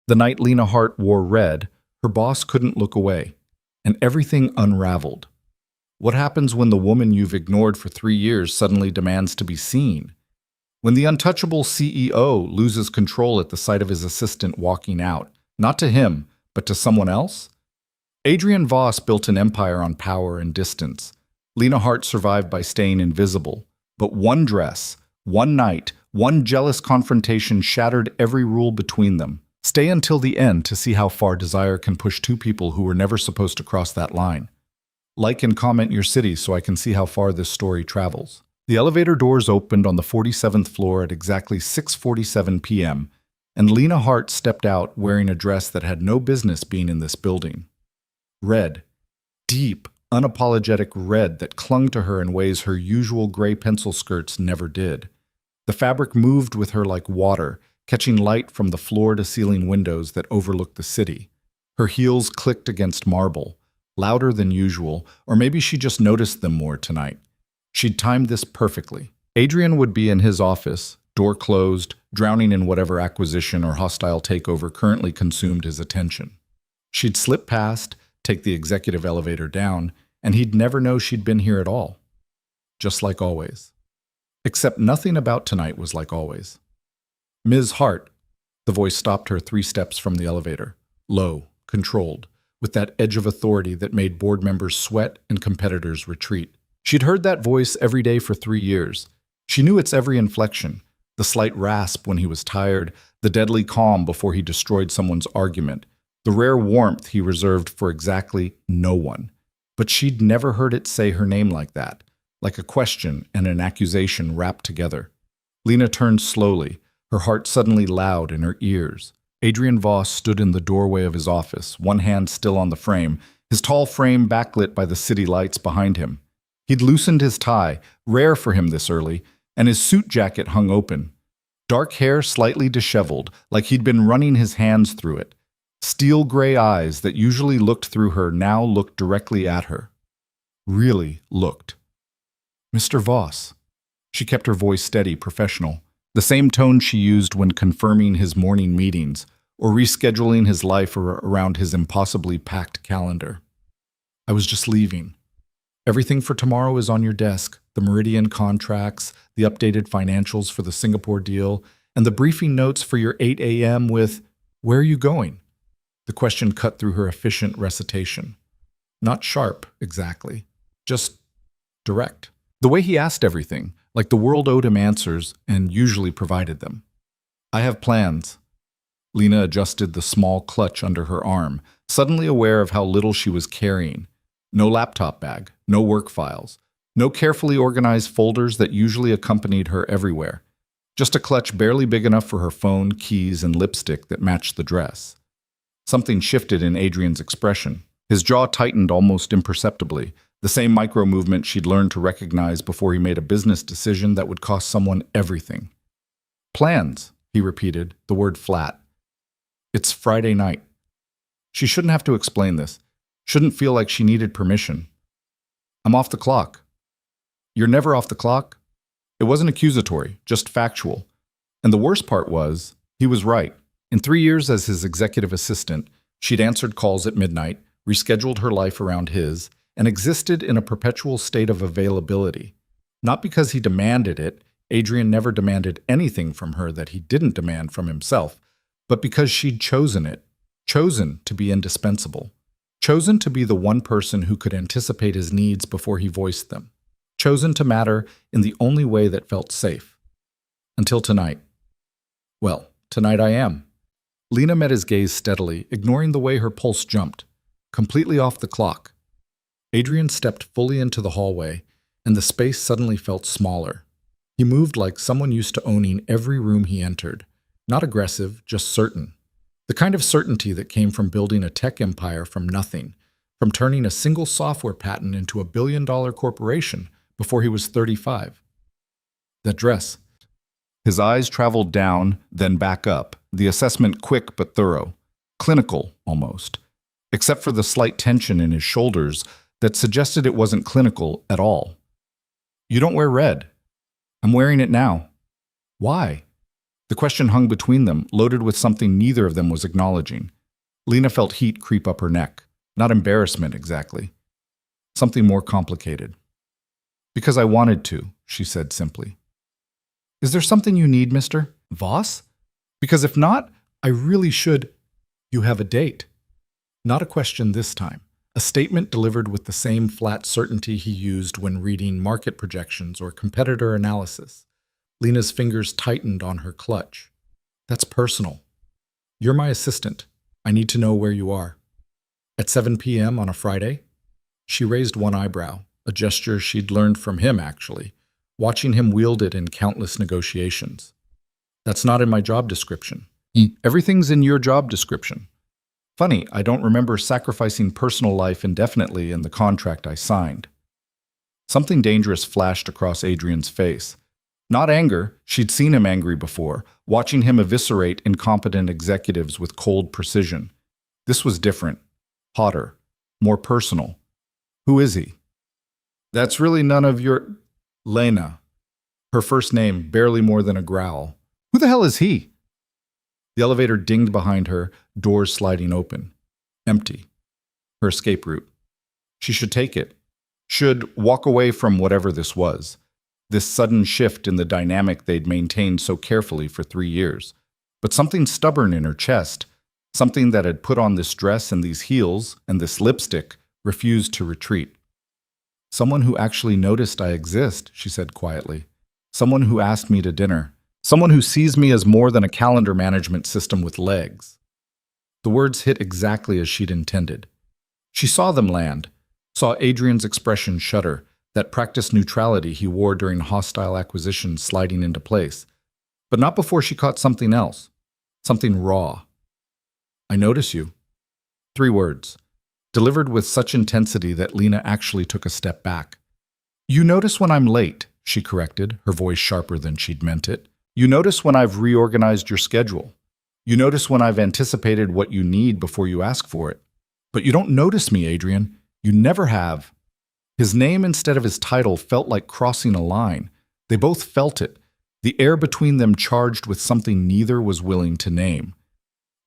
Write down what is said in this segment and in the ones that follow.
The night Lena Hart wore red, her boss couldn't look away, and everything unraveled. What happens when the woman you've ignored for 3 years suddenly demands to be seen? When the untouchable CEO loses control at the sight of his assistant walking out, not to him, but to someone else? Adrian Voss built an empire on power and distance. Lena Hart survived by staying invisible. But one dress, one night, one jealous confrontation shattered every rule between them. Stay until the end to see how far desire can push two people who were never supposed to cross that line. Like and comment your city so I can see how far this story travels. The elevator doors opened on the 47th floor at exactly 6:47 p.m., and Lena Hart stepped out wearing a dress that had no business being in this building. Red. Deep, unapologetic red that clung to her in ways her usual gray pencil skirts never did. The fabric moved with her like water, catching light from the floor-to-ceiling windows that overlooked the city. Her heels clicked against marble, louder than usual, or maybe she just noticed them more tonight. She'd timed this perfectly. Adrian would be in his office, door closed, drowning in whatever acquisition or hostile takeover currently consumed his attention. She'd slip past, take the executive elevator down, and he'd never know she'd been here at all. Just like always. Except nothing about tonight was like always. Ms. Hart, the voice stopped her 3 steps from the elevator, low, controlled, with that edge of authority that made board members sweat and competitors retreat. She'd heard that voice every day for 3 years. She knew its every inflection, the slight rasp when he was tired, the deadly calm before he destroyed someone's argument, the rare warmth he reserved for exactly no one. But she'd never heard it say her name like that, like a question and an accusation wrapped together. Lena turned slowly, her heart suddenly loud in her ears. Adrian Voss stood in the doorway of his office, one hand still on the frame, his tall frame backlit by the city lights behind him. He'd loosened his tie, rare for him this early, and his suit jacket hung open. Dark hair slightly disheveled, like he'd been running his hands through it. Steel gray eyes that usually looked through her now looked directly at her. Really looked. Mr. Voss. She kept her voice steady, professional. The same tone she used when confirming his morning meetings or rescheduling his life around his impossibly packed calendar. I was just leaving. Everything for tomorrow is on your desk, the Meridian contracts, the updated financials for the Singapore deal, and the briefing notes for your 8 a.m. with, "Where are you going?" The question cut through her efficient recitation. Not sharp, exactly. Just direct. The way he asked everything, like the world owed him answers and usually provided them. I have plans. Lena adjusted the small clutch under her arm, suddenly aware of how little she was carrying. No laptop bag, no work files, no carefully organized folders that usually accompanied her everywhere. Just a clutch barely big enough for her phone, keys, and lipstick that matched the dress. Something shifted in Adrian's expression. His jaw tightened almost imperceptibly, the same micro-movement she'd learned to recognize before he made a business decision that would cost someone everything. Plans, he repeated, the word flat. It's Friday night. She shouldn't have to explain this. Shouldn't feel like she needed permission. I'm off the clock. You're never off the clock? It wasn't accusatory, just factual. And the worst part was, he was right. In 3 years as his executive assistant, she'd answered calls at midnight, rescheduled her life around his, and existed in a perpetual state of availability. Not because he demanded it, Adrian never demanded anything from her that he didn't demand from himself, but because she'd chosen it, chosen to be indispensable, chosen to be the one person who could anticipate his needs before he voiced them, chosen to matter in the only way that felt safe. Until tonight. Well, tonight I am. Lena met his gaze steadily, ignoring the way her pulse jumped, completely off the clock. Adrian stepped fully into the hallway, and the space suddenly felt smaller. He moved like someone used to owning every room he entered. Not aggressive, just certain. The kind of certainty that came from building a tech empire from nothing, from turning a single software patent into a billion-dollar corporation before he was 35. That dress. His eyes traveled down, then back up, the assessment quick but thorough. Clinical, almost. Except for the slight tension in his shoulders that suggested it wasn't clinical at all. You don't wear red. I'm wearing it now. Why? The question hung between them, loaded with something neither of them was acknowledging. Lena felt heat creep up her neck. Not embarrassment, exactly. Something more complicated. Because I wanted to, she said simply. Is there something you need, Mr. Voss? Because if not, I really should. You have a date. Not a question this time. A statement delivered with the same flat certainty he used when reading market projections or competitor analysis. Lena's fingers tightened on her clutch. That's personal. You're my assistant. I need to know where you are. At 7 p.m. on a Friday? She raised one eyebrow, a gesture she'd learned from him, actually, watching him wield it in countless negotiations. That's not in my job description. Everything's in your job description. Funny, I don't remember sacrificing personal life indefinitely in the contract I signed. Something dangerous flashed across Adrian's face. Not anger, she'd seen him angry before, watching him eviscerate incompetent executives with cold precision. This was different, hotter, more personal. Who is he? That's really none of your... Lena. Her first name, barely more than a growl. Who the hell is he? The elevator dinged behind her, doors sliding open. Empty. Her escape route. She should take it. Should walk away from whatever this was. This sudden shift in the dynamic they'd maintained so carefully for 3 years. But something stubborn in her chest, something that had put on this dress and these heels and this lipstick, refused to retreat. Someone who actually noticed I exist, she said quietly. Someone who asked me to dinner. Someone who sees me as more than a calendar management system with legs. The words hit exactly as she'd intended. She saw them land, saw Adrian's expression shudder, that practiced neutrality he wore during hostile acquisitions sliding into place. But not before she caught something else. Something raw. I notice you. 3 words, delivered with such intensity that Lena actually took a step back. You notice when I'm late, she corrected, her voice sharper than she'd meant it. You notice when I've reorganized your schedule. You notice when I've anticipated what you need before you ask for it. But you don't notice me, Adrian. You never have. His name instead of his title felt like crossing a line. They both felt it, the air between them charged with something neither was willing to name.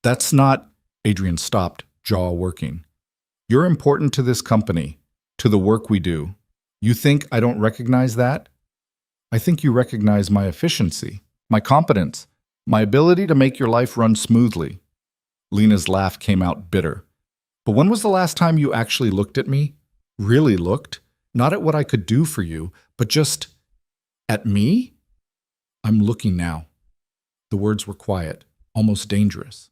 That's not... Adrian stopped, jaw working. You're important to this company, to the work we do. You think I don't recognize that? I think you recognize my efficiency, my competence, my ability to make your life run smoothly. Lena's laugh came out bitter. But when was the last time you actually looked at me? Really looked? Not at what I could do for you, but just at me? I'm looking now. The words were quiet, almost dangerous.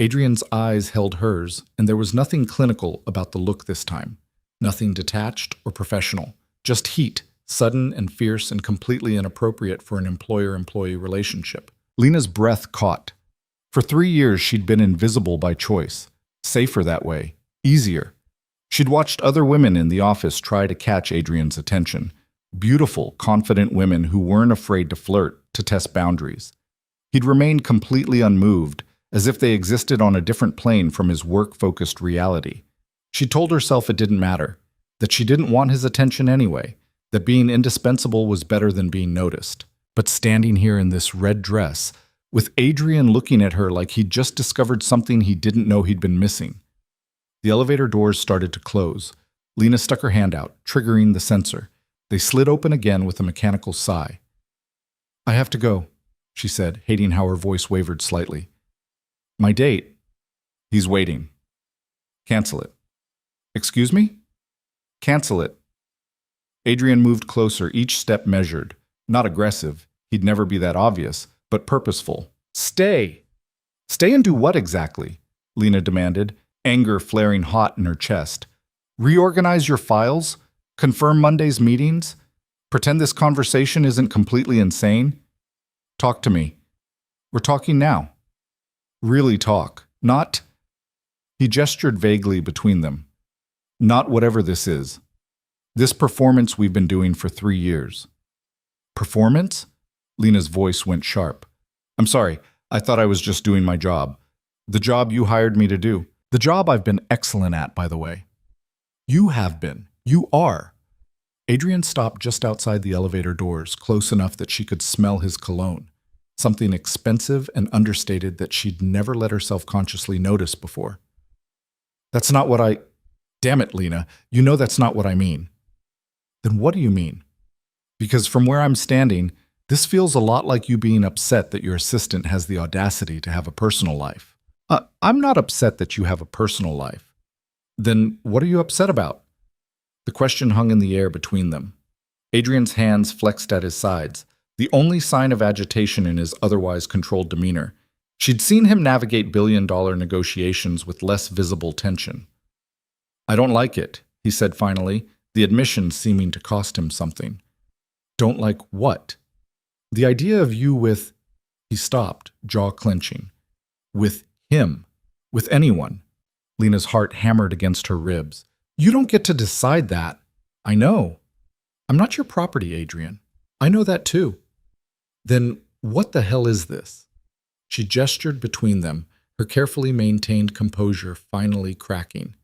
Adrian's eyes held hers, and there was nothing clinical about the look this time. Nothing detached or professional. Just heat, sudden and fierce and completely inappropriate for an employer-employee relationship. Lena's breath caught. For 3 years, she'd been invisible by choice. Safer that way. Easier. She'd watched other women in the office try to catch Adrian's attention. Beautiful, confident women who weren't afraid to flirt, to test boundaries. He'd remained completely unmoved, as if they existed on a different plane from his work-focused reality. She told herself it didn't matter, that she didn't want his attention anyway, that being indispensable was better than being noticed. But standing here in this red dress, with Adrian looking at her like he'd just discovered something he didn't know he'd been missing. The elevator doors started to close. Lena stuck her hand out, triggering the sensor. They slid open again with a mechanical sigh. I have to go, she said, hating how her voice wavered slightly. My date? He's waiting. Cancel it. Excuse me? Cancel it. Adrian moved closer, each step measured. Not aggressive, he'd never be that obvious, but purposeful. Stay! Stay and do what exactly? Lena demanded, anger flaring hot in her chest. Reorganize your files? Confirm Monday's meetings? Pretend this conversation isn't completely insane? Talk to me. We're talking now. Really talk. Not... He gestured vaguely between them. Not whatever this is. This performance we've been doing for 3 years. Performance? Lena's voice went sharp. I'm sorry, I thought I was just doing my job. The job you hired me to do. The job I've been excellent at, by the way. You have been. You are. Adrian stopped just outside the elevator doors, close enough that she could smell his cologne. something expensive and understated that she'd never let herself consciously notice before. That's not what I... Damn it, Lena, you know that's not what I mean. Then what do you mean? Because from where I'm standing, this feels a lot like you being upset that your assistant has the audacity to have a personal life. I'm not upset that you have a personal life. Then what are you upset about? The question hung in the air between them. Adrian's hands flexed at his sides, the only sign of agitation in his otherwise controlled demeanor. She'd seen him navigate billion-dollar negotiations with less visible tension. I don't like it, he said finally, the admission seeming to cost him something. Don't like what? The idea of you with... He stopped, jaw clenching. With him. With anyone. Lena's heart hammered against her ribs. You don't get to decide that. I know. I'm not your property, Adrian. I know that too. Then what the hell is this? She gestured between them, her carefully maintained composure finally cracking.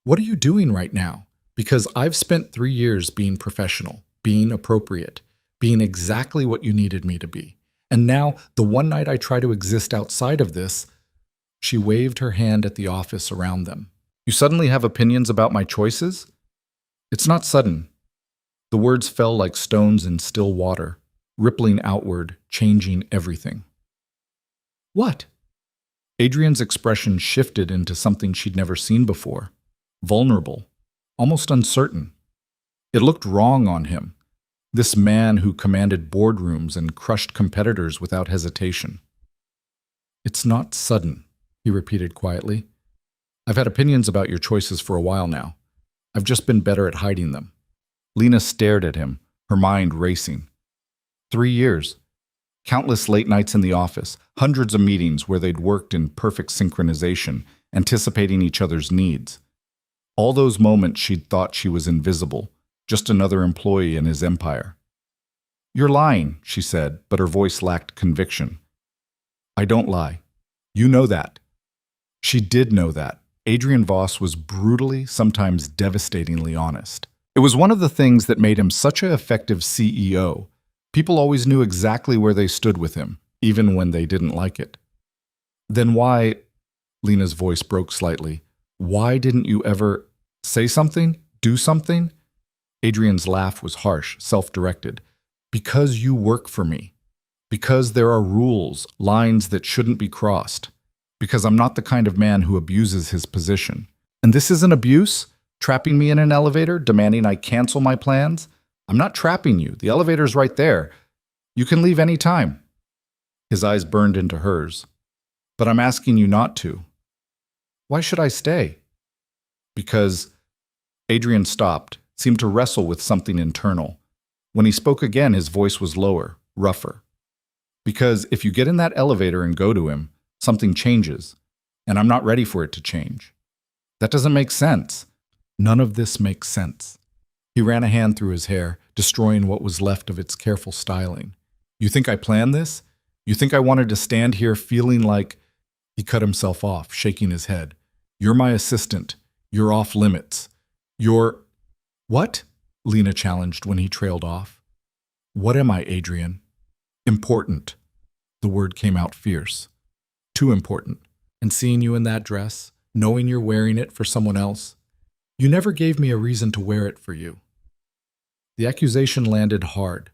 What are you doing right now? Because I've spent 3 years being professional, being appropriate, being exactly what you needed me to be. And now, the one night I try to exist outside of this, she waved her hand at the office around them. You suddenly have opinions about my choices? It's not sudden. The words fell like stones in still water, rippling outward, changing everything. What? Adrian's expression shifted into something she'd never seen before. Vulnerable, almost uncertain. It looked wrong on him, this man who commanded boardrooms and crushed competitors without hesitation. It's not sudden, he repeated quietly. I've had opinions about your choices for a while now. I've just been better at hiding them. Lena stared at him, her mind racing. 3 years. Countless late nights in the office, hundreds of meetings where they'd worked in perfect synchronization, anticipating each other's needs. All those moments she'd thought she was invisible, just another employee in his empire. You're lying, she said, but her voice lacked conviction. I don't lie. You know that. She did know that. Adrian Voss was brutally, sometimes devastatingly honest. It was one of the things that made him such an effective CEO. People always knew exactly where they stood with him, even when they didn't like it. Then why, Lena's voice broke slightly, why didn't you ever say something? Do something? Adrian's laugh was harsh, self-directed. Because you work for me. Because there are rules, lines that shouldn't be crossed. Because I'm not the kind of man who abuses his position. And this isn't abuse? Trapping me in an elevator, demanding I cancel my plans? I'm not trapping you. The elevator's right there. You can leave any time. His eyes burned into hers. But I'm asking you not to. Why should I stay? Because... Adrian stopped, seemed to wrestle with something internal. When he spoke again, his voice was lower, rougher. Because if you get in that elevator and go to him, something changes, and I'm not ready for it to change. That doesn't make sense. None of this makes sense. He ran a hand through his hair, destroying what was left of its careful styling. You think I planned this? You think I wanted to stand here feeling like... He cut himself off, shaking his head. You're my assistant. You're off limits. You're... What? Lena challenged when he trailed off. What am I, Adrian? Important. The word came out fierce. Too important. And seeing you in that dress, knowing you're wearing it for someone else, you never gave me a reason to wear it for you. The accusation landed hard.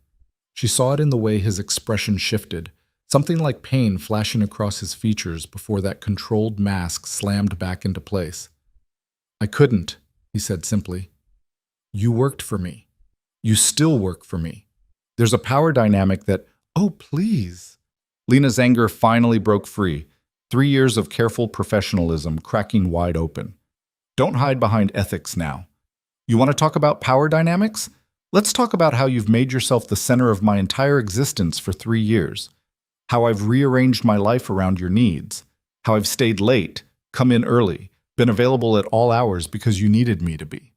She saw it in the way his expression shifted, something like pain flashing across his features before that controlled mask slammed back into place. I couldn't, he said simply. You worked for me. You still work for me. There's a power dynamic that... Oh, please. Lena's anger finally broke free, 3 years of careful professionalism cracking wide open. Don't hide behind ethics now. You want to talk about power dynamics? Let's talk about how you've made yourself the center of my entire existence for 3 years. How I've rearranged my life around your needs. How I've stayed late, come in early, been available at all hours because you needed me to be.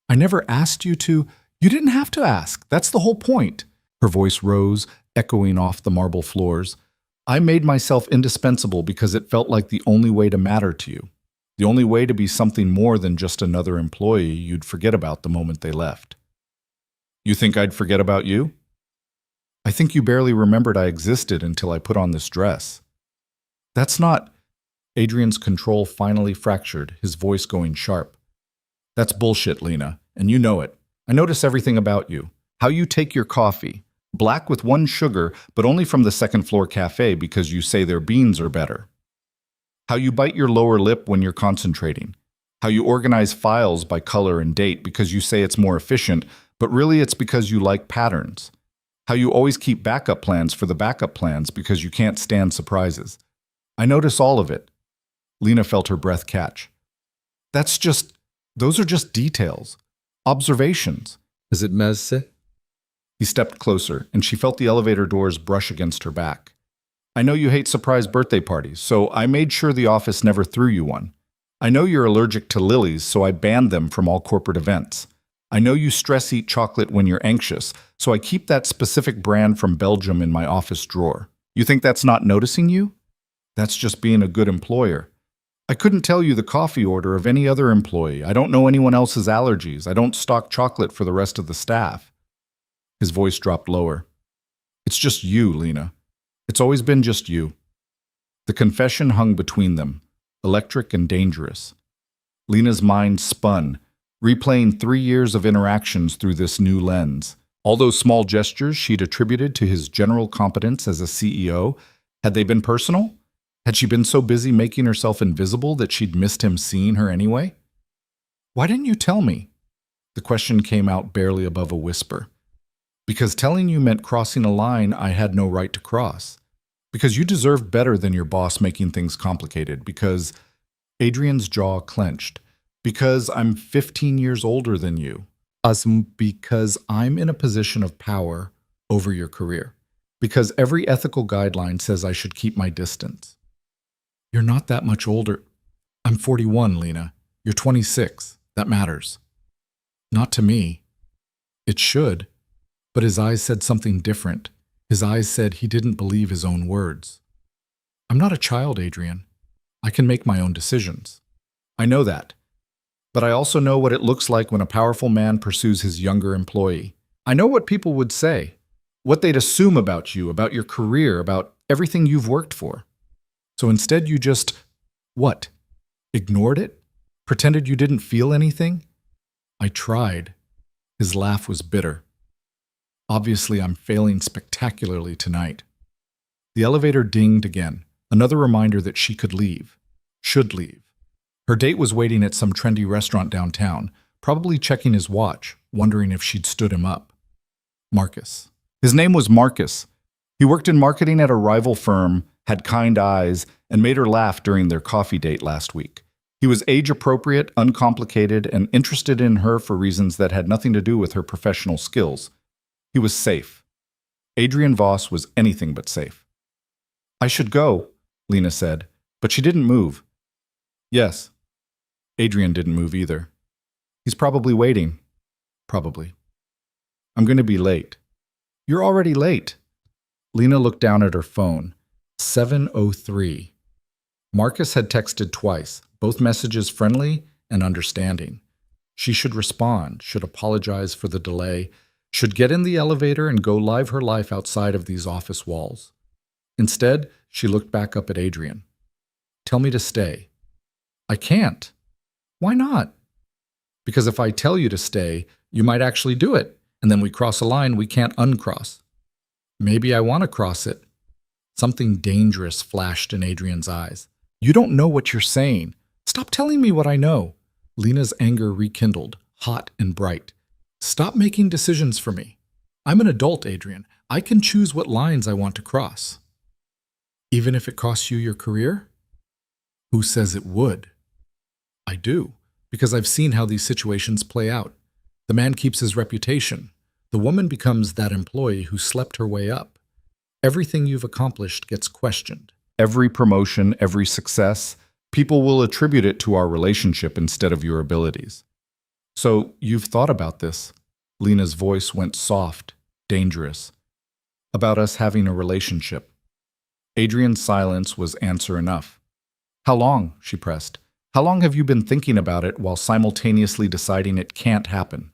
I never asked you to. You didn't have to ask. That's the whole point. Her voice rose, echoing off the marble floors. I made myself indispensable because it felt like the only way to matter to you. The only way to be something more than just another employee you'd forget about the moment they left. You think I'd forget about you? I think you barely remembered I existed until I put on this dress. That's not... Adrian's control finally fractured, his voice going sharp. That's bullshit, Lena, and you know it. I notice everything about you. How you take your coffee. Black with 1 sugar, but only from the second-floor cafe because you say their beans are better. How you bite your lower lip when you're concentrating. How you organize files by color and date because you say it's more efficient, but really it's because you like patterns. How you always keep backup plans for the backup plans because you can't stand surprises. I notice all of it. Lena felt her breath catch. Those are just details. Observations. Is it Mezze? He stepped closer, and she felt the elevator doors brush against her back. I know you hate surprise birthday parties, so I made sure the office never threw you one. I know you're allergic to lilies, so I banned them from all corporate events. I know you stress-eat chocolate when you're anxious, so I keep that specific brand from Belgium in my office drawer. You think that's not noticing you? That's just being a good employer. I couldn't tell you the coffee order of any other employee. I don't know anyone else's allergies. I don't stock chocolate for the rest of the staff. His voice dropped lower. It's just you, Lena. It's always been just you. The confession hung between them, electric and dangerous. Lena's mind spun, replaying 3 years of interactions through this new lens. All those small gestures she'd attributed to his general competence as a CEO, had they been personal? Had she been so busy making herself invisible that she'd missed him seeing her anyway? Why didn't you tell me? The question came out barely above a whisper. Because telling you meant crossing a line I had no right to cross. Because you deserved better than your boss making things complicated. Because... Adrian's jaw clenched. Because I'm 15 years older than you. Because I'm in a position of power over your career. Because every ethical guideline says I should keep my distance. You're not that much older. I'm 41, Lena. You're 26. That matters. Not to me. It should. But his eyes said something different. His eyes said he didn't believe his own words. I'm not a child, Adrian. I can make my own decisions. I know that. But I also know what it looks like when a powerful man pursues his younger employee. I know what people would say, what they'd assume about you, about your career, about everything you've worked for. So instead you just, what? Ignored it? Pretended you didn't feel anything? I tried. His laugh was bitter. Obviously, I'm failing spectacularly tonight. The elevator dinged again, another reminder that she could leave, should leave. Her date was waiting at some trendy restaurant downtown, probably checking his watch, wondering if she'd stood him up. Marcus. His name was Marcus. He worked in marketing at a rival firm, had kind eyes, and made her laugh during their coffee date last week. He was age-appropriate, uncomplicated, and interested in her for reasons that had nothing to do with her professional skills. He was safe. Adrian Voss was anything but safe. I should go, Lena said, but she didn't move. Yes. Adrian didn't move either. He's probably waiting. Probably. I'm going to be late. You're already late. Lena looked down at her phone. 7:03. Marcus had texted twice, both messages friendly and understanding. She should respond, should apologize for the delay, should get in the elevator and go live her life outside of these office walls. Instead, she looked back up at Adrian. Tell me to stay. I can't. Why not? Because if I tell you to stay, you might actually do it, and then we cross a line we can't uncross. Maybe I want to cross it. Something dangerous flashed in Adrian's eyes. You don't know what you're saying. Stop telling me what I know. Lena's anger rekindled, hot and bright. Stop making decisions for me. I'm an adult, Adrian. I can choose what lines I want to cross. Even if it costs you your career? Who says it would? I do, because I've seen how these situations play out. The man keeps his reputation. The woman becomes that employee who slept her way up. Everything you've accomplished gets questioned. Every promotion, every success, people will attribute it to our relationship instead of your abilities. So you've thought about this. Lena's voice went soft, dangerous. About us having a relationship. Adrian's silence was answer enough. How long? She pressed. How long have you been thinking about it while simultaneously deciding it can't happen?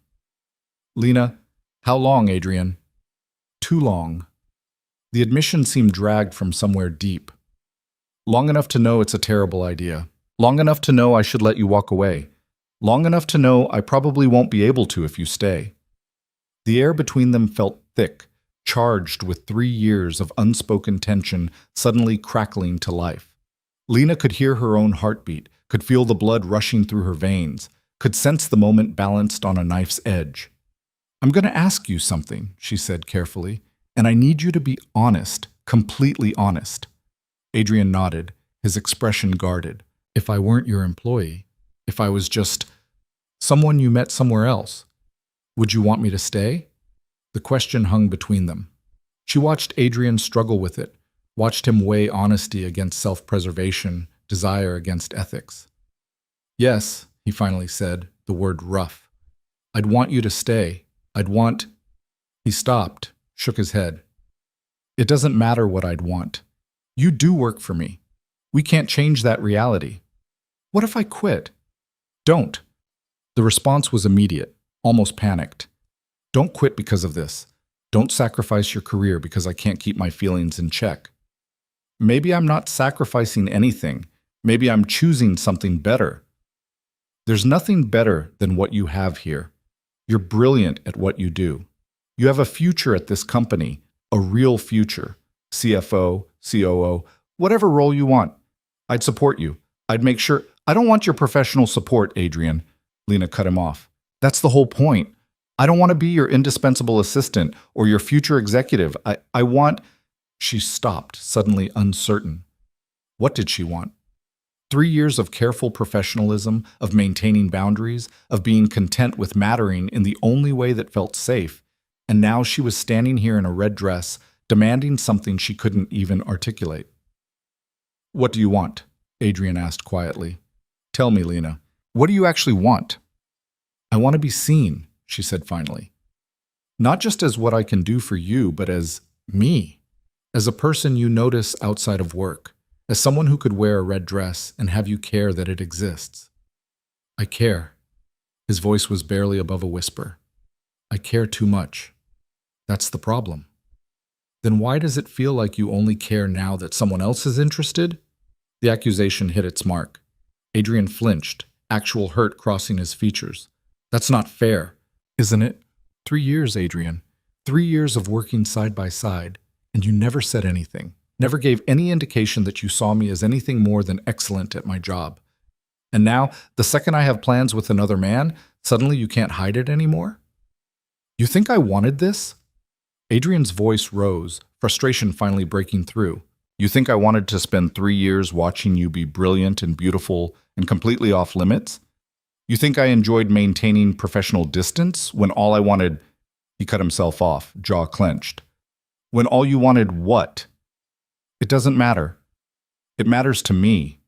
Lena, how long, Adrian? Too long. The admission seemed dragged from somewhere deep. Long enough to know it's a terrible idea. Long enough to know I should let you walk away. Long enough to know I probably won't be able to if you stay. The air between them felt thick, charged with 3 years of unspoken tension suddenly crackling to life. Lena could hear her own heartbeat, could feel the blood rushing through her veins, could sense the moment balanced on a knife's edge. "I'm going to ask you something," she said carefully, "and I need you to be honest, completely honest." Adrian nodded, his expression guarded. "If I weren't your employee, if I was just someone you met somewhere else, would you want me to stay?" The question hung between them. She watched Adrian struggle with it, watched him weigh honesty against self-preservation, desire against ethics. "Yes," he finally said, the word rough. "I'd want you to stay. I'd want—" He stopped, shook his head. "It doesn't matter what I'd want. You do work for me. We can't change that reality. What if I quit?" "Don't." The response was immediate, almost panicked. "Don't quit because of this. Don't sacrifice your career because I can't keep my feelings in check." "Maybe I'm not sacrificing anything. Maybe I'm choosing something better." "There's nothing better than what you have here. You're brilliant at what you do. You have a future at this company, a real future. CFO, COO, whatever role you want. I'd support you. I'd make sure—" "I don't want your professional support, Adrian," Lena cut him off. "That's the whole point. I don't want to be your indispensable assistant or your future executive. I want—" She stopped, suddenly uncertain. What did she want? 3 years of careful professionalism, of maintaining boundaries, of being content with mattering in the only way that felt safe, and now she was standing here in a red dress, demanding something she couldn't even articulate. "What do you want?" Adrian asked quietly. "Tell me, Lena. What do you actually want?" "I want to be seen," she said finally. "Not just as what I can do for you, but as me. As a person you notice outside of work. As someone who could wear a red dress and have you care that it exists." "I care." His voice was barely above a whisper. "I care too much. That's the problem." "Then why does it feel like you only care now that someone else is interested?" The accusation hit its mark. Adrian flinched, actual hurt crossing his features. "That's not fair, isn't it? 3 years, Adrian. 3 years of working side by side, and you never said anything. Never gave any indication that you saw me as anything more than excellent at my job. And now, the second I have plans with another man, suddenly you can't hide it anymore? You think I wanted this?" Adrian's voice rose, frustration finally breaking through. "You think I wanted to spend 3 years watching you be brilliant and beautiful and completely off limits? You think I enjoyed maintaining professional distance when all I wanted—" He cut himself off, jaw clenched. "When all you wanted what?" "It doesn't matter. It matters to me."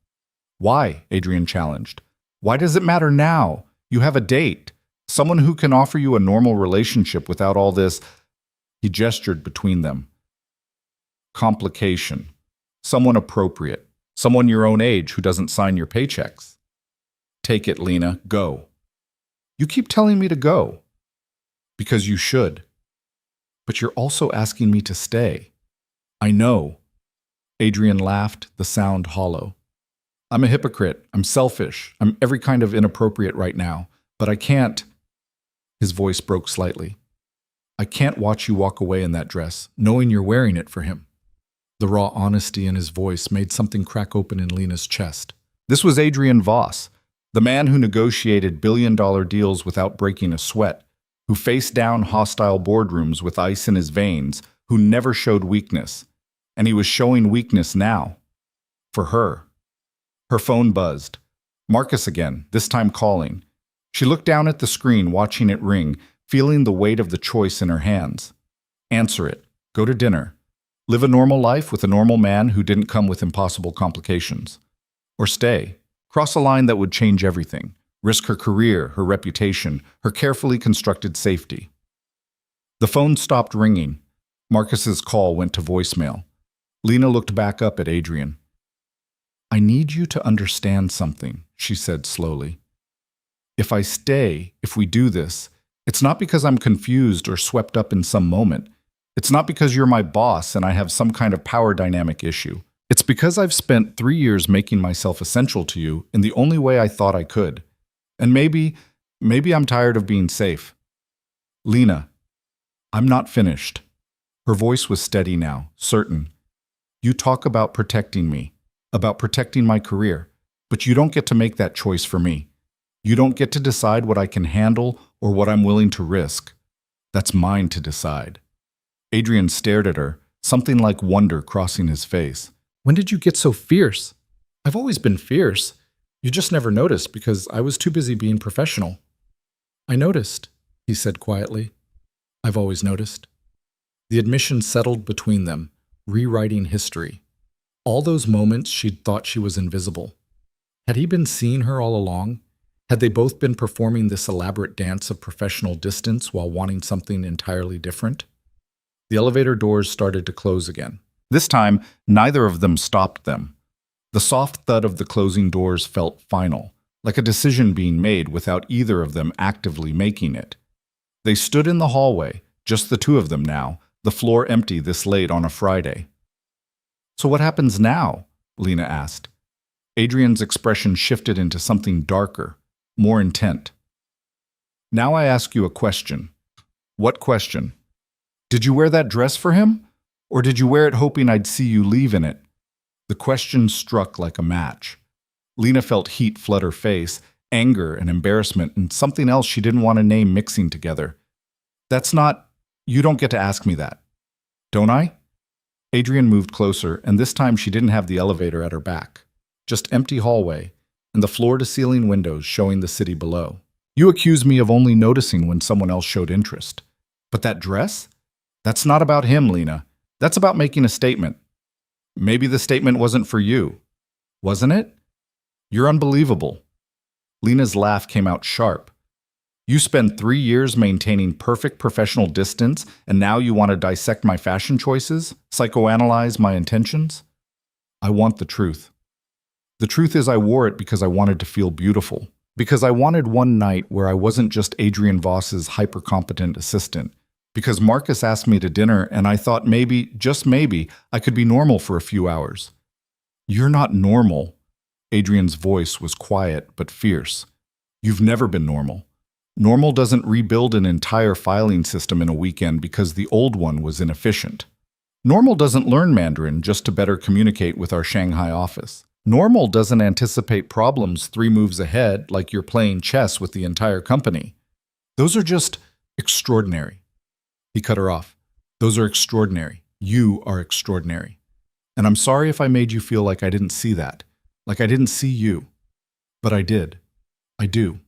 "Why?" Adrian challenged. "Why does it matter now? You have a date. Someone who can offer you a normal relationship without all this—" He gestured between them. "Complication. Someone appropriate. Someone your own age who doesn't sign your paychecks. Take it, Lena. Go." "You keep telling me to go." "Because you should. But you're also asking me to stay." "I know." Adrian laughed, the sound hollow. "I'm a hypocrite. I'm selfish. I'm every kind of inappropriate right now. But I can't—" His voice broke slightly. "I can't watch you walk away in that dress, knowing you're wearing it for him." The raw honesty in his voice made something crack open in Lena's chest. This was Adrian Voss, the man who negotiated billion-dollar deals without breaking a sweat, who faced down hostile boardrooms with ice in his veins, who never showed weakness. And he was showing weakness now. For her. Her phone buzzed. Marcus again, this time calling. She looked down at the screen, watching it ring, feeling the weight of the choice in her hands. Answer it. Go to dinner. Live a normal life with a normal man who didn't come with impossible complications. Or stay. Cross a line that would change everything. Risk her career, her reputation, her carefully constructed safety. The phone stopped ringing. Marcus's call went to voicemail. Lena looked back up at Adrian. "I need you to understand something," she said slowly. "If I stay, if we do this, it's not because I'm confused or swept up in some moment. It's not because you're my boss and I have some kind of power dynamic issue. It's because I've spent 3 years making myself essential to you in the only way I thought I could. And maybe I'm tired of being safe. Lena, I'm not finished. Her voice was steady now, certain. You talk about protecting me, about protecting my career, but you don't get to make that choice for me. You don't get to decide what I can handle or what I'm willing to risk. That's mine to decide. Adrian stared at her, something like wonder crossing his face. When did you get so fierce? I've always been fierce. You just never noticed because I was too busy being professional. I noticed, he said quietly. I've always noticed. The admission settled between them, rewriting history. All those moments she'd thought she was invisible. Had he been seeing her all along? Had they both been performing this elaborate dance of professional distance while wanting something entirely different? The elevator doors started to close again. This time, neither of them stopped them. The soft thud of the closing doors felt final, like a decision being made without either of them actively making it. They stood in the hallway, just the two of them now, the floor empty this late on a Friday. So what happens now? Lena asked. Adrian's expression shifted into something darker, more intent. Now I ask you a question. What question? Did you wear that dress for him? Or did you wear it hoping I'd see you leave in it? The question struck like a match. Lena felt heat flood her face, anger and embarrassment, and something else she didn't want to name mixing together. You don't get to ask me that. Don't I? Adrian moved closer, and this time she didn't have the elevator at her back. Just empty hallway, and the floor-to-ceiling windows showing the city below. You accuse me of only noticing when someone else showed interest. But that dress? That's not about him, Lena. That's about making a statement. Maybe the statement wasn't for you. Wasn't it? You're unbelievable. Lena's laugh came out sharp. You spend 3 years maintaining perfect professional distance, and now you want to dissect my fashion choices, psychoanalyze my intentions? I want the truth. The truth is I wore it because I wanted to feel beautiful. Because I wanted one night where I wasn't just Adrian Voss's hyper-competent assistant. Because Marcus asked me to dinner and I thought maybe, just maybe, I could be normal for a few hours. You're not normal. Adrian's voice was quiet but fierce. You've never been normal. Normal doesn't rebuild an entire filing system in a weekend because the old one was inefficient. Normal doesn't learn Mandarin just to better communicate with our Shanghai office. Normal doesn't anticipate problems 3 moves ahead like you're playing chess with the entire company. Those are just extraordinary. He cut her off. Those are extraordinary. You are extraordinary. And I'm sorry if I made you feel like I didn't see that, like I didn't see you. But I did. I do.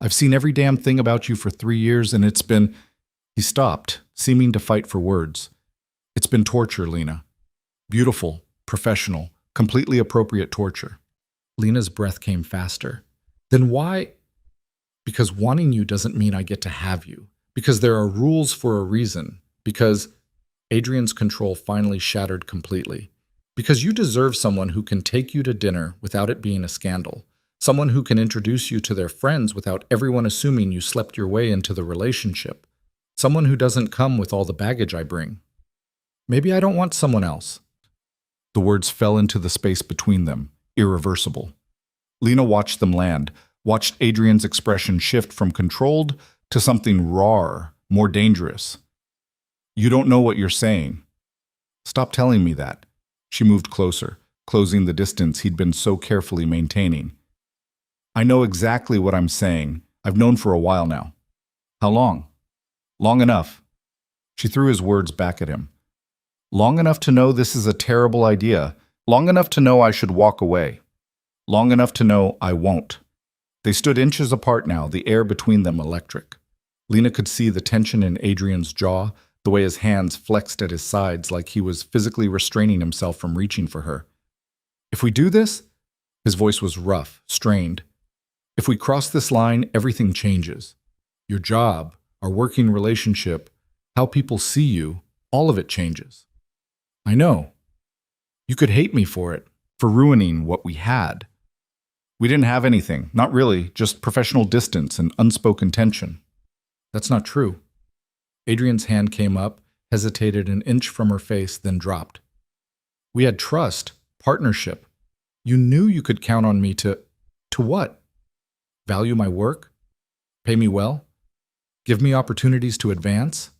I've seen every damn thing about you for 3 years, and it's been... He stopped, seeming to fight for words. It's been torture, Lena. Beautiful, professional, completely appropriate torture. Lena's breath came faster. Then why? Because wanting you doesn't mean I get to have you. Because there are rules for a reason. Because Adrian's control finally shattered completely. Because you deserve someone who can take you to dinner without it being a scandal. Someone who can introduce you to their friends without everyone assuming you slept your way into the relationship. Someone who doesn't come with all the baggage I bring. Maybe I don't want someone else. The words fell into the space between them, irreversible. Lena watched them land, watched Adrian's expression shift from controlled to something rawer, more dangerous. You don't know what you're saying. Stop telling me that. She moved closer, closing the distance he'd been so carefully maintaining. I know exactly what I'm saying. I've known for a while now. How long? Long enough. She threw his words back at him. Long enough to know this is a terrible idea. Long enough to know I should walk away. Long enough to know I won't. They stood inches apart now, the air between them electric. Lena could see the tension in Adrian's jaw, the way his hands flexed at his sides like he was physically restraining himself from reaching for her. If we do this? His voice was rough, strained. If we cross this line, everything changes. Your job, our working relationship, how people see you, all of it changes. I know. You could hate me for it, for ruining what we had. We didn't have anything, not really, just professional distance and unspoken tension. That's not true. Adrian's hand came up, hesitated an inch from her face, then dropped. We had trust, partnership. You knew you could count on me to what? Value my work? Pay me well? Give me opportunities to advance?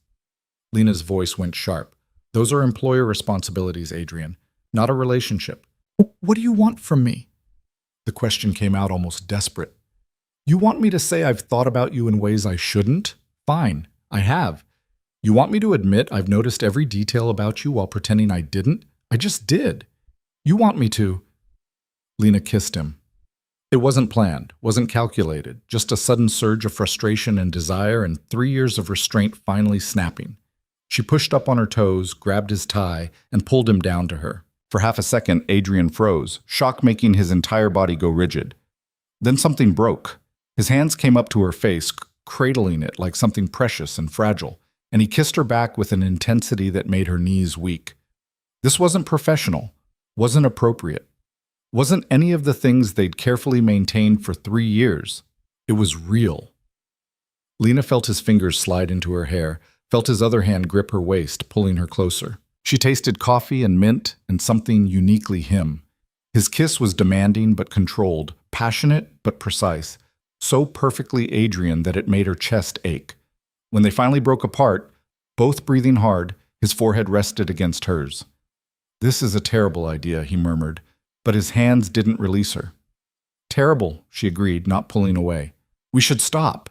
Lena's voice went sharp. Those are employer responsibilities, Adrian, not a relationship. What do you want from me? The question came out almost desperate. You want me to say I've thought about you in ways I shouldn't? Fine, I have. You want me to admit I've noticed every detail about you while pretending I didn't? I just did. You want me to... Lena kissed him. It wasn't planned, wasn't calculated, just a sudden surge of frustration and desire and 3 years of restraint finally snapping. She pushed up on her toes, grabbed his tie, and pulled him down to her. For half a second, Adrian froze, shock making his entire body go rigid. Then something broke. His hands came up to her face, cradling it like something precious and fragile, and he kissed her back with an intensity that made her knees weak. This wasn't professional, wasn't appropriate, wasn't any of the things they'd carefully maintained for 3 years. It was real. Lena felt his fingers slide into her hair, felt his other hand grip her waist, pulling her closer. She tasted coffee and mint and something uniquely him. His kiss was demanding but controlled, passionate but precise, so perfectly Adrian that it made her chest ache. When they finally broke apart, both breathing hard, his forehead rested against hers. This is a terrible idea, he murmured, but his hands didn't release her. Terrible, she agreed, not pulling away. We should stop.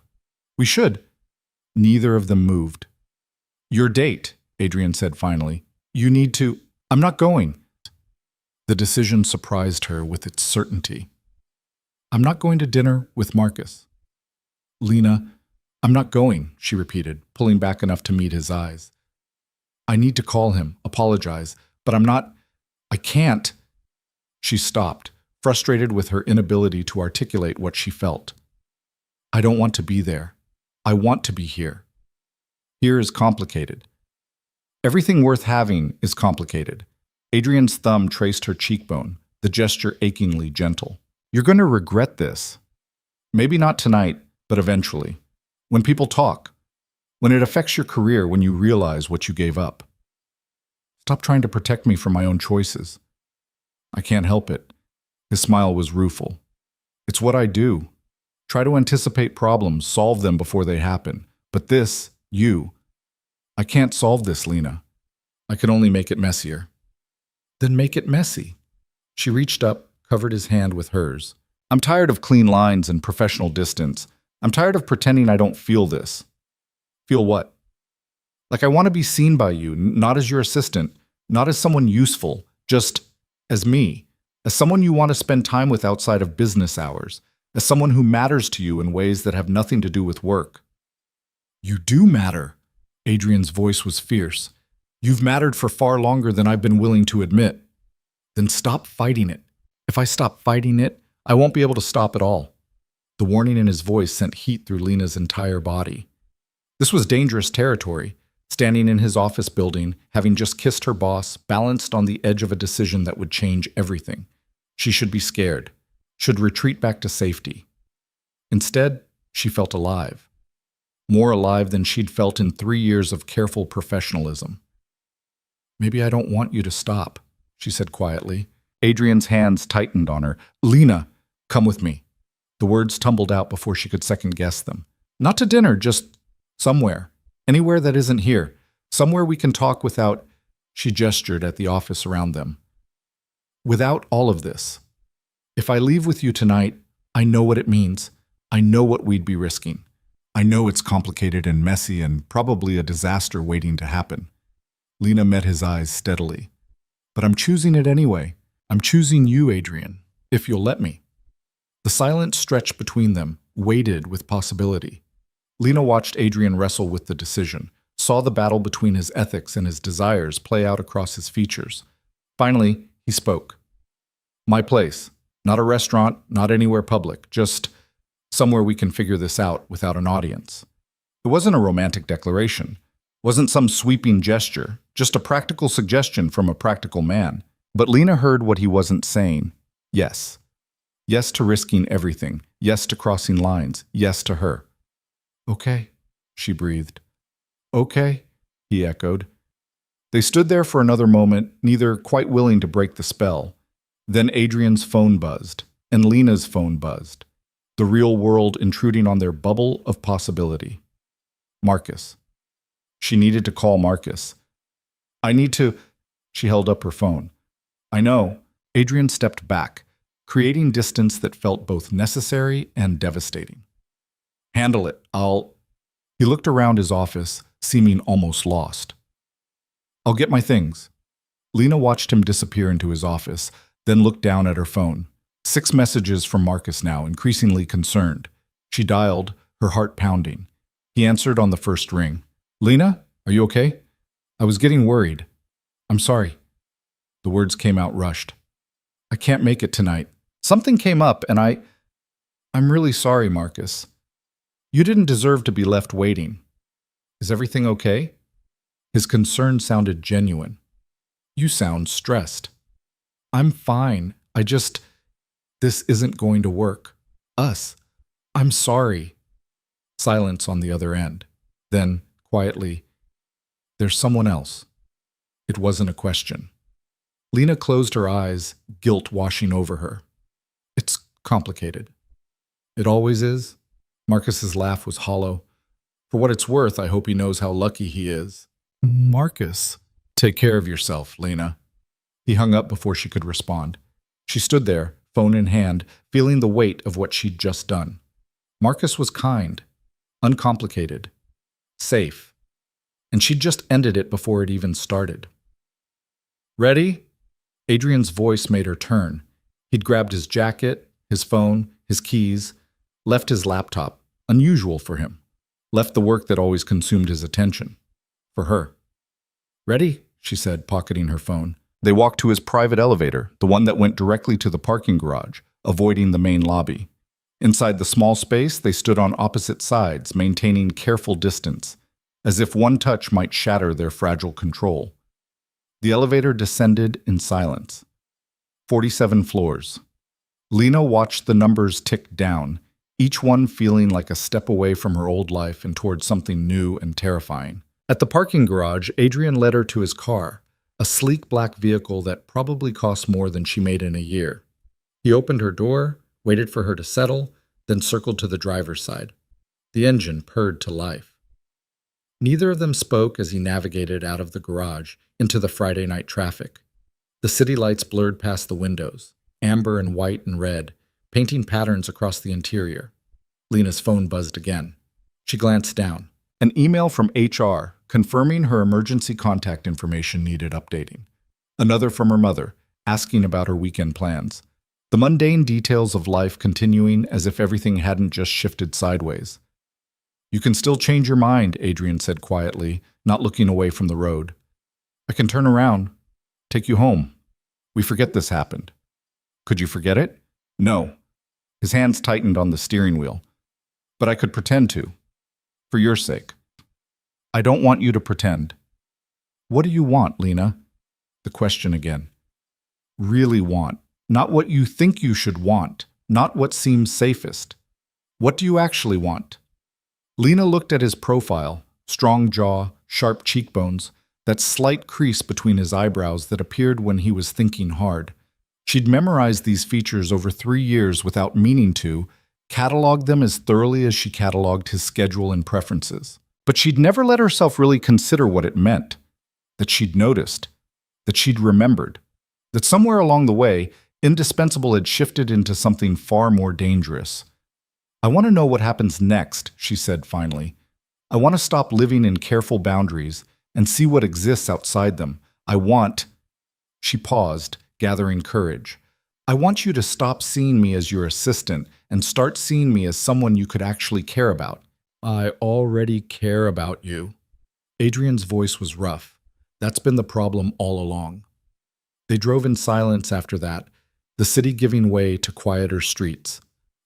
We should. Neither of them moved. Your date, Adrian said finally. You need to... I'm not going. The decision surprised her with its certainty. I'm not going to dinner with Marcus. Lena, I'm not going, she repeated, pulling back enough to meet his eyes. I need to call him, apologize, but I can't. She stopped, frustrated with her inability to articulate what she felt. I don't want to be there. I want to be here. Here is complicated. Everything worth having is complicated. Adrian's thumb traced her cheekbone, the gesture achingly gentle. You're going to regret this. Maybe not tonight, but eventually. When people talk. When it affects your career, when you realize what you gave up. Stop trying to protect me from my own choices. I can't help it. His smile was rueful. It's what I do. Try to anticipate problems, solve them before they happen. But this, I can't solve this, Lena. I can only make it messier. Then make it messy. She reached up, covered his hand with hers. I'm tired of clean lines and professional distance. I'm tired of pretending I don't feel this. Feel what? Like I want to be seen by you, not as your assistant, not as someone useful, just as me, as someone you want to spend time with outside of business hours, as someone who matters to you in ways that have nothing to do with work. You do matter. Adrian's voice was fierce. You've mattered for far longer than I've been willing to admit. Then stop fighting it. If I stop fighting it, I won't be able to stop at all. The warning in his voice sent heat through Lena's entire body. This was dangerous territory, standing in his office building, having just kissed her boss, balanced on the edge of a decision that would change everything. She should be scared, should retreat back to safety. Instead, she felt alive. More alive than she'd felt in 3 years of careful professionalism. Maybe I don't want you to stop, she said quietly. Adrian's hands tightened on her. Lena, come with me. The words tumbled out before she could second-guess them. Not to dinner, just somewhere. Anywhere that isn't here. Somewhere we can talk without... She gestured at the office around them. Without all of this. If I leave with you tonight, I know what it means. I know what we'd be risking. I know it's complicated and messy and probably a disaster waiting to happen. Lena met his eyes steadily. But I'm choosing it anyway. I'm choosing you, Adrian, if you'll let me. The silence stretched between them, weighted with possibility. Lena watched Adrian wrestle with the decision, saw the battle between his ethics and his desires play out across his features. Finally, he spoke. My place. Not a restaurant, not anywhere public, just somewhere we can figure this out without an audience. It wasn't a romantic declaration, wasn't some sweeping gesture, just a practical suggestion from a practical man. But Lena heard what he wasn't saying. Yes. Yes to risking everything. Yes to crossing lines. Yes to her. Okay, she breathed. Okay, he echoed. They stood there for another moment, neither quite willing to break the spell. Then Adrian's phone buzzed, and Lena's phone buzzed, the real world intruding on their bubble of possibility. Marcus. She needed to call Marcus. I need to... She held up her phone. I know. Adrian stepped back, creating distance that felt both necessary and devastating. Handle it. He looked around his office, seeming almost lost. I'll get my things. Lena watched him disappear into his office, then looked down at her phone. 6 messages from Marcus now, increasingly concerned. She dialed, her heart pounding. He answered on the first ring. Lena, are you okay? I was getting worried. I'm sorry. The words came out rushed. I can't make it tonight. Something came up and I'm really sorry, Marcus. You didn't deserve to be left waiting. Is everything okay? His concern sounded genuine. You sound stressed. I'm fine. This isn't going to work. Us. I'm sorry. Silence on the other end. Then, quietly, there's someone else. It wasn't a question. Lena closed her eyes, guilt washing over her. It's complicated. It always is. Marcus's laugh was hollow. For what it's worth, I hope he knows how lucky he is. Marcus. Take care of yourself, Lena. He hung up before she could respond. She stood there, phone in hand, feeling the weight of what she'd just done. Marcus was kind, uncomplicated, safe, and she'd just ended it before it even started. Ready? Adrian's voice made her turn. He'd grabbed his jacket, his phone, his keys, left his laptop, unusual for him, left the work that always consumed his attention. For her. Ready? She said, pocketing her phone. They walked to his private elevator, the one that went directly to the parking garage, avoiding the main lobby. Inside the small space, they stood on opposite sides, maintaining careful distance, as if one touch might shatter their fragile control. The elevator descended in silence. 47 floors. Lena watched the numbers tick down, each one feeling like a step away from her old life and towards something new and terrifying. At the parking garage, Adrian led her to his car, a sleek black vehicle that probably cost more than she made in a year. He opened her door, waited for her to settle, then circled to the driver's side. The engine purred to life. Neither of them spoke as he navigated out of the garage into the Friday night traffic. The city lights blurred past the windows, amber and white and red, painting patterns across the interior. Lena's phone buzzed again. She glanced down. An email from HR confirming her emergency contact information needed updating. Another from her mother, asking about her weekend plans. The mundane details of life continuing as if everything hadn't just shifted sideways. You can still change your mind, Adrian said quietly, not looking away from the road. I can turn around, take you home. We forget this happened. Could you forget it? No. His hands tightened on the steering wheel. But I could pretend to. For your sake. I don't want you to pretend. What do you want, Lena? The question again. Really want. Not what you think you should want. Not what seems safest. What do you actually want? Lena looked at his profile, strong jaw, sharp cheekbones, that slight crease between his eyebrows that appeared when he was thinking hard. She'd memorized these features over 3 years without meaning to, cataloged them as thoroughly as she cataloged his schedule and preferences. But she'd never let herself really consider what it meant, that she'd noticed, that she'd remembered, that somewhere along the way, indispensable had shifted into something far more dangerous. I want to know what happens next, she said finally. I want to stop living in careful boundaries and see what exists outside them. She paused, gathering courage. I want you to stop seeing me as your assistant and start seeing me as someone you could actually care about. I already care about you. Adrian's voice was rough. That's been the problem all along. They drove in silence after that, the city giving way to quieter streets.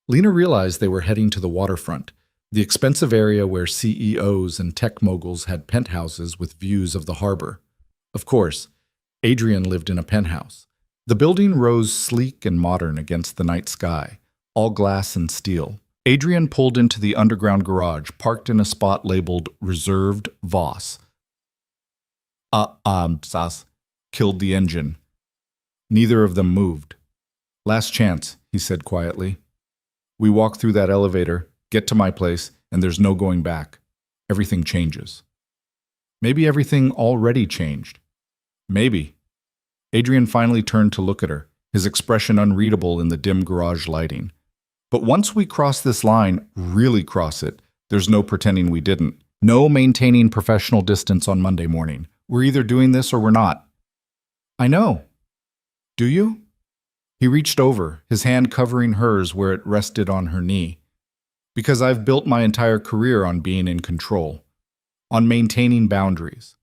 Lena realized they were heading to the waterfront, the expensive area where CEOs and tech moguls had penthouses with views of the harbor. Of course, Adrian lived in a penthouse. The building rose sleek and modern against the night sky, all glass and steel. Adrian pulled into the underground garage, parked in a spot labeled Reserved Voss. Sas, killed the engine. Neither of them moved. Last chance, he said quietly. We walk through that elevator, get to my place, and there's no going back. Everything changes. Maybe everything already changed. Maybe. Adrian finally turned to look at her, his expression unreadable in the dim garage lighting. But once we cross this line, really cross it, there's no pretending we didn't. No maintaining professional distance on Monday morning. We're either doing this or we're not. I know. Do you? He reached over, his hand covering hers where it rested on her knee. Because I've built my entire career on being in control, on maintaining boundaries,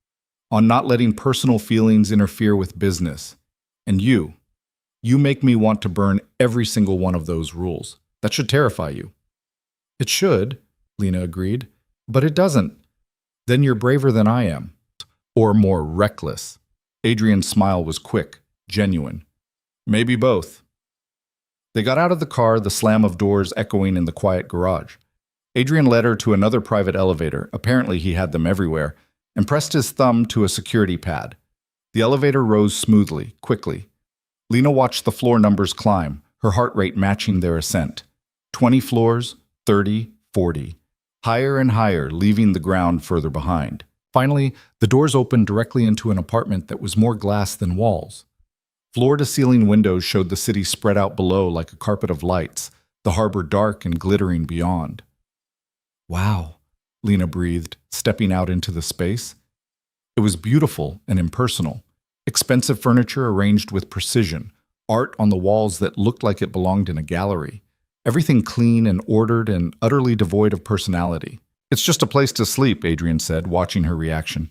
on not letting personal feelings interfere with business. And you make me want to burn every single one of those rules. That should terrify you. It should, Lena agreed, but it doesn't. Then you're braver than I am. Or more reckless. Adrian's smile was quick, genuine. Maybe both. They got out of the car, the slam of doors echoing in the quiet garage. Adrian led her to another private elevator, apparently he had them everywhere, and pressed his thumb to a security pad. The elevator rose smoothly, quickly. Lena watched the floor numbers climb, her heart rate matching their ascent. 20 floors, 30, 40. Higher and higher, leaving the ground further behind. Finally, the doors opened directly into an apartment that was more glass than walls. Floor-to-ceiling windows showed the city spread out below like a carpet of lights, the harbor dark and glittering beyond. Wow, Lena breathed, stepping out into the space. It was beautiful and impersonal. Expensive furniture arranged with precision, art on the walls that looked like it belonged in a gallery. Everything clean and ordered and utterly devoid of personality. It's just a place to sleep, Adrian said, watching her reaction.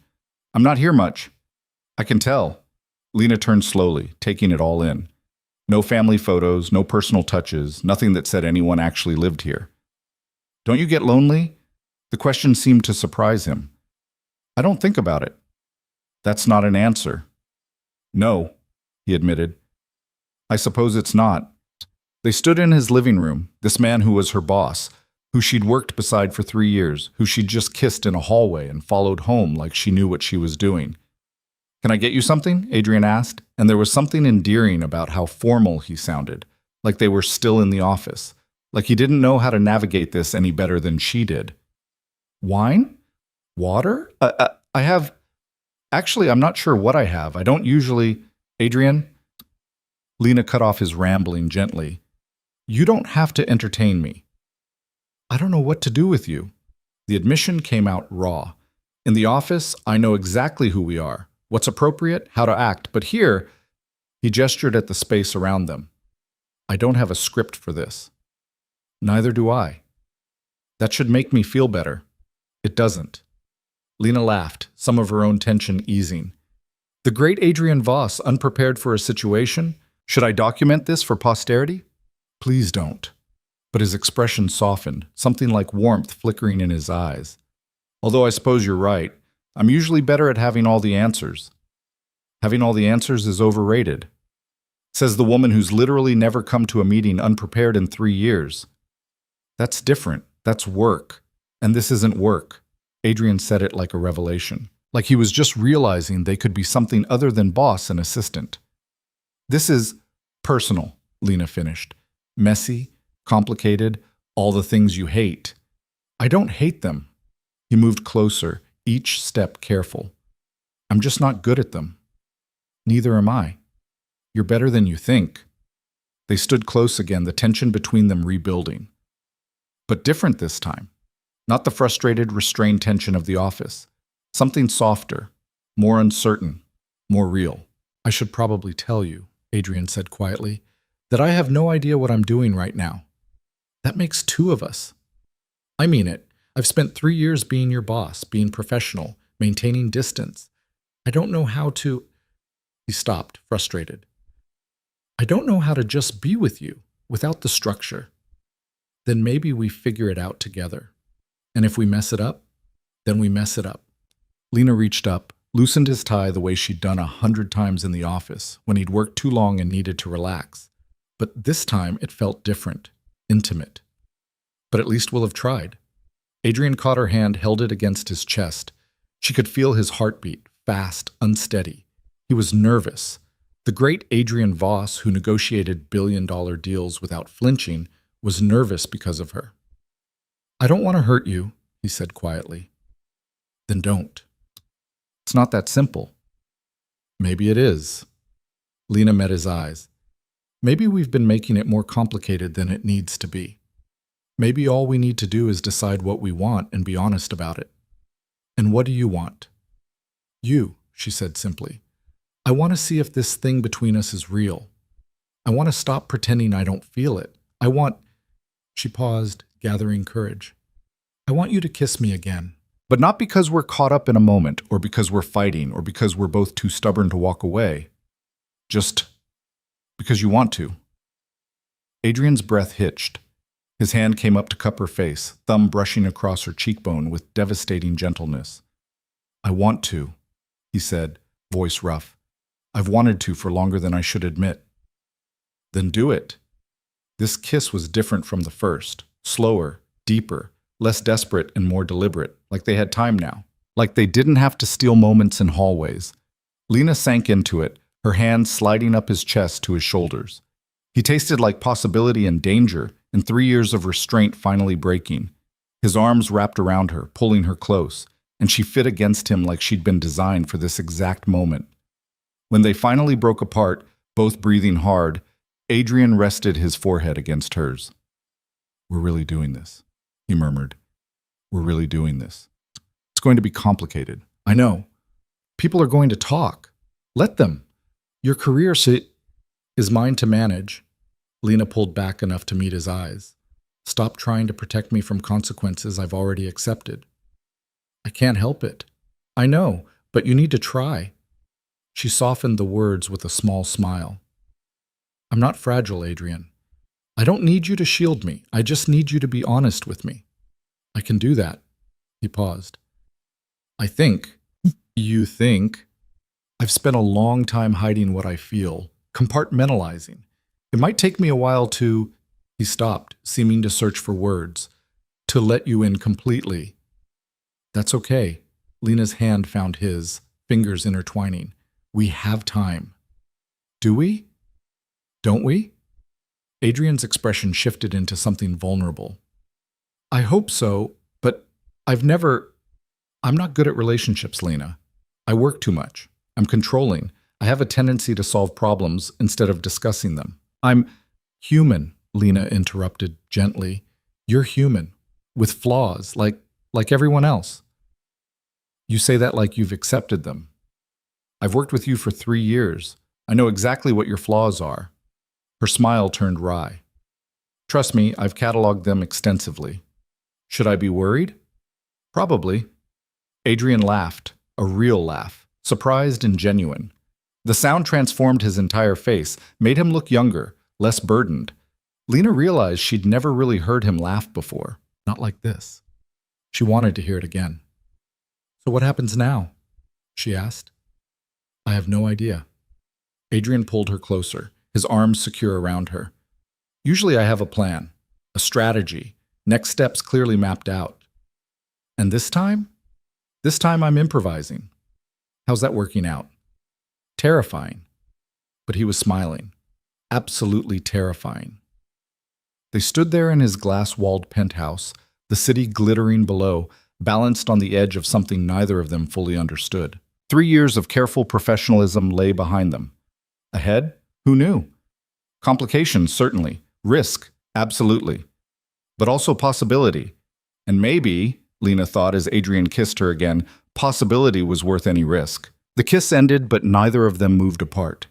I'm not here much. I can tell. Lena turned slowly, taking it all in. No family photos, no personal touches, nothing that said anyone actually lived here. Don't you get lonely? The question seemed to surprise him. I don't think about it. That's not an answer. No, he admitted. I suppose it's not. They stood in his living room, this man who was her boss, who she'd worked beside for 3 years, who she'd just kissed in a hallway and followed home like she knew what she was doing. Can I get you something? Adrian asked, and there was something endearing about how formal he sounded, like they were still in the office, like he didn't know how to navigate this any better than she did. Wine? Water? I have... Actually, I'm not sure what I have. I don't usually... Adrian? Lena cut off his rambling gently. You don't have to entertain me. I don't know what to do with you. The admission came out raw. In the office, I know exactly who we are, what's appropriate, how to act, but here, he gestured at the space around them. I don't have a script for this. Neither do I. That should make me feel better. It doesn't. Lena laughed, some of her own tension easing. The great Adrian Voss, unprepared for a situation? Should I document this for posterity? Please don't. But his expression softened, something like warmth flickering in his eyes. Although I suppose you're right. I'm usually better at having all the answers. Having all the answers is overrated. Says the woman who's literally never come to a meeting unprepared in 3 years. That's different. That's work. And this isn't work. Adrian said it like a revelation. Like he was just realizing they could be something other than boss and assistant. This is personal, Lena finished. Messy, complicated, all the things you hate. I don't hate them. He moved closer, each step careful. I'm just not good at them. Neither am I. You're better than you think. They stood close again, the tension between them rebuilding. But different this time. Not the frustrated, restrained tension of the office. Something softer, more uncertain, more real. I should probably tell you, Adrian said quietly, that I have no idea what I'm doing right now. That makes 2 of us. I mean it. I've spent 3 years being your boss, being professional, maintaining distance. I don't know how to... He stopped, frustrated. I don't know how to just be with you, without the structure. Then maybe we figure it out together. And if we mess it up, then we mess it up. Lena reached up, loosened his tie the way she'd done 100 times in the office, when he'd worked too long and needed to relax. But this time it felt different, intimate. But at least we'll have tried. Adrian caught her hand, held it against his chest. She could feel his heartbeat, fast, unsteady. He was nervous. The great Adrian Voss, who negotiated billion-dollar deals without flinching, was nervous because of her. "I don't want to hurt you," he said quietly. "Then don't." "It's not that simple." "Maybe it is." Lena met his eyes. "Maybe we've been making it more complicated than it needs to be. Maybe all we need to do is decide what we want and be honest about it." "And what do you want?" "You," she said simply. "I want to see if this thing between us is real. I want to stop pretending I don't feel it. I want—" She paused, gathering courage. "I want you to kiss me again. But not because we're caught up in a moment, or because we're fighting, or because we're both too stubborn to walk away. Just because you want to." Adrian's breath hitched. His hand came up to cup her face, thumb brushing across her cheekbone with devastating gentleness. "I want to," he said, voice rough. "I've wanted to for longer than I should admit." "Then do it." This kiss was different from the first, slower, deeper, less desperate and more deliberate, like they had time now, like they didn't have to steal moments in hallways. Lena sank into it, her hands sliding up his chest to his shoulders. He tasted like possibility and danger, and 3 years of restraint finally breaking. His arms wrapped around her, pulling her close, and she fit against him like she'd been designed for this exact moment. When they finally broke apart, both breathing hard, Adrian rested his forehead against hers. "We're really doing this," he murmured. "We're really doing this. It's going to be complicated. I know. People are going to talk. Let them. Your career is mine to manage." Lena pulled back enough to meet his eyes. "Stop trying to protect me from consequences I've already accepted." "I can't help it." "I know, but you need to try." She softened the words with a small smile. "I'm not fragile, Adrian. I don't need you to shield me. I just need you to be honest with me." "I can do that." He paused. "I think." "You think?" "I've spent a long time hiding what I feel, compartmentalizing. It might take me a while to—" He stopped, seeming to search for words. "To let you in completely." "That's okay." Lena's hand found his, fingers intertwining. "We have time." "Do we? Don't we?" Adrian's expression shifted into something vulnerable. "I hope so, but I'm not good at relationships, Lena. I work too much. I'm controlling. I have a tendency to solve problems instead of discussing them. I'm human," Lena interrupted gently. "You're human, with flaws, like everyone else." "You say that like you've accepted them." "I've worked with you for 3 years. I know exactly what your flaws are." Her smile turned wry. "Trust me, I've cataloged them extensively." "Should I be worried?" "Probably." Adrian laughed, a real laugh, surprised and genuine. The sound transformed his entire face, made him look younger, less burdened. Lena realized she'd never really heard him laugh before, not like this. She wanted to hear it again. "So what happens now?" she asked. "I have no idea." Adrian pulled her closer, his arms secure around her. "Usually I have a plan, a strategy, next steps clearly mapped out. And this time? This time I'm improvising." "How's that working out?" "Terrifying." But he was smiling. Absolutely terrifying. They stood there in his glass-walled penthouse, the city glittering below, balanced on the edge of something neither of them fully understood. 3 years of careful professionalism lay behind them. Ahead? Who knew? Complications, certainly. Risk, absolutely. But also possibility. And maybe, Lena thought as Adrian kissed her again, possibility was worth any risk. The kiss ended, but neither of them moved apart.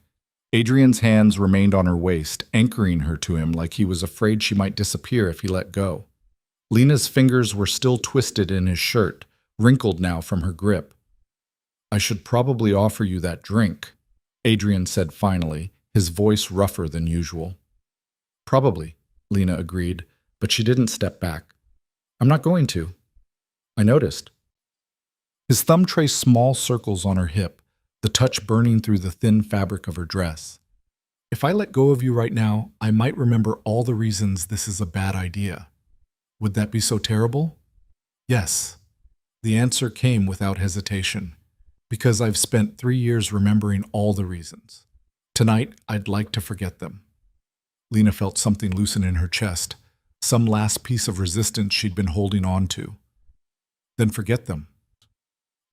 Adrian's hands remained on her waist, anchoring her to him like he was afraid she might disappear if he let go. Lena's fingers were still twisted in his shirt, wrinkled now from her grip. "I should probably offer you that drink," Adrian said finally, his voice rougher than usual. "Probably," Lena agreed, but she didn't step back. "I'm not going to." "I noticed." His thumb traced small circles on her hip, the touch burning through the thin fabric of her dress. "If I let go of you right now, I might remember all the reasons this is a bad idea. Would that be so terrible?" "Yes." The answer came without hesitation. Because I've spent 3 years remembering all the reasons. Tonight, I'd like to forget them. Lena felt something loosen in her chest, some last piece of resistance she'd been holding on to. Then forget them.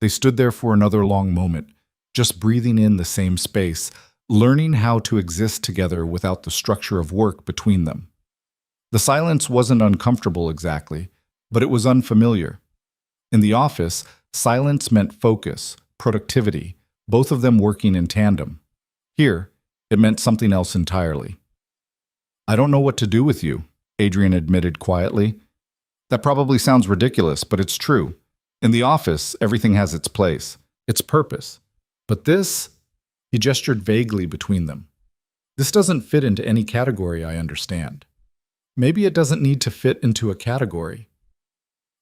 They stood there for another long moment, just breathing in the same space, learning how to exist together without the structure of work between them. The silence wasn't uncomfortable exactly, but it was unfamiliar. In the office, silence meant focus, productivity, both of them working in tandem. Here, it meant something else entirely. I don't know what to do with you, Adrian admitted quietly. That probably sounds ridiculous, but it's true. In the office, everything has its place, its purpose. But this, he gestured vaguely between them. This doesn't fit into any category I understand. Maybe it doesn't need to fit into a category.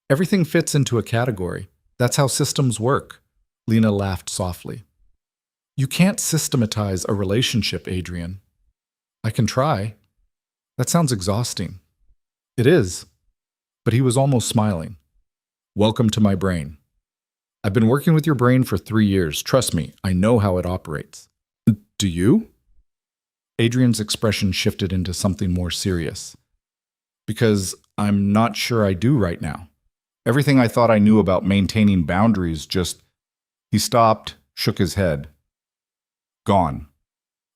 Everything fits into a category. That's how systems work. Lena laughed softly. You can't systematize a relationship, Adrian. I can try. That sounds exhausting. It is. But he was almost smiling. Welcome to my brain. I've been working with your brain for 3 years. Trust me, I know how it operates. Do you? Adrian's expression shifted into something more serious. Because I'm not sure I do right now. Everything I thought I knew about maintaining boundaries just... He stopped, shook his head. Gone.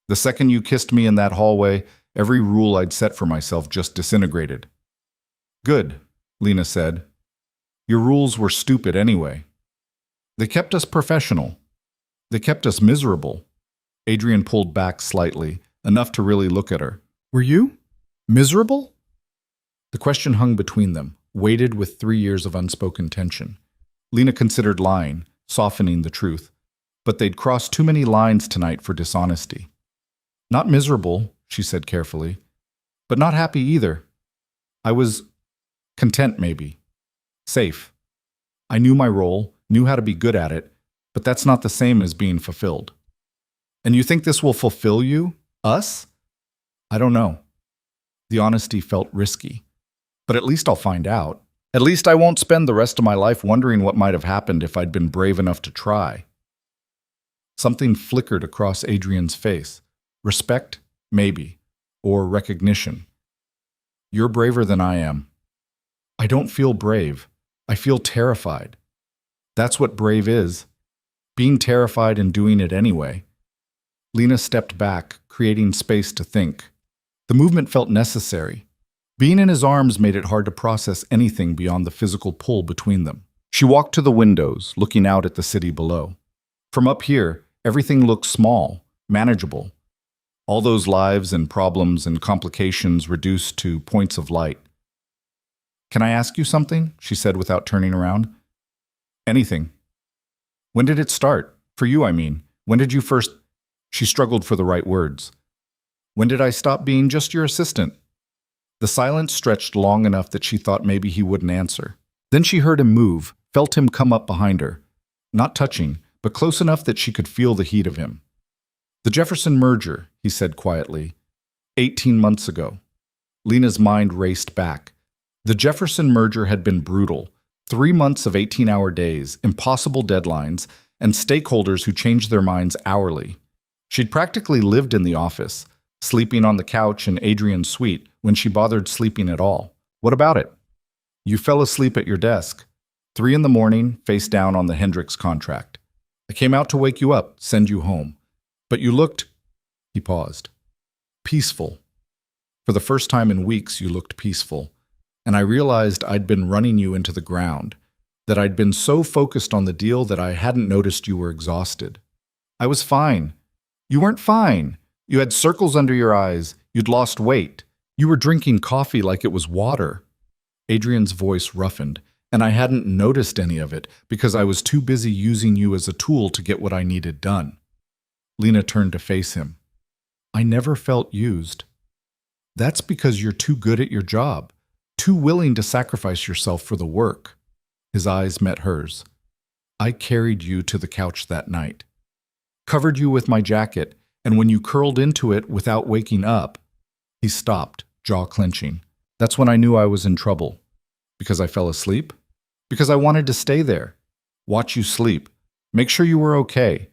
The second you kissed me in that hallway, every rule I'd set for myself just disintegrated. Good, Lena said. Your rules were stupid anyway. They kept us professional. They kept us miserable. Adrian pulled back slightly, enough to really look at her. Were you? Miserable? The question hung between them, weighted with 3 years of unspoken tension. Lena considered lying, softening the truth, but they'd crossed too many lines tonight for dishonesty. Not miserable, she said carefully, but not happy either. I was content, maybe. Safe. I knew my role, knew how to be good at it, but that's not the same as being fulfilled. And you think this will fulfill you? Us? I don't know. The honesty felt risky. But at least I'll find out. At least I won't spend the rest of my life wondering what might have happened if I'd been brave enough to try. Something flickered across Adrian's face. Respect? Maybe. Or recognition. You're braver than I am. I don't feel brave. I feel terrified. That's what brave is. Being terrified and doing it anyway. Lena stepped back, creating space to think. The movement felt necessary. Being in his arms made it hard to process anything beyond the physical pull between them. She walked to the windows, looking out at the city below. From up here, everything looked small, manageable. All those lives and problems and complications reduced to points of light. Can I ask you something? She said without turning around. Anything. When did it start? For you, I mean. When did you first... She struggled for the right words. When did I stop being just your assistant? The silence stretched long enough that she thought maybe he wouldn't answer. Then she heard him move, felt him come up behind her. Not touching, but close enough that she could feel the heat of him. The Jefferson merger, he said quietly. 18 months ago. Lena's mind raced back. The Jefferson merger had been brutal. 3 months of 18-hour days, impossible deadlines, and stakeholders who changed their minds hourly. She'd practically lived in the office, sleeping on the couch in Adrian's suite when she bothered sleeping at all. What about it? You fell asleep at your desk. 3 a.m, face down on the Hendricks contract. I came out to wake you up, send you home. But you looked... He paused. Peaceful. For the first time in weeks, you looked peaceful. And I realized I'd been running you into the ground, that I'd been so focused on the deal that I hadn't noticed you were exhausted. I was fine. You weren't fine. You had circles under your eyes. You'd lost weight. You were drinking coffee like it was water. Adrian's voice roughened, and I hadn't noticed any of it because I was too busy using you as a tool to get what I needed done. Lena turned to face him. I never felt used. That's because you're too good at your job, too willing to sacrifice yourself for the work. His eyes met hers. I carried you to the couch that night, covered you with my jacket, and when you curled into it without waking up, he stopped, jaw clenching. That's when I knew I was in trouble. Because I fell asleep? Because I wanted to stay there, watch you sleep, Make sure you were okay.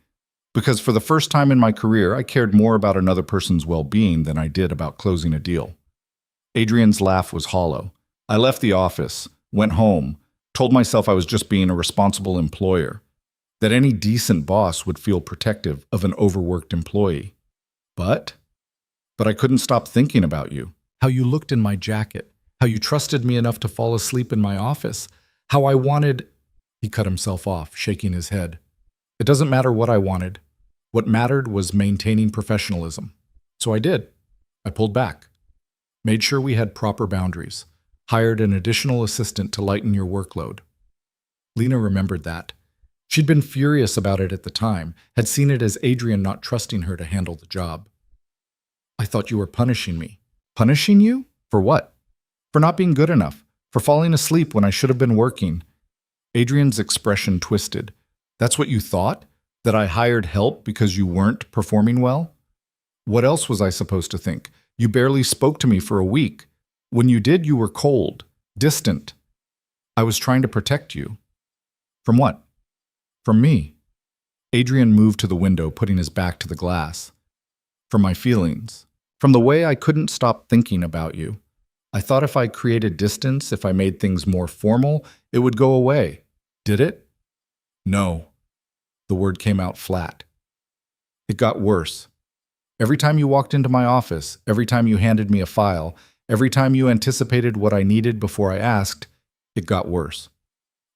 Because for the first time in my career, I cared more about another person's well-being than I did about closing a deal. Adrian's laugh was hollow. I left the office, went home, told myself I was just being a responsible employer, that any decent boss would feel protective of an overworked employee. But I couldn't stop thinking about you. How you looked in my jacket, how you trusted me enough to fall asleep in my office, how I wanted... He cut himself off, shaking his head. It doesn't matter what I wanted. What mattered was maintaining professionalism. So I did. I pulled back. Made sure we had proper boundaries. Hired an additional assistant to lighten your workload. Lena remembered that. She'd been furious about it at the time, had seen it as Adrian not trusting her to handle the job. I thought you were punishing me. Punishing you? For what? For not being good enough. For falling asleep when I should have been working. Adrian's expression twisted. That's what you thought? That I hired help because you weren't performing well? What else was I supposed to think? You barely spoke to me for a week. When you did, you were cold, distant. I was trying to protect you. From what? From me. Adrian moved to the window, putting his back to the glass. From my feelings. From the way I couldn't stop thinking about you. I thought if I created distance, if I made things more formal, it would go away. Did it? No. The word came out flat. It got worse. Every time you walked into my office, every time you handed me a file, every time you anticipated what I needed before I asked, it got worse.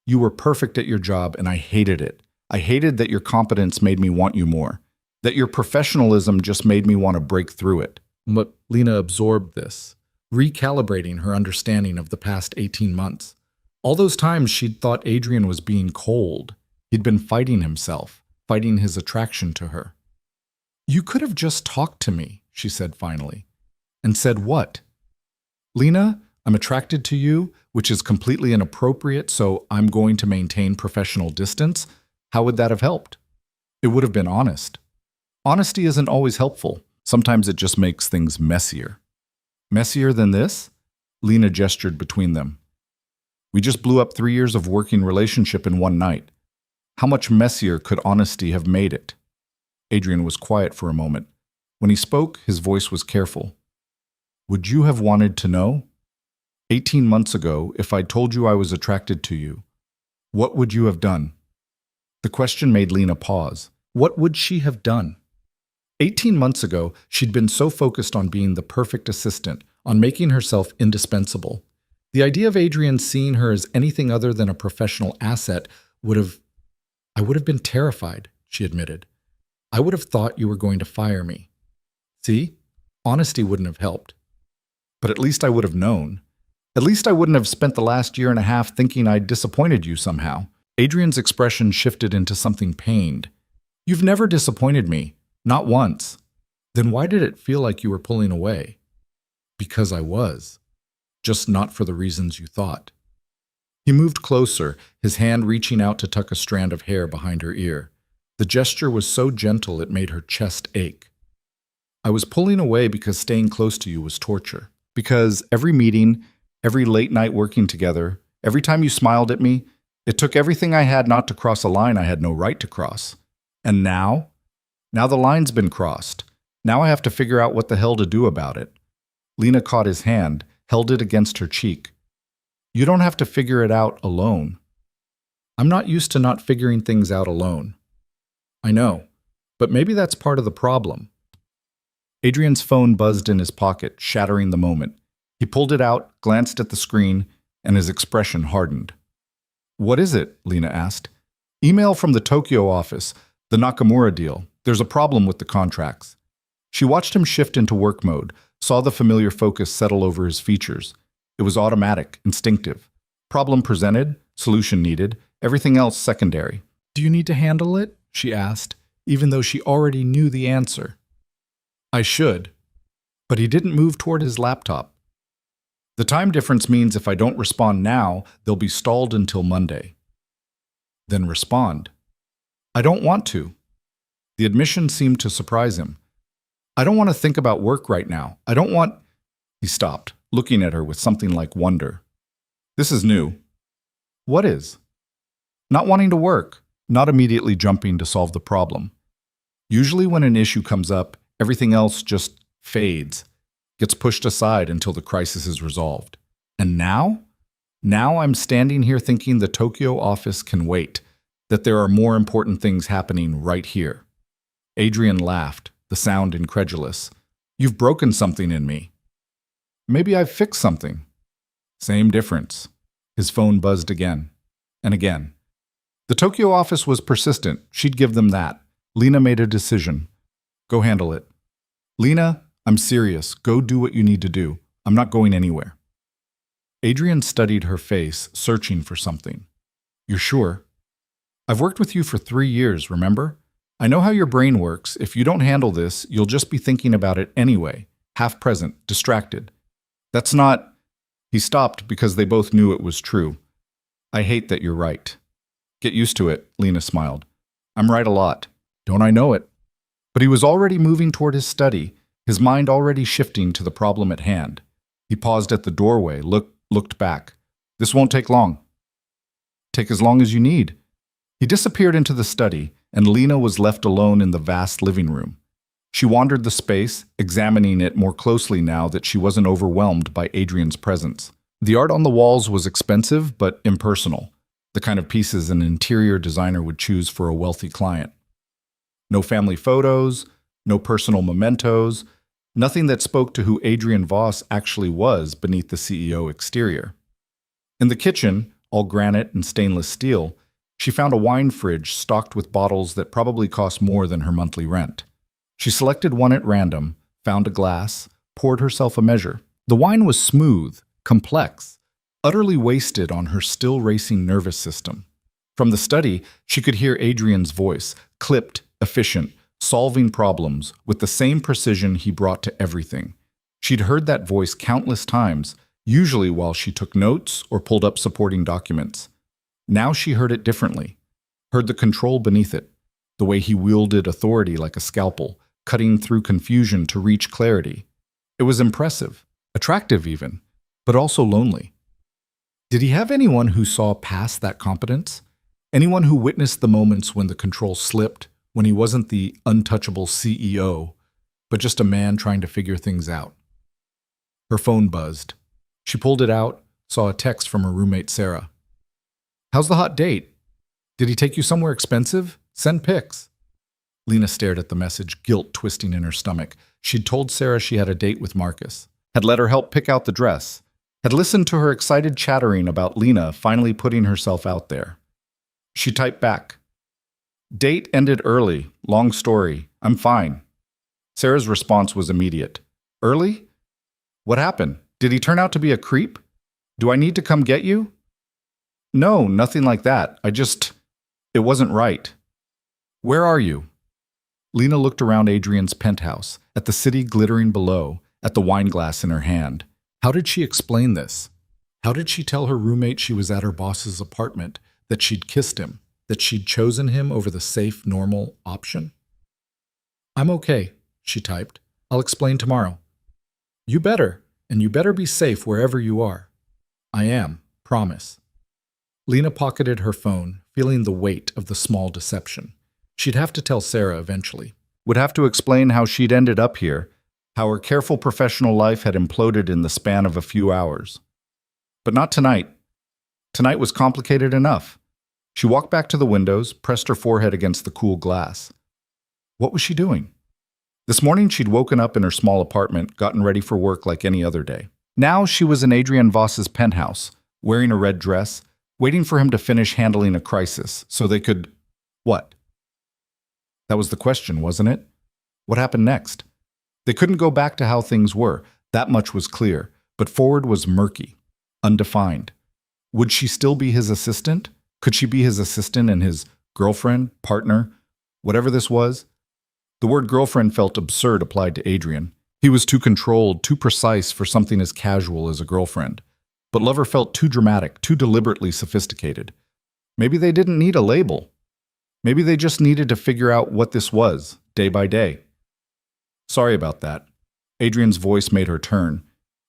You were perfect at your job, and I hated it. I hated that your competence made me want you more, that your professionalism just made me want to break through it. But Lena absorbed this, recalibrating her understanding of the past 18 months. All those times she'd thought Adrian was being cold. He'd been fighting himself, fighting his attraction to her. You could have just talked to me, she said finally. And said what? Lena, I'm attracted to you, which is completely inappropriate, so I'm going to maintain professional distance. How would that have helped? It would have been honest. Honesty isn't always helpful. Sometimes it just makes things messier. Messier than this? Lena gestured between them. We just blew up 3 years of working relationship in one night. How much messier could honesty have made it? Adrian was quiet for a moment. When he spoke, his voice was careful. Would you have wanted to know? 18 months ago, if I'd told you I was attracted to you, what would you have done? The question made Lena pause. What would she have done? 18 months ago, she'd been so focused on being the perfect assistant, on making herself indispensable. The idea of Adrian seeing her as anything other than a professional asset I would have been terrified, she admitted. I would have thought you were going to fire me. See? Honesty wouldn't have helped. But at least I would have known. At least I wouldn't have spent the last year and a half thinking I'd disappointed you somehow. Adrian's expression shifted into something pained. You've never disappointed me. Not once. Then why did it feel like you were pulling away? Because I was. Just not for the reasons you thought. He moved closer, his hand reaching out to tuck a strand of hair behind her ear. The gesture was so gentle it made her chest ache. I was pulling away because staying close to you was torture. Because every meeting, every late night working together, every time you smiled at me, it took everything I had not to cross a line I had no right to cross. And now? Now the line's been crossed. Now I have to figure out what the hell to do about it. Lena caught his hand, held it against her cheek. You don't have to figure it out alone. I'm not used to not figuring things out alone. I know, but maybe that's part of the problem. Adrian's phone buzzed in his pocket, shattering the moment. He pulled it out, glanced at the screen, and his expression hardened. What is it? Lena asked. Email from the Tokyo office, the Nakamura deal. There's a problem with the contracts. She watched him shift into work mode, saw the familiar focus settle over his features. It was automatic, instinctive. Problem presented, solution needed, everything else secondary. Do you need to handle it? She asked, even though she already knew the answer. I should. But he didn't move toward his laptop. The time difference means if I don't respond now, they'll be stalled until Monday. Then respond. I don't want to. The admission seemed to surprise him. I don't want to think about work right now. I don't want... He stopped, looking at her with something like wonder. This is new. What is? Not wanting to work. not immediately jumping to solve the problem. Usually when an issue comes up, everything else just fades, gets pushed aside until the crisis is resolved. And now? Now I'm standing here thinking the Tokyo office can wait, that there are more important things happening right here. Adrian laughed, the sound incredulous. You've broken something in me. Maybe I've fixed something. Same difference. His phone buzzed again and again. The Tokyo office was persistent. She'd give them that. Lena made a decision. Go handle it. Lena, I'm serious. Go do what you need to do. I'm not going anywhere. Adrian studied her face, searching for something. You're sure? I've worked with you for 3 years, remember? I know how your brain works. If you don't handle this, you'll just be thinking about it anyway, half present, distracted. That's not... He stopped because they both knew it was true. I hate that you're right. Get used to it, Lena smiled. I'm right a lot. Don't I know it? But he was already moving toward his study, his mind already shifting to the problem at hand. He paused at the doorway, looked back. This won't take long. Take as long as you need. He disappeared into the study, and Lena was left alone in the vast living room. She wandered the space, examining it more closely now that she wasn't overwhelmed by Adrian's presence. The art on the walls was expensive but impersonal, the kind of pieces an interior designer would choose for a wealthy client. No family photos, no personal mementos, nothing that spoke to who Adrian Voss actually was beneath the CEO exterior. In the kitchen, all granite and stainless steel, she found a wine fridge stocked with bottles that probably cost more than her monthly rent. She selected one at random, found a glass, poured herself a measure. The wine was smooth, complex, utterly wasted on her still racing nervous system. From the study, she could hear Adrian's voice, clipped, efficient, solving problems with the same precision he brought to everything. She'd heard that voice countless times, usually while she took notes or pulled up supporting documents. Now she heard it differently, heard the control beneath it, the way he wielded authority like a scalpel, cutting through confusion to reach clarity. It was impressive, attractive even, but also lonely. Did he have anyone who saw past that competence? Anyone who witnessed the moments when the control slipped, when he wasn't the untouchable CEO, but just a man trying to figure things out? Her phone buzzed. She pulled it out, saw a text from her roommate Sarah. How's the hot date? Did he take you somewhere expensive? Send pics. Lena stared at the message, guilt twisting in her stomach. She'd told Sarah she had a date with Marcus, had let her help pick out the dress, had listened to her excited chattering about Lena finally putting herself out there. She typed back, Date ended early. Long story. I'm fine. Sarah's response was immediate. Early? What happened? Did he turn out to be a creep? Do I need to come get you? No, nothing like that. It wasn't right. Where are you? Lena looked around Adrian's penthouse, at the city glittering below, at the wine glass in her hand. How did she explain this? How did she tell her roommate she was at her boss's apartment, that she'd kissed him, that she'd chosen him over the safe, normal option? I'm okay, she typed. I'll explain tomorrow. You better, and you better be safe wherever you are. I am, promise. Lena pocketed her phone, feeling the weight of the small deception. She'd have to tell Sarah eventually. Would have to explain how she'd ended up here, how her careful professional life had imploded in the span of a few hours. But not tonight. Tonight was complicated enough. She walked back to the windows, pressed her forehead against the cool glass. What was she doing? This morning she'd woken up in her small apartment, gotten ready for work like any other day. Now she was in Adrian Voss's penthouse, wearing a red dress, waiting for him to finish handling a crisis so they could... What? That was the question, wasn't it? What happened next? They couldn't go back to how things were. That much was clear. But forward was murky, undefined. Would she still be his assistant? Could she be his assistant and his girlfriend, partner, whatever this was? The word girlfriend felt absurd applied to Adrian. He was too controlled, too precise for something as casual as a girlfriend. But lover felt too dramatic, too deliberately sophisticated. Maybe they didn't need a label. Maybe they just needed to figure out what this was, day by day. Sorry about that. Adrian's voice made her turn.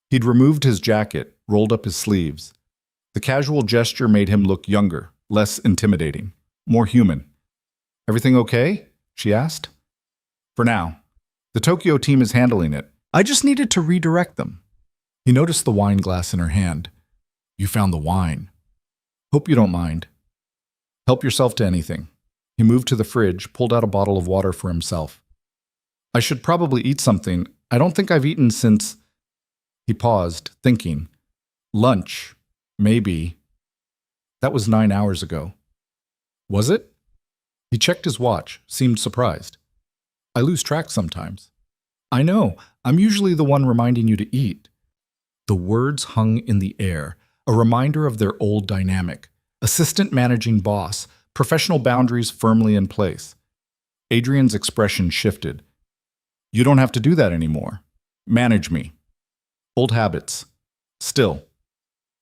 He'd removed his jacket, rolled up his sleeves. The casual gesture made him look younger, less intimidating. more human. Everything okay? She asked. For now. The Tokyo team is handling it. I just needed to redirect them. He noticed the wine glass in her hand. You found the wine. Hope you don't mind. Help yourself to anything. He moved to the fridge, pulled out a bottle of water for himself. I should probably eat something. I don't think I've eaten since... He paused, thinking. Lunch. Maybe. That was 9 hours ago. Was it? He checked his watch, seemed surprised. I lose track sometimes. I know. I'm usually the one reminding you to eat. The words hung in the air, a reminder of their old dynamic. Assistant managing boss, professional boundaries firmly in place. Adrian's expression shifted. You don't have to do that anymore. Manage me. Old habits. Still.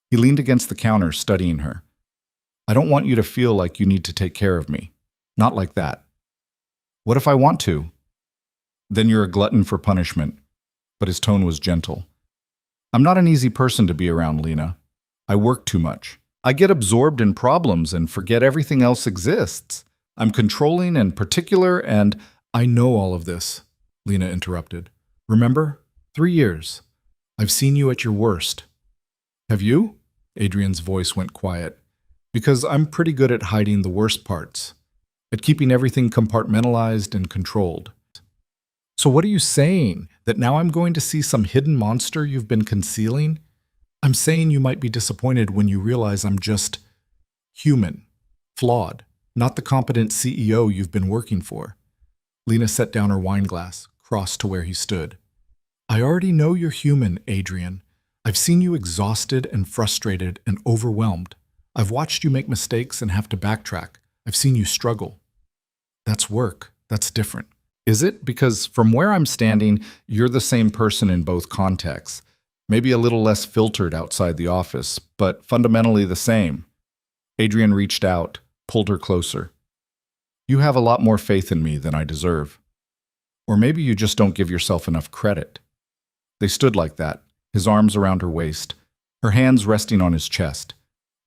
He leaned against the counter, studying her. I don't want you to feel like you need to take care of me. Not like that. What if I want to? Then you're a glutton for punishment. But his tone was gentle. I'm not an easy person to be around, Lena. I work too much. I get absorbed in problems and forget everything else exists. I'm controlling and particular, and I know all of this, Lena interrupted. Remember? 3 years. I've seen you at your worst. Have you? Adrian's voice went quiet. Because I'm pretty good at hiding the worst parts, at keeping everything compartmentalized and controlled. So what are you saying? That now I'm going to see some hidden monster you've been concealing? I'm saying you might be disappointed when you realize I'm just human, flawed, not the competent CEO you've been working for. Lena set down her wine glass, crossed to where he stood. I already know you're human, Adrian. I've seen you exhausted and frustrated and overwhelmed. I've watched you make mistakes and have to backtrack. I've seen you struggle. That's work. That's different. Is it? Because from where I'm standing, you're the same person in both contexts. Maybe a little less filtered outside the office, but fundamentally the same. Adrian reached out, pulled her closer. You have a lot more faith in me than I deserve. Or maybe you just don't give yourself enough credit. They stood like that, his arms around her waist, her hands resting on his chest.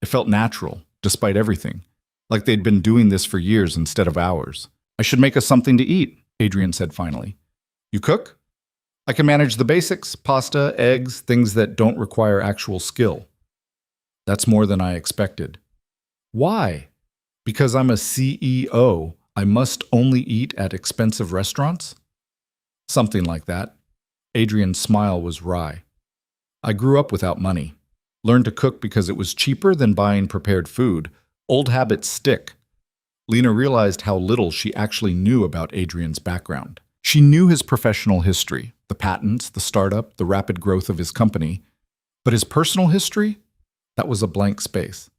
It felt natural, despite everything, like they'd been doing this for years instead of hours. I should make us something to eat, Adrian said finally. You cook? I can manage the basics, pasta, eggs, things that don't require actual skill. That's more than I expected. Why? Because I'm a CEO, I must only eat at expensive restaurants? Something like that. Adrian's smile was wry. I grew up without money. Learned to cook because it was cheaper than buying prepared food. Old habits stick. Lena realized how little she actually knew about Adrian's background. She knew his professional history, the patents, the startup, the rapid growth of his company. But his personal history? That was a blank space.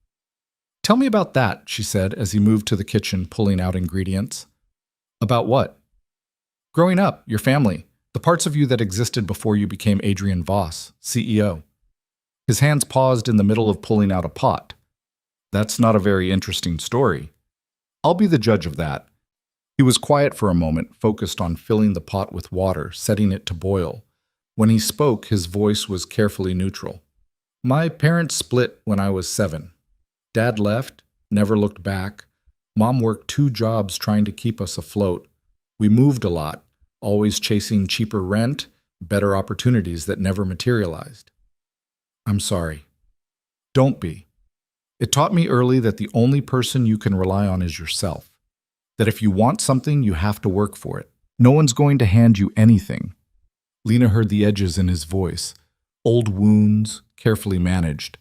Tell me about that, she said as he moved to the kitchen, pulling out ingredients. About what? Growing up, your family, the parts of you that existed before you became Adrian Voss, CEO. His hands paused in the middle of pulling out a pot. That's not a very interesting story. I'll be the judge of that. He was quiet for a moment, focused on filling the pot with water, setting it to boil. When he spoke, his voice was carefully neutral. My parents split when I was 7. Dad left, never looked back. Mom worked 2 jobs trying to keep us afloat. We moved a lot, always chasing cheaper rent, better opportunities that never materialized. I'm sorry. Don't be. It taught me early that the only person you can rely on is yourself. That if you want something, you have to work for it. No one's going to hand you anything. Lena heard the edges in his voice. Old wounds, carefully managed.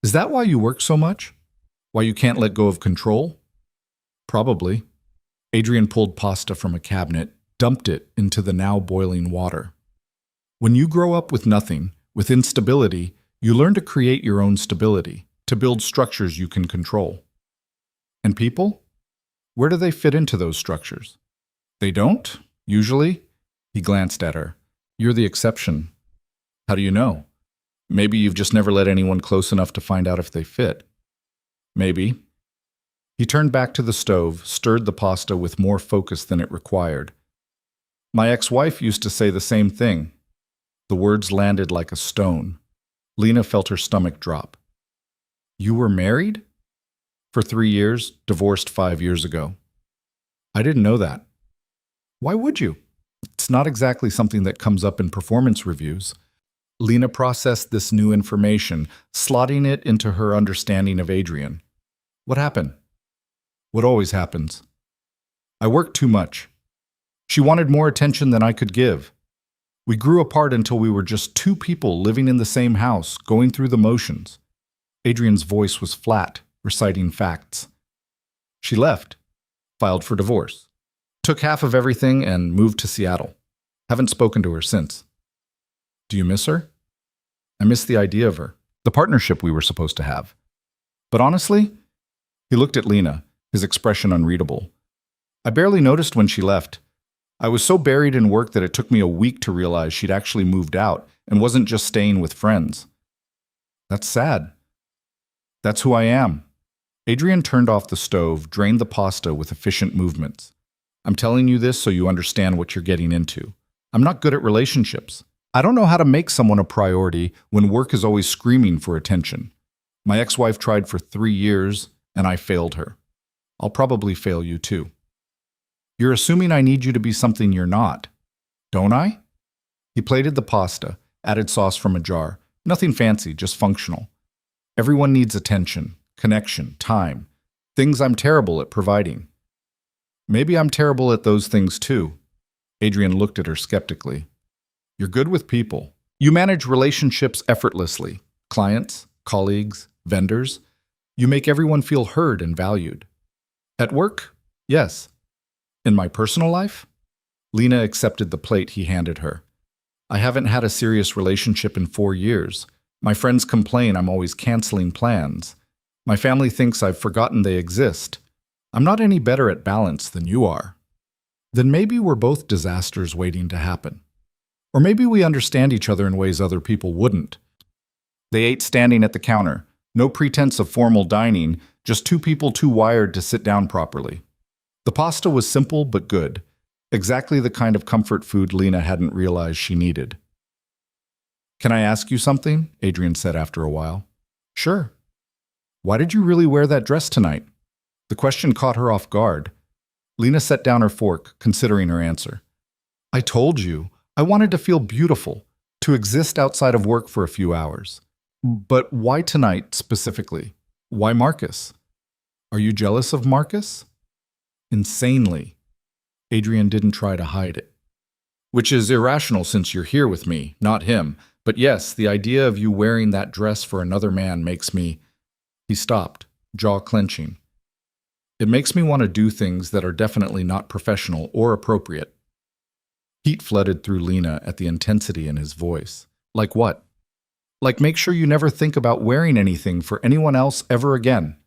Is that why you work so much? Why you can't let go of control? Probably. Adrian pulled pasta from a cabinet, dumped it into the now boiling water. When you grow up with nothing, with instability, you learn to create your own stability, to build structures you can control. And people? Where do they fit into those structures? They don't, usually. He glanced at her. You're the exception. How do you know? Maybe you've just never let anyone close enough to find out if they fit. Maybe. He turned back to the stove, stirred the pasta with more focus than it required. My ex-wife used to say the same thing. The words landed like a stone. Lena felt her stomach drop. You were married? For 3 years, divorced 5 years ago. I didn't know that. Why would you? It's not exactly something that comes up in performance reviews. Lena processed this new information, slotting it into her understanding of Adrian. What happened? What always happens. I worked too much. She wanted more attention than I could give. We grew apart until we were just two people living in the same house, going through the motions. Adrian's voice was flat, reciting facts. She left, filed for divorce, took half of everything and moved to Seattle. Haven't spoken to her since. Do you miss her? I miss the idea of her, the partnership we were supposed to have. But honestly, he looked at Lena, his expression unreadable. I barely noticed when she left. I was so buried in work that it took me a week to realize she'd actually moved out and wasn't just staying with friends. That's sad. That's who I am. Adrian turned off the stove, drained the pasta with efficient movements. I'm telling you this so you understand what you're getting into. I'm not good at relationships. I don't know how to make someone a priority when work is always screaming for attention. My ex-wife tried for 3 years, and I failed her. I'll probably fail you too. You're assuming I need you to be something you're not, don't I? He plated the pasta, added sauce from a jar. Nothing fancy, just functional. Everyone needs attention, connection, time. Things I'm terrible at providing. Maybe I'm terrible at those things too. Adrian looked at her skeptically. You're good with people. You manage relationships effortlessly. Clients, colleagues, vendors. You make everyone feel heard and valued. At work? Yes. In my personal life? Lena accepted the plate he handed her. I haven't had a serious relationship in 4 years. My friends complain I'm always canceling plans. My family thinks I've forgotten they exist. I'm not any better at balance than you are. Then maybe we're both disasters waiting to happen. Or maybe we understand each other in ways other people wouldn't. They ate standing at the counter. No pretense of formal dining, just two people too wired to sit down properly. The pasta was simple but good, exactly the kind of comfort food Lena hadn't realized she needed. Can I ask you something? Adrian said after a while. Sure. Why did you really wear that dress tonight? The question caught her off guard. Lena set down her fork, considering her answer. I told you, I wanted to feel beautiful, to exist outside of work for a few hours. But why tonight specifically? Why Marcus? Are you jealous of Marcus? Insanely. Adrian didn't try to hide it. Which is irrational since you're here with me, not him. But yes, the idea of you wearing that dress for another man makes me... He stopped, jaw clenching. It makes me want to do things that are definitely not professional or appropriate. Heat flooded through Lena at the intensity in his voice. Like what? Like make sure you never think about wearing anything for anyone else ever again.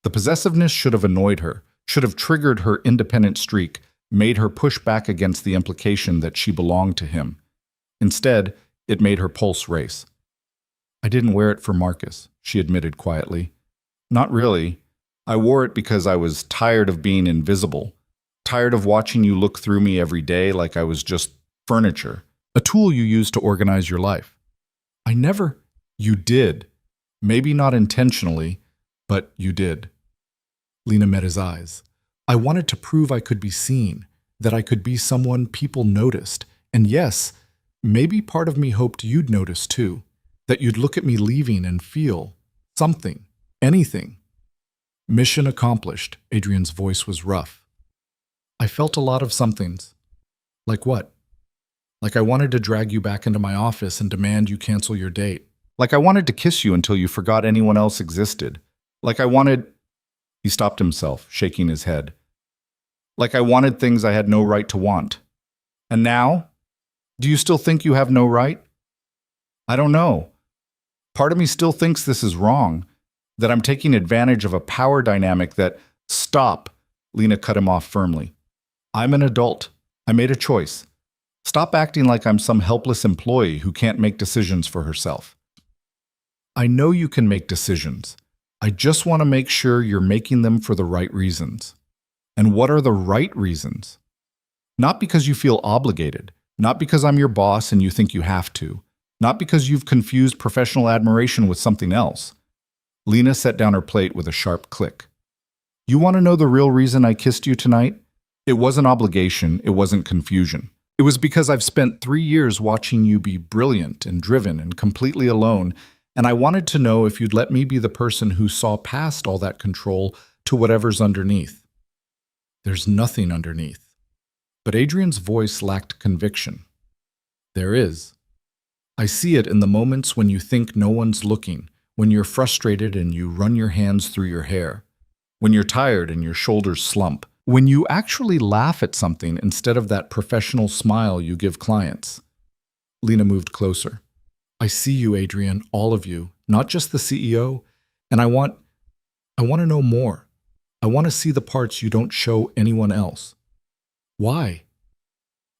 The possessiveness should have annoyed her, should have triggered her independent streak, made her push back against the implication that she belonged to him. Instead, it made her pulse race. I didn't wear it for Marcus, she admitted quietly. Not really. I wore it because I was tired of being invisible, tired of watching you look through me every day like I was just furniture, a tool you use to organize your life. I never... You did. Maybe not intentionally, but you did. Lena met his eyes. I wanted to prove I could be seen, that I could be someone people noticed. And yes, maybe part of me hoped you'd notice too, that you'd look at me leaving and feel something, anything. Mission accomplished. Adrian's voice was rough. I felt a lot of somethings. Like what? Like I wanted to drag you back into my office and demand you cancel your date. Like I wanted to kiss you until you forgot anyone else existed. Like I wanted... He stopped himself, shaking his head. Like I wanted things I had no right to want. And now? Do you still think you have no right? I don't know. Part of me still thinks this is wrong, that I'm taking advantage of a power dynamic that... Stop, Lena cut him off firmly. I'm an adult. I made a choice. Stop acting like I'm some helpless employee who can't make decisions for herself. I know you can make decisions. I just want to make sure you're making them for the right reasons. And what are the right reasons? Not because you feel obligated, not because I'm your boss and you think you have to, not because you've confused professional admiration with something else. Lena set down her plate with a sharp click. You want to know the real reason I kissed you tonight? It wasn't obligation, it wasn't confusion. It was because I've spent 3 years watching you be brilliant and driven and completely alone, and I wanted to know if you'd let me be the person who saw past all that control to whatever's underneath. There's nothing underneath. But Adrian's voice lacked conviction. There is. I see it in the moments when you think no one's looking, when you're frustrated and you run your hands through your hair, when you're tired and your shoulders slump, when you actually laugh at something instead of that professional smile you give clients. Lena moved closer. I see you, Adrian, all of you, not just the CEO, and I want to know more. I want to see the parts you don't show anyone else. Why?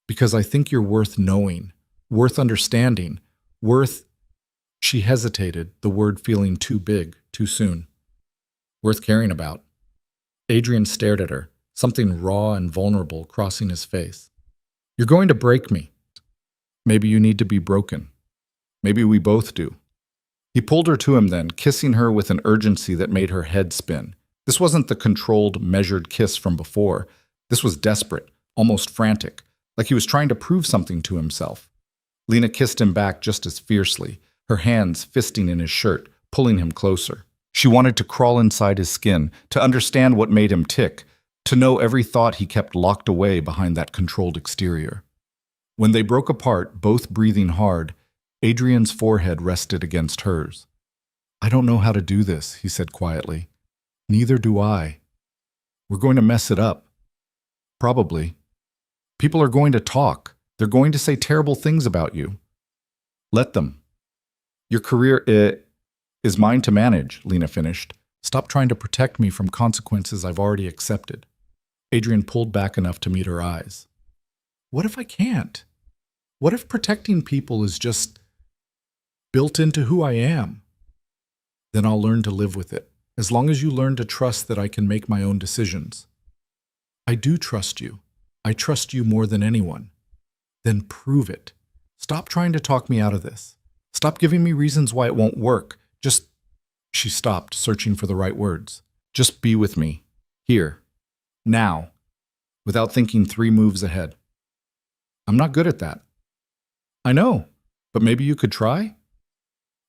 Because I think you're worth knowing, worth understanding, worth... She hesitated, the word feeling too big, too soon. Worth caring about. Adrian stared at her, something raw and vulnerable crossing his face. You're going to break me. Maybe you need to be broken. Maybe we both do. He pulled her to him then, kissing her with an urgency that made her head spin. This wasn't the controlled, measured kiss from before. This was desperate, almost frantic, like he was trying to prove something to himself. Lena kissed him back just as fiercely, her hands fisting in his shirt, pulling him closer. She wanted to crawl inside his skin, to understand what made him tick, to know every thought he kept locked away behind that controlled exterior. When they broke apart, both breathing hard, Adrian's forehead rested against hers. I don't know how to do this, he said quietly. Neither do I. We're going to mess it up. Probably. People are going to talk. They're going to say terrible things about you. Let them. Your career is mine to manage, Lena finished. Stop trying to protect me from consequences I've already accepted. Adrian pulled back enough to meet her eyes. What if I can't? What if protecting people is just built into who I am? Then I'll learn to live with it, as long as you learn to trust that I can make my own decisions. I do trust you. I trust you more than anyone. Then prove it. Stop trying to talk me out of this. Stop giving me reasons why it won't work. Just... She stopped, searching for the right words. Just be with me. Here. Now. Without thinking 3 moves ahead. I'm not good at that. I know, but maybe you could try?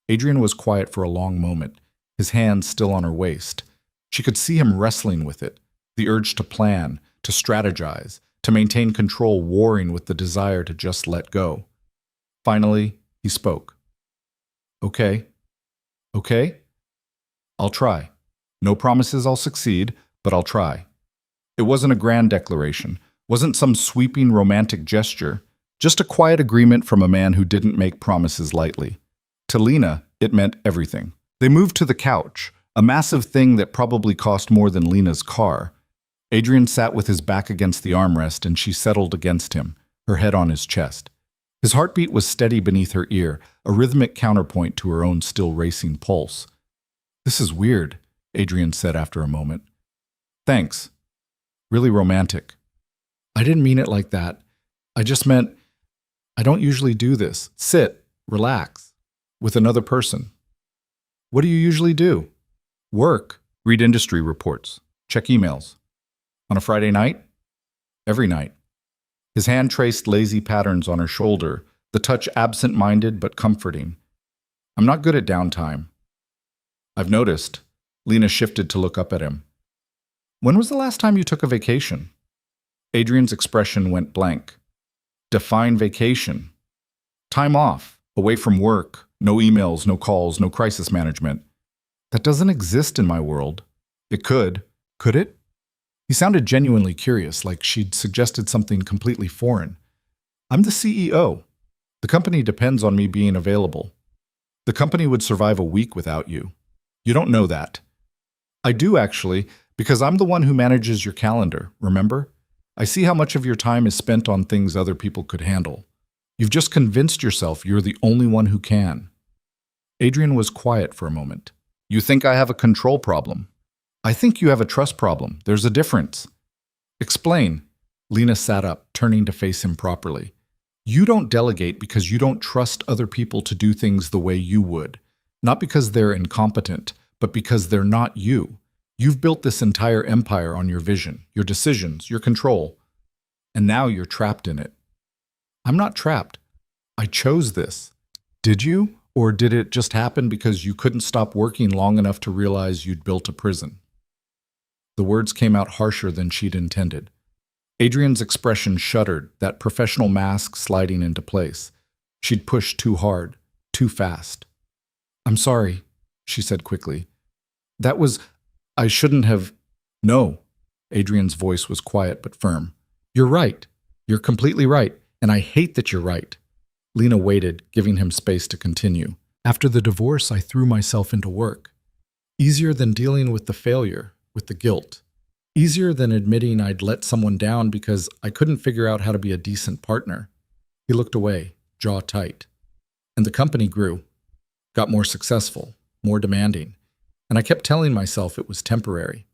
Adrian was quiet for a long moment, his hands still on her waist. She could see him wrestling with it, the urge to plan, to strategize, to maintain control warring with the desire to just let go. Finally, he spoke. Okay. Okay? I'll try. No promises I'll succeed, but I'll try. It wasn't a grand declaration, wasn't some sweeping romantic gesture, just a quiet agreement from a man who didn't make promises lightly. To Lena, it meant everything. They moved to the couch, a massive thing that probably cost more than Lena's car. Adrian sat with his back against the armrest and she settled against him, her head on his chest. His heartbeat was steady beneath her ear, a rhythmic counterpoint to her own still racing pulse. This is weird, Adrian said after a moment. Thanks. Really romantic. I didn't mean it like that. I just meant, I don't usually do this. Sit, relax, with another person. What do you usually do? Work, read industry reports, check emails. On a Friday night? Every night. His hand traced lazy patterns on her shoulder, the touch absent-minded but comforting. I'm not good at downtime. I've noticed. Lena shifted to look up at him. When was the last time you took a vacation? Adrian's expression went blank. Define vacation. Time off, away from work, no emails, no calls, no crisis management. That doesn't exist in my world. It could. Could it? He sounded genuinely curious, like she'd suggested something completely foreign. I'm the CEO. The company depends on me being available. The company would survive a week without you. You don't know that. I do, actually, because I'm the one who manages your calendar, remember? I see how much of your time is spent on things other people could handle. You've just convinced yourself you're the only one who can. Adrian was quiet for a moment. You think I have a control problem. I think you have a trust problem. There's a difference. Explain. Lena sat up, turning to face him properly. You don't delegate because you don't trust other people to do things the way you would. Not because they're incompetent, but because they're not you. You've built this entire empire on your vision, your decisions, your control, and now you're trapped in it. I'm not trapped. I chose this. Did you? Or did it just happen because you couldn't stop working long enough to realize you'd built a prison? The words came out harsher than she'd intended. Adrian's expression shuddered, that professional mask sliding into place. She'd pushed too hard, too fast. I'm sorry, she said quickly. I shouldn't have. No. Adrian's voice was quiet but firm. You're right. You're completely right, and I hate that you're right. Lena waited, giving him space to continue. After the divorce, I threw myself into work. Easier than dealing with the failure, with the guilt. Easier than admitting I'd let someone down because I couldn't figure out how to be a decent partner. He looked away, jaw tight. And the company grew, got more successful, more demanding. And I kept telling myself it was temporary.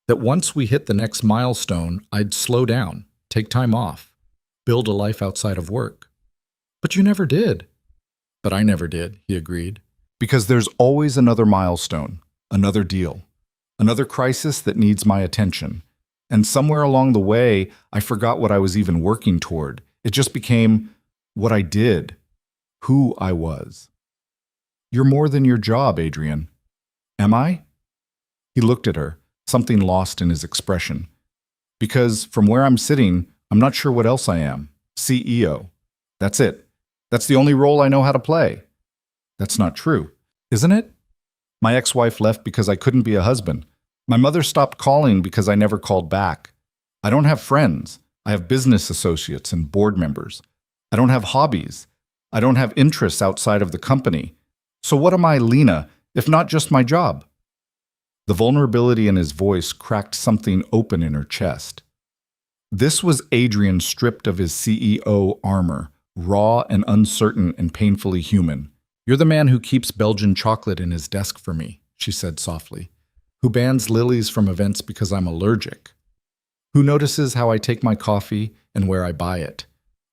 That once we hit the next milestone, I'd slow down, take time off, build a life outside of work. But you never did. But I never did, he agreed. Because there's always another milestone, another deal, another crisis that needs my attention. And somewhere along the way, I forgot what I was even working toward. It just became what I did, who I was. You're more than your job, Adrian. Am I? He looked at her, something lost in his expression. Because from where I'm sitting, I'm not sure what else I am. CEO. That's it. That's the only role I know how to play. That's not true, isn't it? My ex-wife left because I couldn't be a husband. My mother stopped calling because I never called back. I don't have friends. I have business associates and board members. I don't have hobbies. I don't have interests outside of the company. So what am I, Lena, if not just my job? The vulnerability in his voice cracked something open in her chest. This was Adrian stripped of his CEO armor, raw and uncertain and painfully human. You're the man who keeps Belgian chocolate in his desk for me, she said softly. Who bans lilies from events because I'm allergic. Who notices how I take my coffee and where I buy it.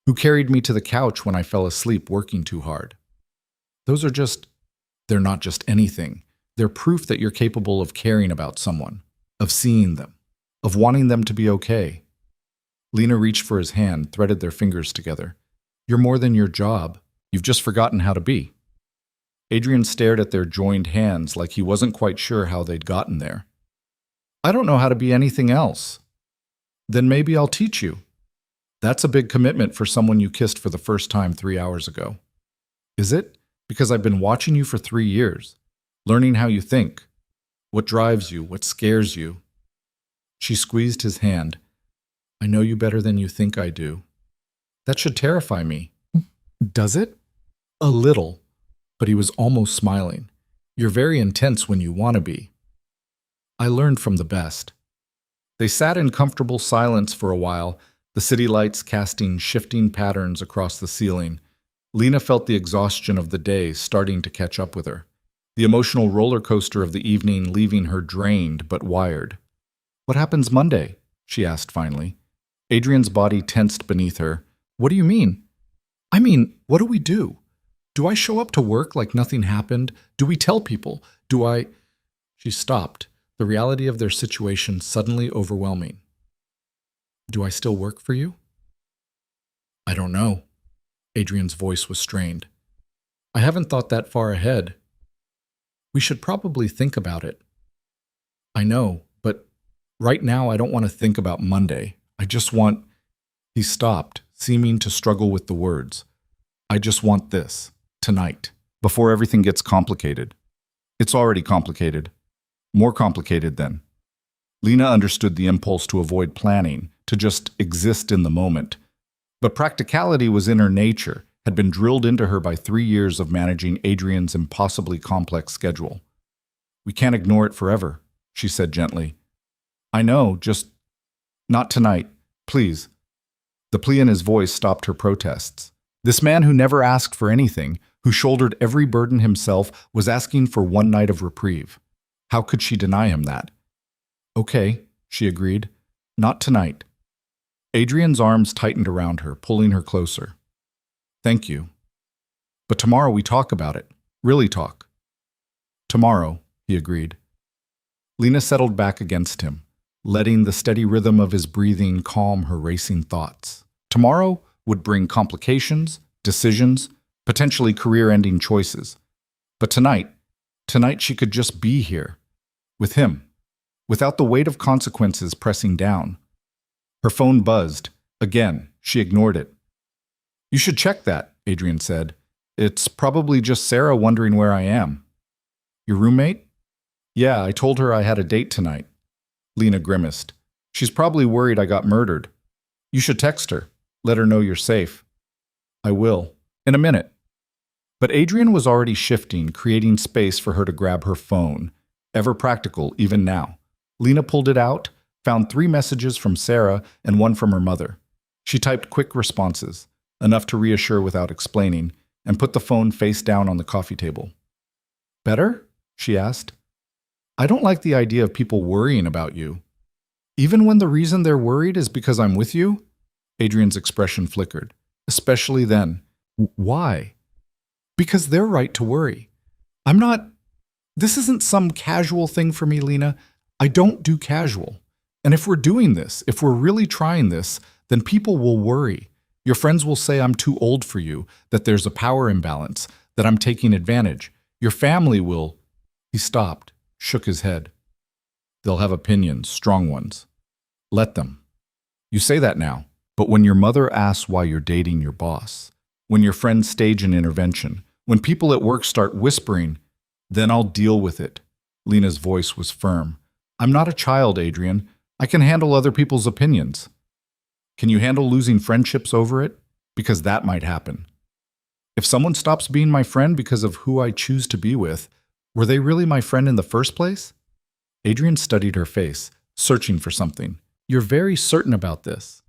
Who carried me to the couch when I fell asleep working too hard. They're not just anything. They're proof that you're capable of caring about someone, of seeing them, of wanting them to be okay. Lena reached for his hand, threaded their fingers together. You're more than your job. You've just forgotten how to be. Adrian stared at their joined hands like he wasn't quite sure how they'd gotten there. I don't know how to be anything else. Then maybe I'll teach you. That's a big commitment for someone you kissed for the first time 3 hours ago. Is it? Because I've been watching you for 3 years, learning how you think, what drives you, what scares you. She squeezed his hand. I know you better than you think I do. That should terrify me. Does it? A little, but he was almost smiling. You're very intense when you want to be. I learned from the best. They sat in comfortable silence for a while, the city lights casting shifting patterns across the ceiling. Lena felt the exhaustion of the day starting to catch up with her, the emotional roller coaster of the evening leaving her drained but wired. What happens Monday? She asked finally. Adrian's body tensed beneath her. What do you mean? What do we do? Do I show up to work like nothing happened? Do we tell people? She stopped, the reality of their situation suddenly overwhelming. Do I still work for you? I don't know. Adrian's voice was strained. I haven't thought that far ahead. We should probably think about it. I know, but right now I don't want to think about Monday. I just want... He stopped, seeming to struggle with the words. I just want this, tonight, before everything gets complicated. It's already complicated. More complicated then. Lena understood the impulse to avoid planning, to just exist in the moment. But practicality was in her nature, had been drilled into her by 3 years of managing Adrian's impossibly complex schedule. We can't ignore it forever, she said gently. I know, just not tonight, please. The plea in his voice stopped her protests. This man who never asked for anything, who shouldered every burden himself, was asking for one night of reprieve. How could she deny him that? Okay, she agreed. Not tonight. Adrian's arms tightened around her, pulling her closer. Thank you. But tomorrow we talk about it. Really talk. Tomorrow, he agreed. Lena settled back against him, letting the steady rhythm of his breathing calm her racing thoughts. Tomorrow would bring complications, decisions, potentially career-ending choices. But tonight she could just be here, with him, without the weight of consequences pressing down. Her phone buzzed. Again, she ignored it. "You should check that," Adrian said. "It's probably just Sarah wondering where I am." "Your roommate?" "Yeah, I told her I had a date tonight." Lena grimaced. "She's probably worried I got murdered." "You should text her. Let her know you're safe." "I will. In a minute." But Adrian was already shifting, creating space for her to grab her phone. Ever practical, even now. Lena pulled it out, found 3 messages from Sarah and 1 from her mother. She typed quick responses, enough to reassure without explaining, and put the phone face down on the coffee table. "Better?" she asked. "I don't like the idea of people worrying about you. Even when the reason they're worried is because I'm with you?" Adrian's expression flickered. "Especially then." "Why?" "Because they're right to worry. I'm not... This isn't some casual thing for me, Lena. I don't do casual. And if we're doing this, if we're really trying this, then people will worry. Your friends will say I'm too old for you, that there's a power imbalance, that I'm taking advantage. Your family will..." He stopped, shook his head. "They'll have opinions, strong ones. Let them. You say that now, but when your mother asks why you're dating your boss, when your friends stage an intervention, when people at work start whispering, then I'll deal with it." Lena's voice was firm. "I'm not a child, Adrian. I can handle other people's opinions." "Can you handle losing friendships over it? Because that might happen. If someone stops being my friend because of who I choose to be with, were they really my friend in the first place?" Adrian studied her face, searching for something. "You're very certain about this."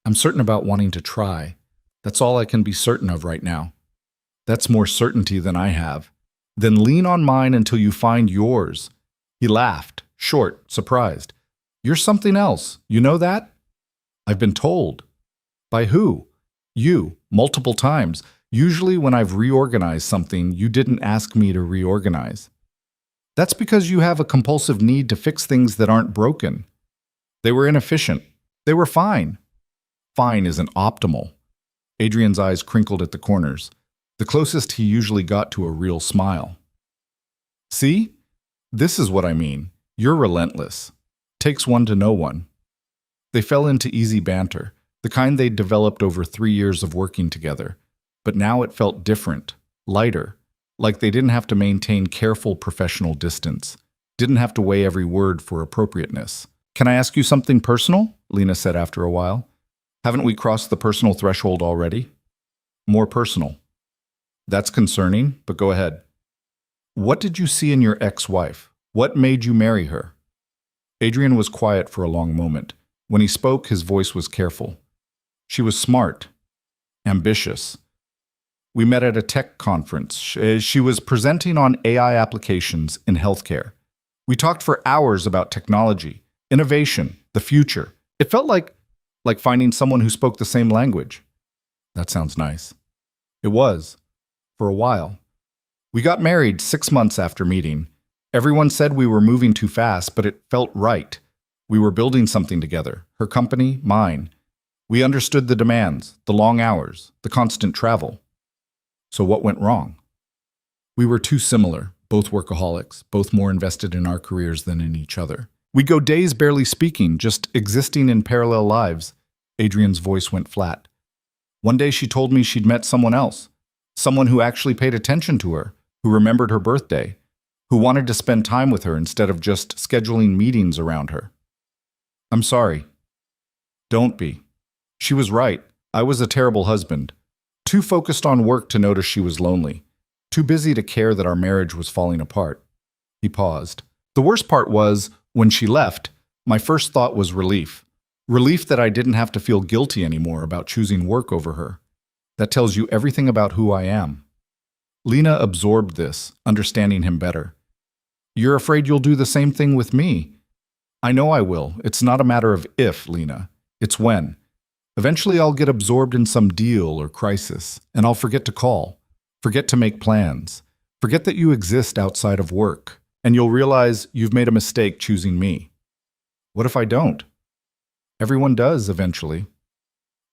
"I'm certain about wanting to try. That's all I can be certain of right now." "That's more certainty than I have." "Then lean on mine until you find yours." He laughed, short, surprised. "You're something else. You know that?" "I've been told." "By who?" "You, multiple times. Usually when I've reorganized something, you didn't ask me to reorganize." "That's because you have a compulsive need to fix things that aren't broken." "They were inefficient. They were fine." "Fine isn't optimal." Adrian's eyes crinkled at the corners, the closest he usually got to a real smile. "See? This is what I mean. You're relentless. Takes one to know one." They fell into easy banter, the kind they'd developed over 3 years of working together. But now it felt different, lighter, like they didn't have to maintain careful professional distance, didn't have to weigh every word for appropriateness. "Can I ask you something personal?" Lena said after a while. "Haven't we crossed the personal threshold already?" "More personal." "That's concerning, but go ahead." "What did you see in your ex-wife? What made you marry her?" Adrian was quiet for a long moment. When he spoke, his voice was careful. "She was smart, ambitious. We met at a tech conference. She was presenting on AI applications in healthcare. We talked for hours about technology, innovation, the future. It felt like finding someone who spoke the same language." "That sounds nice." "It was. For a while. We got married 6 months after meeting. Everyone said we were moving too fast, but it felt right. We were building something together, her company, mine. We understood the demands, the long hours, the constant travel." "So what went wrong?" "We were too similar, both workaholics, both more invested in our careers than in each other. We'd go days barely speaking, just existing in parallel lives." Adrian's voice went flat. "One day she told me she'd met someone else, someone who actually paid attention to her, who remembered her birthday, who wanted to spend time with her instead of just scheduling meetings around her." "I'm sorry." "Don't be. She was right. I was a terrible husband. Too focused on work to notice she was lonely. Too busy to care that our marriage was falling apart." He paused. "The worst part was, when she left, my first thought was relief. Relief that I didn't have to feel guilty anymore about choosing work over her. That tells you everything about who I am." Lena absorbed this, understanding him better. "You're afraid you'll do the same thing with me." "I know I will. It's not a matter of if, Lena. It's when. Eventually I'll get absorbed in some deal or crisis, and I'll forget to call, forget to make plans, forget that you exist outside of work. And you'll realize you've made a mistake choosing me. What if I don't? Everyone does, eventually.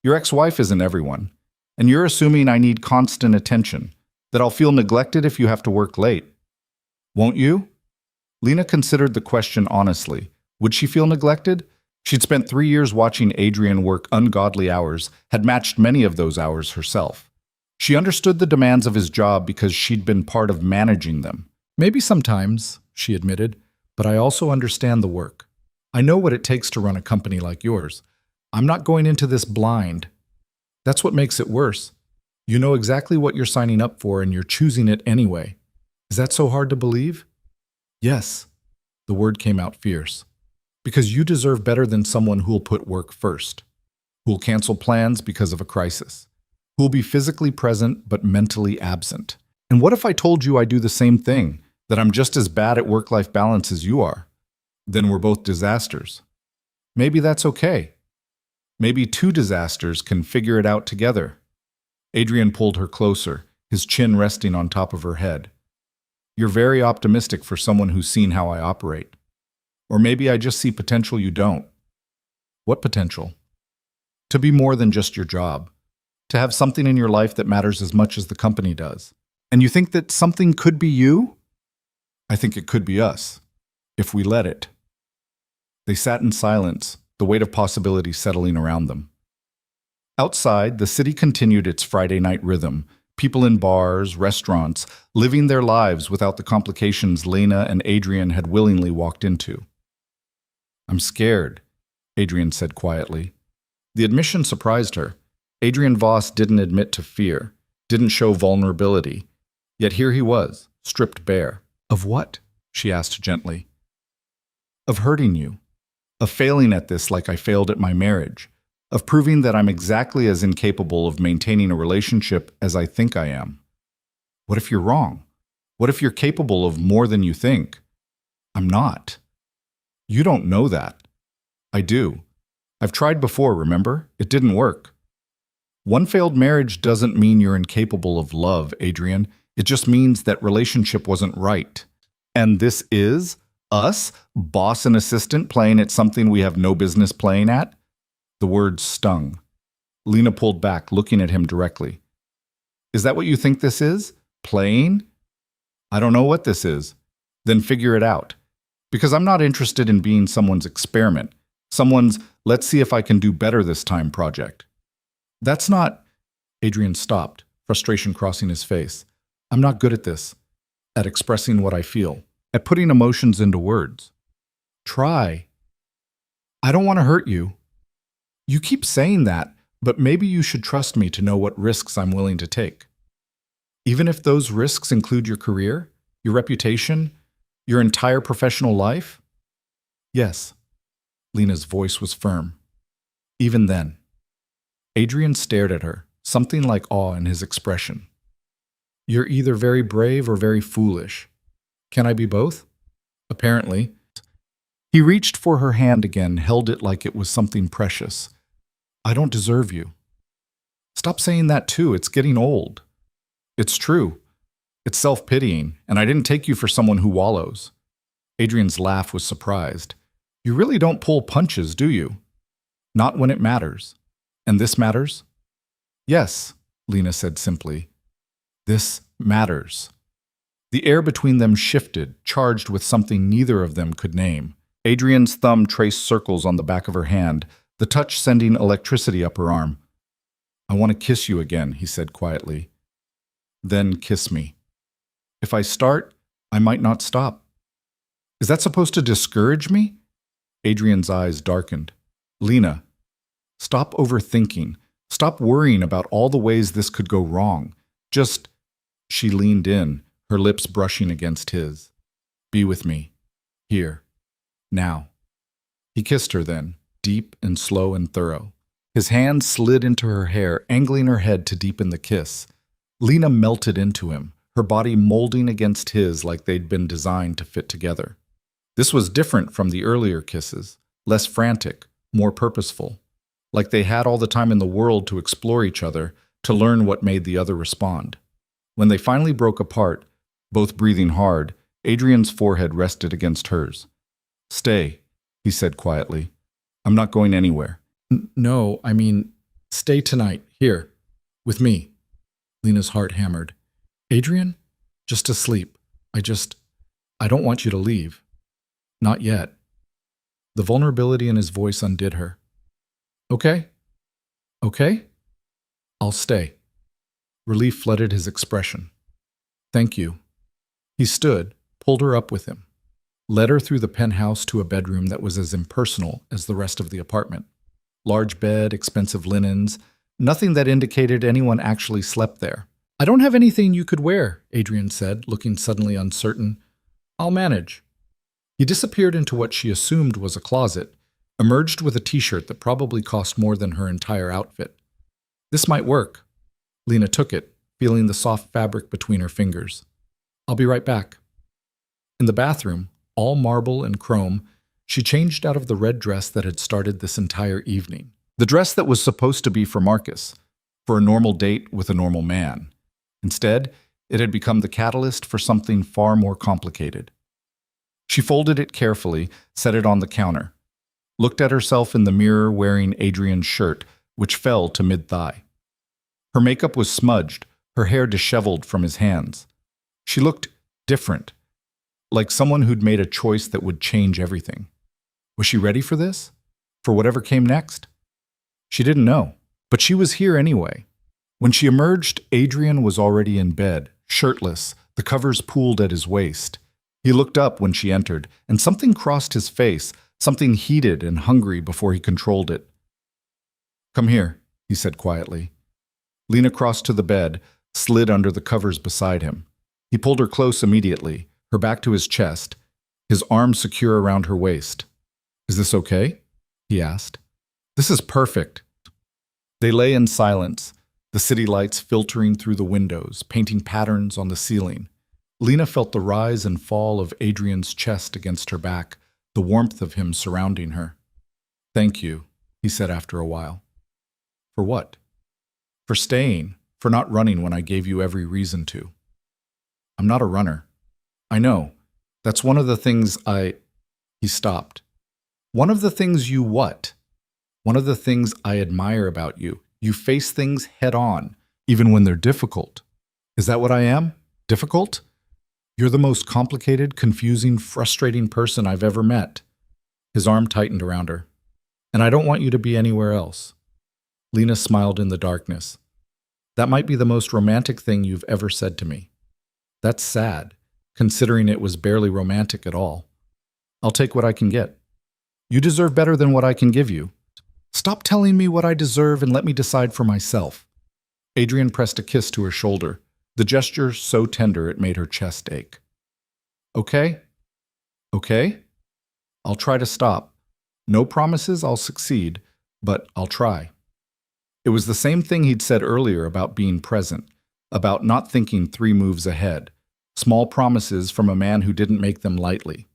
Your ex-wife isn't everyone, and you're assuming I need constant attention, that I'll feel neglected if you have to work late. Won't you? Lena considered the question honestly. Would she feel neglected? She'd spent 3 years watching Adrian work ungodly hours, had matched many of those hours herself. She understood the demands of his job because she'd been part of managing them. Maybe sometimes, she admitted, but I also understand the work. I know what it takes to run a company like yours. I'm not going into this blind. That's what makes it worse. You know exactly what you're signing up for and you're choosing it anyway. Is that so hard to believe? Yes. The word came out fierce. Because you deserve better than someone who'll put work first, who'll cancel plans because of a crisis, who'll be physically present but mentally absent. And what if I told you I do the same thing, that I'm just as bad at work-life balance as you are? Then we're both disasters. Maybe that's okay. Maybe two disasters can figure it out together. Adrian pulled her closer, his chin resting on top of her head. You're very optimistic for someone who's seen how I operate. Or maybe I just see potential you don't. What potential? To be more than just your job. To have something in your life that matters as much as the company does. And you think that something could be you? I think it could be us, if we let it. They sat in silence, the weight of possibility settling around them. Outside, the city continued its Friday night rhythm, people in bars, restaurants, living their lives without the complications Lena and Adrian had willingly walked into. I'm scared, Adrian said quietly. The admission surprised her. Adrian Voss didn't admit to fear, didn't show vulnerability. Yet here he was, stripped bare. Of what? She asked gently. Of hurting you. Of failing at this like I failed at my marriage. Of proving that I'm exactly as incapable of maintaining a relationship as I think I am. What if you're wrong? What if you're capable of more than you think? I'm not. You don't know that. I do. I've tried before, remember? It didn't work. One failed marriage doesn't mean you're incapable of love, Adrian. It just means that relationship wasn't right. And this is us, boss and assistant, playing at something we have no business playing at? The words stung. Lena pulled back, looking at him directly. Is that what you think this is? Playing? I don't know what this is. Then figure it out. Because I'm not interested in being someone's experiment, someone's let's see if I can do better this time project. That's not... Adrian stopped, frustration crossing his face. I'm not good at this, at expressing what I feel, at putting emotions into words. Try. I don't want to hurt you. You keep saying that, but maybe you should trust me to know what risks I'm willing to take. Even if those risks include your career, your reputation, your entire professional life? Yes. Lena's voice was firm. Even then. Adrian stared at her, something like awe in his expression. You're either very brave or very foolish. Can I be both? Apparently. He reached for her hand again, held it like it was something precious. I don't deserve you. Stop saying that too, it's getting old. It's true. It's self-pitying, and I didn't take you for someone who wallows. Adrian's laugh was surprised. You really don't pull punches, do you? Not when it matters. And this matters? Yes, Lena said simply. This matters. The air between them shifted, charged with something neither of them could name. Adrian's thumb traced circles on the back of her hand, the touch sending electricity up her arm. I want to kiss you again, he said quietly. Then kiss me. If I start, I might not stop. Is that supposed to discourage me? Adrian's eyes darkened. Lena, stop overthinking. Stop worrying about all the ways this could go wrong. Just, she leaned in, her lips brushing against his. Be with me. Here. Now. He kissed her then, deep and slow and thorough. His hand slid into her hair, angling her head to deepen the kiss. Lena melted into him, her body molding against his like they'd been designed to fit together. This was different from the earlier kisses, less frantic, more purposeful, like they had all the time in the world to explore each other, to learn what made the other respond. When they finally broke apart, both breathing hard, Adrian's forehead rested against hers. Stay, he said quietly. I'm not going anywhere. No, I mean, stay tonight, here, with me. Lena's heart hammered. Adrian? Just asleep. I don't want you to leave. Not yet. The vulnerability in his voice undid her. Okay? Okay? I'll stay. Relief flooded his expression. Thank you. He stood, pulled her up with him, led her through the penthouse to a bedroom that was as impersonal as the rest of the apartment. Large bed, expensive linens, nothing that indicated anyone actually slept there. I don't have anything you could wear, Adrian said, looking suddenly uncertain. I'll manage. He disappeared into what she assumed was a closet, emerged with a t-shirt that probably cost more than her entire outfit. This might work. Lena took it, feeling the soft fabric between her fingers. I'll be right back. In the bathroom, all marble and chrome, she changed out of the red dress that had started this entire evening. The dress that was supposed to be for Marcus, for a normal date with a normal man. Instead, it had become the catalyst for something far more complicated. She folded it carefully, set it on the counter, looked at herself in the mirror wearing Adrian's shirt, which fell to mid-thigh. Her makeup was smudged, her hair disheveled from his hands. She looked different, like someone who'd made a choice that would change everything. Was she ready for this? For whatever came next? She didn't know, but she was here anyway. When she emerged, Adrian was already in bed, shirtless, the covers pooled at his waist. He looked up when she entered, and something crossed his face, something heated and hungry before he controlled it. Come here, he said quietly. Lena crossed to the bed, slid under the covers beside him. He pulled her close immediately, her back to his chest, his arm secure around her waist. Is this okay? He asked. This is perfect. They lay in silence, the city lights filtering through the windows, painting patterns on the ceiling. Lena felt the rise and fall of Adrian's chest against her back, the warmth of him surrounding her. Thank you, he said after a while. For what? For staying, for not running when I gave you every reason to. I'm not a runner. I know. That's one of the things He stopped. One of the things you what? One of the things I admire about you. You face things head on, even when they're difficult. Is that what I am? Difficult? You're the most complicated, confusing, frustrating person I've ever met. His arm tightened around her. And I don't want you to be anywhere else. Lena smiled in the darkness. That might be the most romantic thing you've ever said to me. That's sad, considering it was barely romantic at all. I'll take what I can get. You deserve better than what I can give you. Stop telling me what I deserve and let me decide for myself. Adrian pressed a kiss to her shoulder, the gesture so tender it made her chest ache. Okay? Okay? I'll try to stop. No promises I'll succeed, but I'll try. It was the same thing he'd said earlier about being present, about not thinking 3 moves ahead, small promises from a man who didn't make them lightly.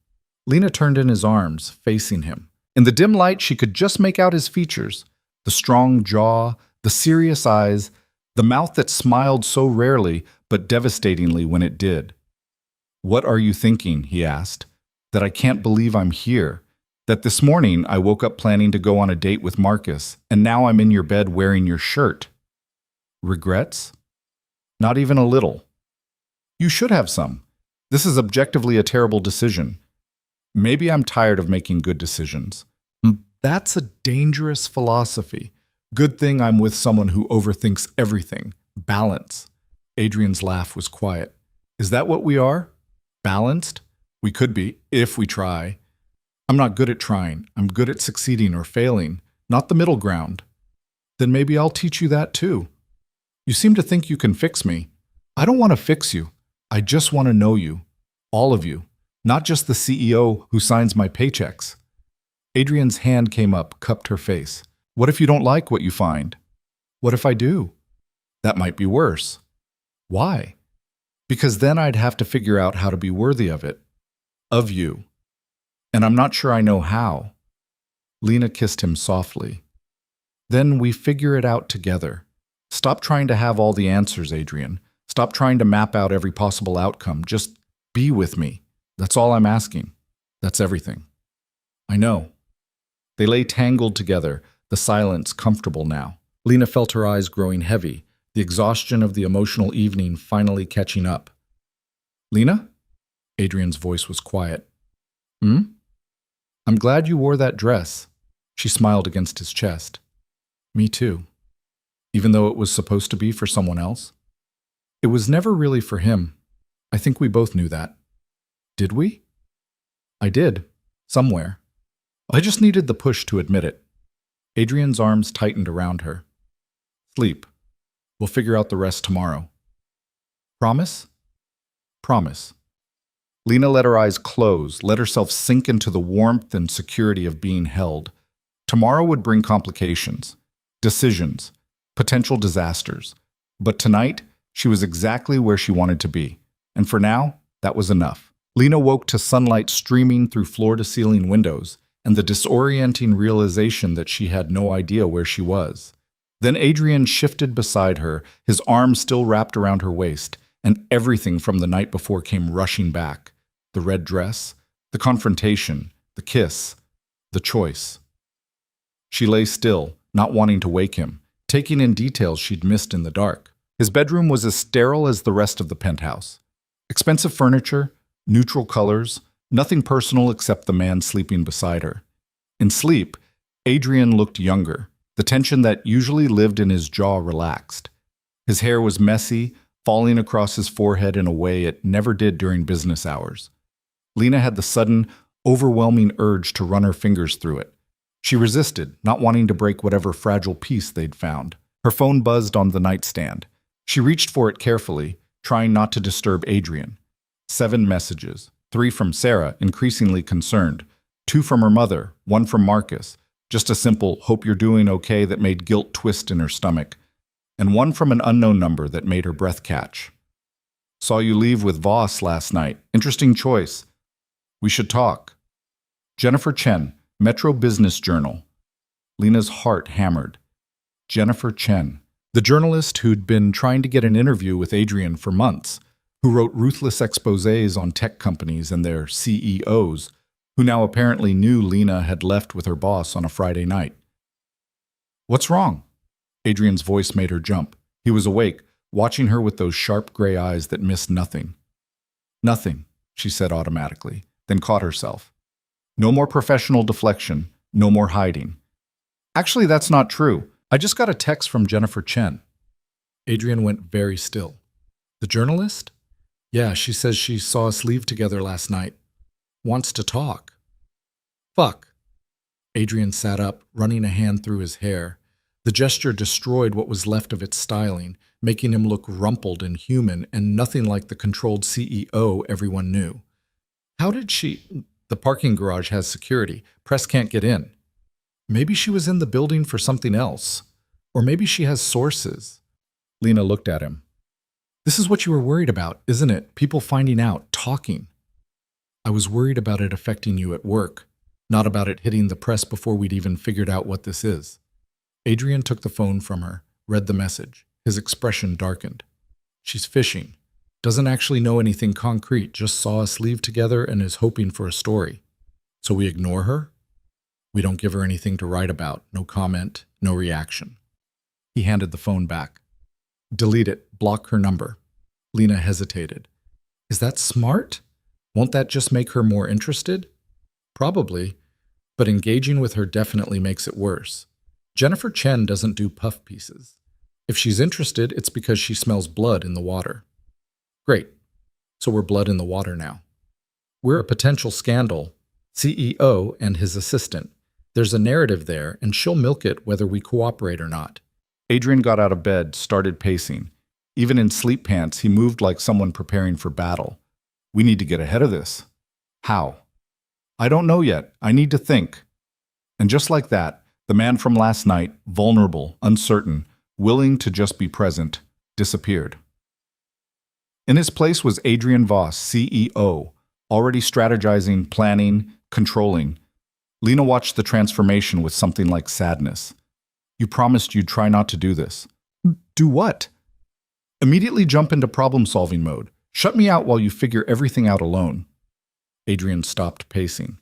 Lena turned in his arms, facing him. In the dim light, she could just make out his features, the strong jaw, the serious eyes, the mouth that smiled so rarely but devastatingly when it did. What are you thinking? He asked. That I can't believe I'm here. That this morning I woke up planning to go on a date with Marcus, and now I'm in your bed wearing your shirt. Regrets? Not even a little. You should have some. This is objectively a terrible decision. Maybe I'm tired of making good decisions. That's a dangerous philosophy. Good thing I'm with someone who overthinks everything. Balance. Adrian's laugh was quiet. Is that what we are? Balanced? We could be, if we try. I'm not good at trying. I'm good at succeeding or failing, not the middle ground. Then maybe I'll teach you that too. You seem to think you can fix me. I don't want to fix you. I just want to know you. All of you. Not just the CEO who signs my paychecks. Adrian's hand came up, cupped her face. What if you don't like what you find? What if I do? That might be worse. Why? Because then I'd have to figure out how to be worthy of it. Of you. And I'm not sure I know how. Lena kissed him softly. Then we figure it out together. Stop trying to have all the answers, Adrian. Stop trying to map out every possible outcome. Just be with me. That's all I'm asking. That's everything. I know. They lay tangled together, the silence comfortable now. Lena felt her eyes growing heavy, the exhaustion of the emotional evening finally catching up. Lena? Adrian's voice was quiet. Hmm? I'm glad you wore that dress. She smiled against his chest. Me too. Even though it was supposed to be for someone else? It was never really for him. I think we both knew that. Did we? I did. Somewhere. I just needed the push to admit it. Adrian's arms tightened around her. Sleep. We'll figure out the rest tomorrow. Promise? Promise. Lena let her eyes close, let herself sink into the warmth and security of being held. Tomorrow would bring complications, decisions, potential disasters. But tonight, she was exactly where she wanted to be. And for now, that was enough. Lena woke to sunlight streaming through floor-to-ceiling windows and the disorienting realization that she had no idea where she was. Then Adrian shifted beside her, his arms still wrapped around her waist, and everything from the night before came rushing back. The red dress, the confrontation, the kiss, the choice. She lay still, not wanting to wake him, taking in details she'd missed in the dark. His bedroom was as sterile as the rest of the penthouse. Expensive furniture, neutral colors, nothing personal except the man sleeping beside her. In sleep, Adrian looked younger, the tension that usually lived in his jaw relaxed. His hair was messy, falling across his forehead in a way it never did during business hours. Lena had the sudden, overwhelming urge to run her fingers through it. She resisted, not wanting to break whatever fragile piece they'd found. Her phone buzzed on the nightstand. She reached for it carefully, trying not to disturb Adrian. 7 messages, 3 from Sarah, increasingly concerned, 2 from her mother, 1 from Marcus, just a simple "hope you're doing okay" that made guilt twist in her stomach, and 1 from an unknown number that made her breath catch. Saw you leave with Voss last night. Interesting choice. We should talk. Jennifer Chen, Metro Business Journal. Lena's heart hammered. Jennifer Chen, the journalist who'd been trying to get an interview with Adrian for months, who wrote ruthless exposés on tech companies and their CEOs, who now apparently knew Lena had left with her boss on a Friday night. What's wrong? Adrian's voice made her jump. He was awake, watching her with those sharp gray eyes that missed nothing. Nothing, she said automatically, then caught herself. No more professional deflection, no more hiding. Actually, that's not true. I just got a text from Jennifer Chen. Adrian went very still. The journalist? Yeah, she says she saw us leave together last night. Wants to talk. Fuck. Adrian sat up, running a hand through his hair. The gesture destroyed what was left of its styling, making him look rumpled and human and nothing like the controlled CEO everyone knew. How did she... The parking garage has security. Press can't get in. Maybe she was in the building for something else. Or maybe she has sources. Lena looked at him. This is what you were worried about, isn't it? People finding out, talking. I was worried about it affecting you at work, not about it hitting the press before we'd even figured out what this is. Adrian took the phone from her, read the message. His expression darkened. She's fishing. Doesn't actually know anything concrete, just saw us leave together and is hoping for a story. So we ignore her? We don't give her anything to write about, no comment, no reaction. He handed the phone back. Delete it, block her number. Lena hesitated. Is that smart? Won't that just make her more interested? Probably, but engaging with her definitely makes it worse. Jennifer Chen doesn't do puff pieces. If she's interested, it's because she smells blood in the water. Great. So we're blood in the water now. We're a potential scandal. CEO and his assistant. There's a narrative there, and she'll milk it whether we cooperate or not. Adrian got out of bed, started pacing. Even in sleep pants, he moved like someone preparing for battle. We need to get ahead of this. How? I don't know yet. I need to think. And just like that, the man from last night, vulnerable, uncertain, willing to just be present, disappeared. In his place was Adrian Voss, CEO, already strategizing, planning, controlling. Lena watched the transformation with something like sadness. You promised you'd try not to do this. Do what? Immediately jump into problem-solving mode. Shut me out while you figure everything out alone. Adrian stopped pacing.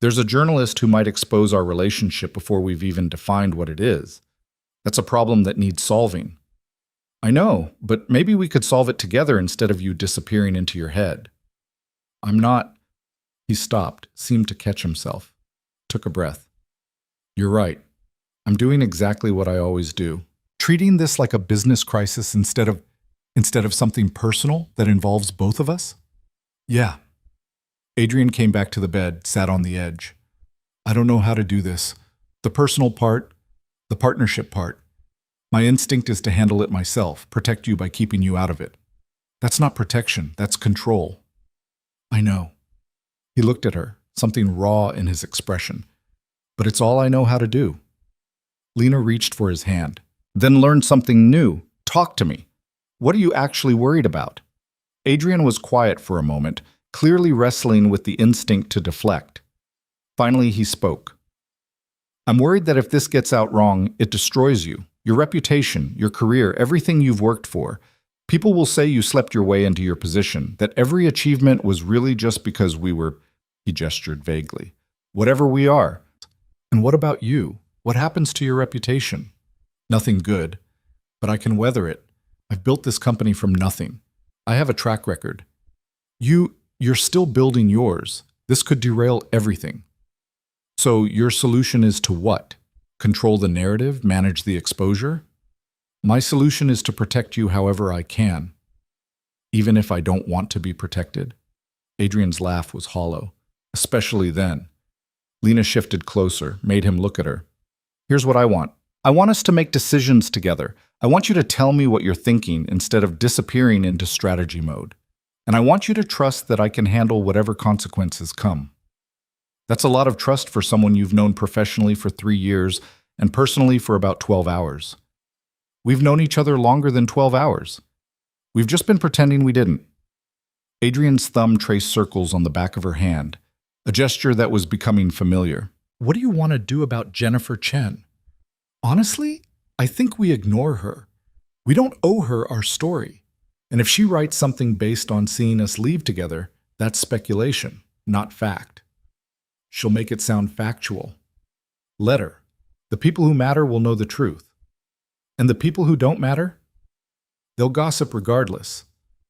There's a journalist who might expose our relationship before we've even defined what it is. That's a problem that needs solving. I know, but maybe we could solve it together instead of you disappearing into your head. I'm not. He stopped, seemed to catch himself, took a breath. You're right. I'm doing exactly what I always do. Treating this like a business crisis instead of something personal that involves both of us? Yeah. Adrian came back to the bed, sat on the edge. I don't know how to do this. The personal part, the partnership part. My instinct is to handle it myself, protect you by keeping you out of it. That's not protection, that's control. I know. He looked at her, something raw in his expression. But it's all I know how to do. Lena reached for his hand. Then learn something new. Talk to me. What are you actually worried about? Adrian was quiet for a moment, clearly wrestling with the instinct to deflect. Finally, he spoke. I'm worried that if this gets out wrong, it destroys you, your reputation, your career, everything you've worked for. People will say you slept your way into your position, that every achievement was really just because we were, he gestured vaguely, whatever we are. And what about you? What happens to your reputation? Nothing good, but I can weather it. I've built this company from nothing. I have a track record. You're still building yours. This could derail everything. So your solution is to what? Control the narrative, manage the exposure? My solution is to protect you however I can, even if I don't want to be protected. Adrian's laugh was hollow, especially then. Lena shifted closer, made him look at her. Here's what I want. I want us to make decisions together. I want you to tell me what you're thinking instead of disappearing into strategy mode. And I want you to trust that I can handle whatever consequences come. That's a lot of trust for someone you've known professionally for 3 years and personally for about 12 hours. We've known each other longer than 12 hours. We've just been pretending we didn't. Adrian's thumb traced circles on the back of her hand, a gesture that was becoming familiar. What do you want to do about Jennifer Chen? Honestly, I think we ignore her. We don't owe her our story. And if she writes something based on seeing us leave together, that's speculation, not fact. She'll make it sound factual. Let her. The people who matter will know the truth. And the people who don't matter? They'll gossip regardless.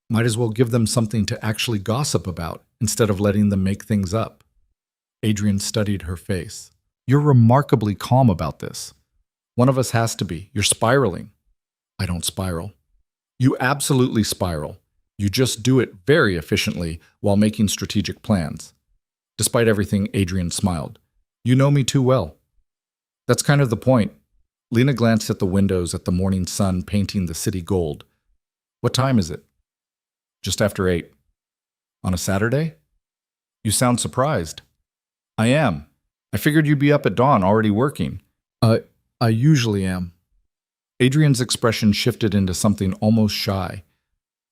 Might as well give them something to actually gossip about instead of letting them make things up. Adrian studied her face. You're remarkably calm about this. One of us has to be. You're spiraling. I don't spiral. You absolutely spiral. You just do it very efficiently while making strategic plans. Despite everything, Adrian smiled. You know me too well. That's kind of the point. Lena glanced at the windows at the morning sun painting the city gold. What time is it? Just after 8. On a Saturday? You sound surprised. I am. I figured you'd be up at dawn already working. I usually am. Adrian's expression shifted into something almost shy.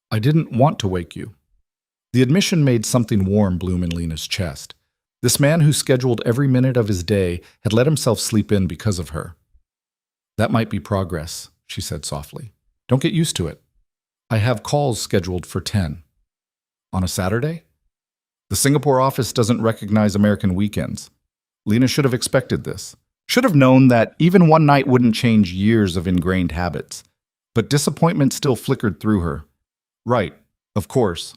I didn't want to wake you. The admission made something warm bloom in Lena's chest. This man who scheduled every minute of his day had let himself sleep in because of her. That might be progress, she said softly. Don't get used to it. I have calls scheduled for 10. On a Saturday? The Singapore office doesn't recognize American weekends. Lena should have expected this. Should have known that even one night wouldn't change years of ingrained habits. But disappointment still flickered through her. Right, of course.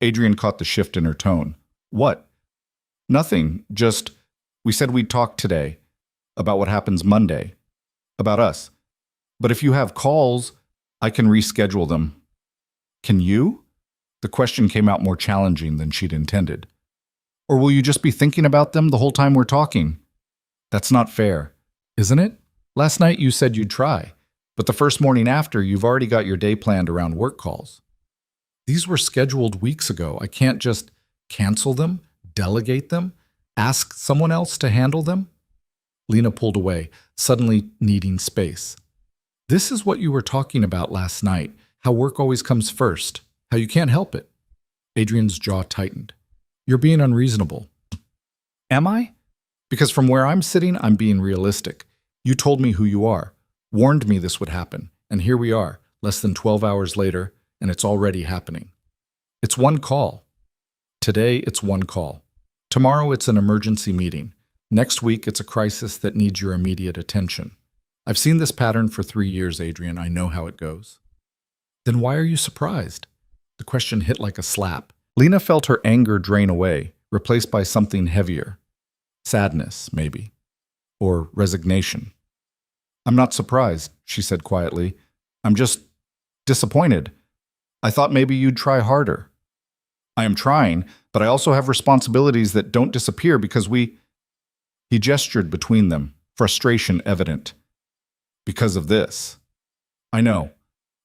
Adrian caught the shift in her tone. What? Nothing, just, we said we'd talk today. About what happens Monday. About us. But if you have calls, I can reschedule them. Can you? The question came out more challenging than she'd intended. Or will you just be thinking about them the whole time we're talking? That's not fair, isn't it? Last night you said you'd try, but the first morning after, you've already got your day planned around work calls. These were scheduled weeks ago. I can't just cancel them, delegate them, ask someone else to handle them. Lena pulled away, suddenly needing space. This is what you were talking about last night, how work always comes first, how you can't help it. Adrian's jaw tightened. You're being unreasonable. Am I? Because from where I'm sitting, I'm being realistic. You told me who you are, warned me this would happen, and here we are, less than 12 hours later, and it's already happening. It's one call. Today, it's one call. Tomorrow, it's an emergency meeting. Next week, it's a crisis that needs your immediate attention. I've seen this pattern for 3 years, Adrian. I know how it goes. Then why are you surprised? The question hit like a slap. Lena felt her anger drain away, replaced by something heavier. Sadness, maybe. Or resignation. I'm not surprised, she said quietly. I'm just disappointed. I thought maybe you'd try harder. I am trying, but I also have responsibilities that don't disappear because He gestured between them, frustration evident. Because of this. I know.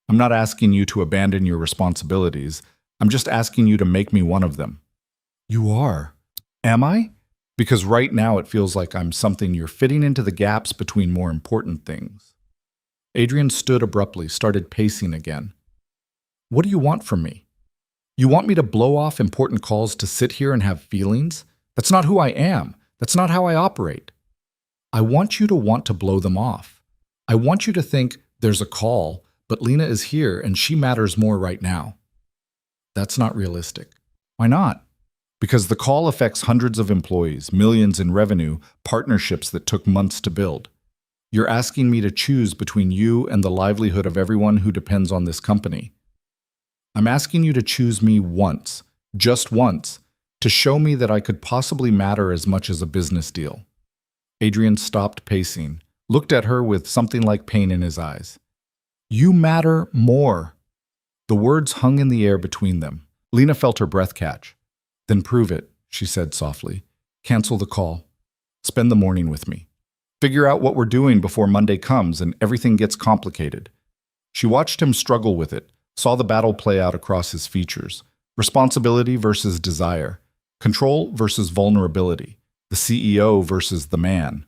I'm not asking you to abandon your responsibilities. I'm just asking you to make me one of them. You are. Am I? Because right now it feels like I'm something you're fitting into the gaps between more important things. Adrian stood abruptly, started pacing again. What do you want from me? You want me to blow off important calls to sit here and have feelings? That's not who I am. That's not how I operate. I want you to want to blow them off. I want you to think there's a call, but Lena is here and she matters more right now. That's not realistic. Why not? Because the call affects hundreds of employees, millions in revenue, partnerships that took months to build. You're asking me to choose between you and the livelihood of everyone who depends on this company. I'm asking you to choose me once, just once, to show me that I could possibly matter as much as a business deal. Adrian stopped pacing, looked at her with something like pain in his eyes. You matter more. The words hung in the air between them. Lena felt her breath catch. Then prove it, she said softly. Cancel the call. Spend the morning with me. Figure out what we're doing before Monday comes and everything gets complicated. She watched him struggle with it, saw the battle play out across his features. Responsibility versus desire. Control versus vulnerability. The CEO versus the man.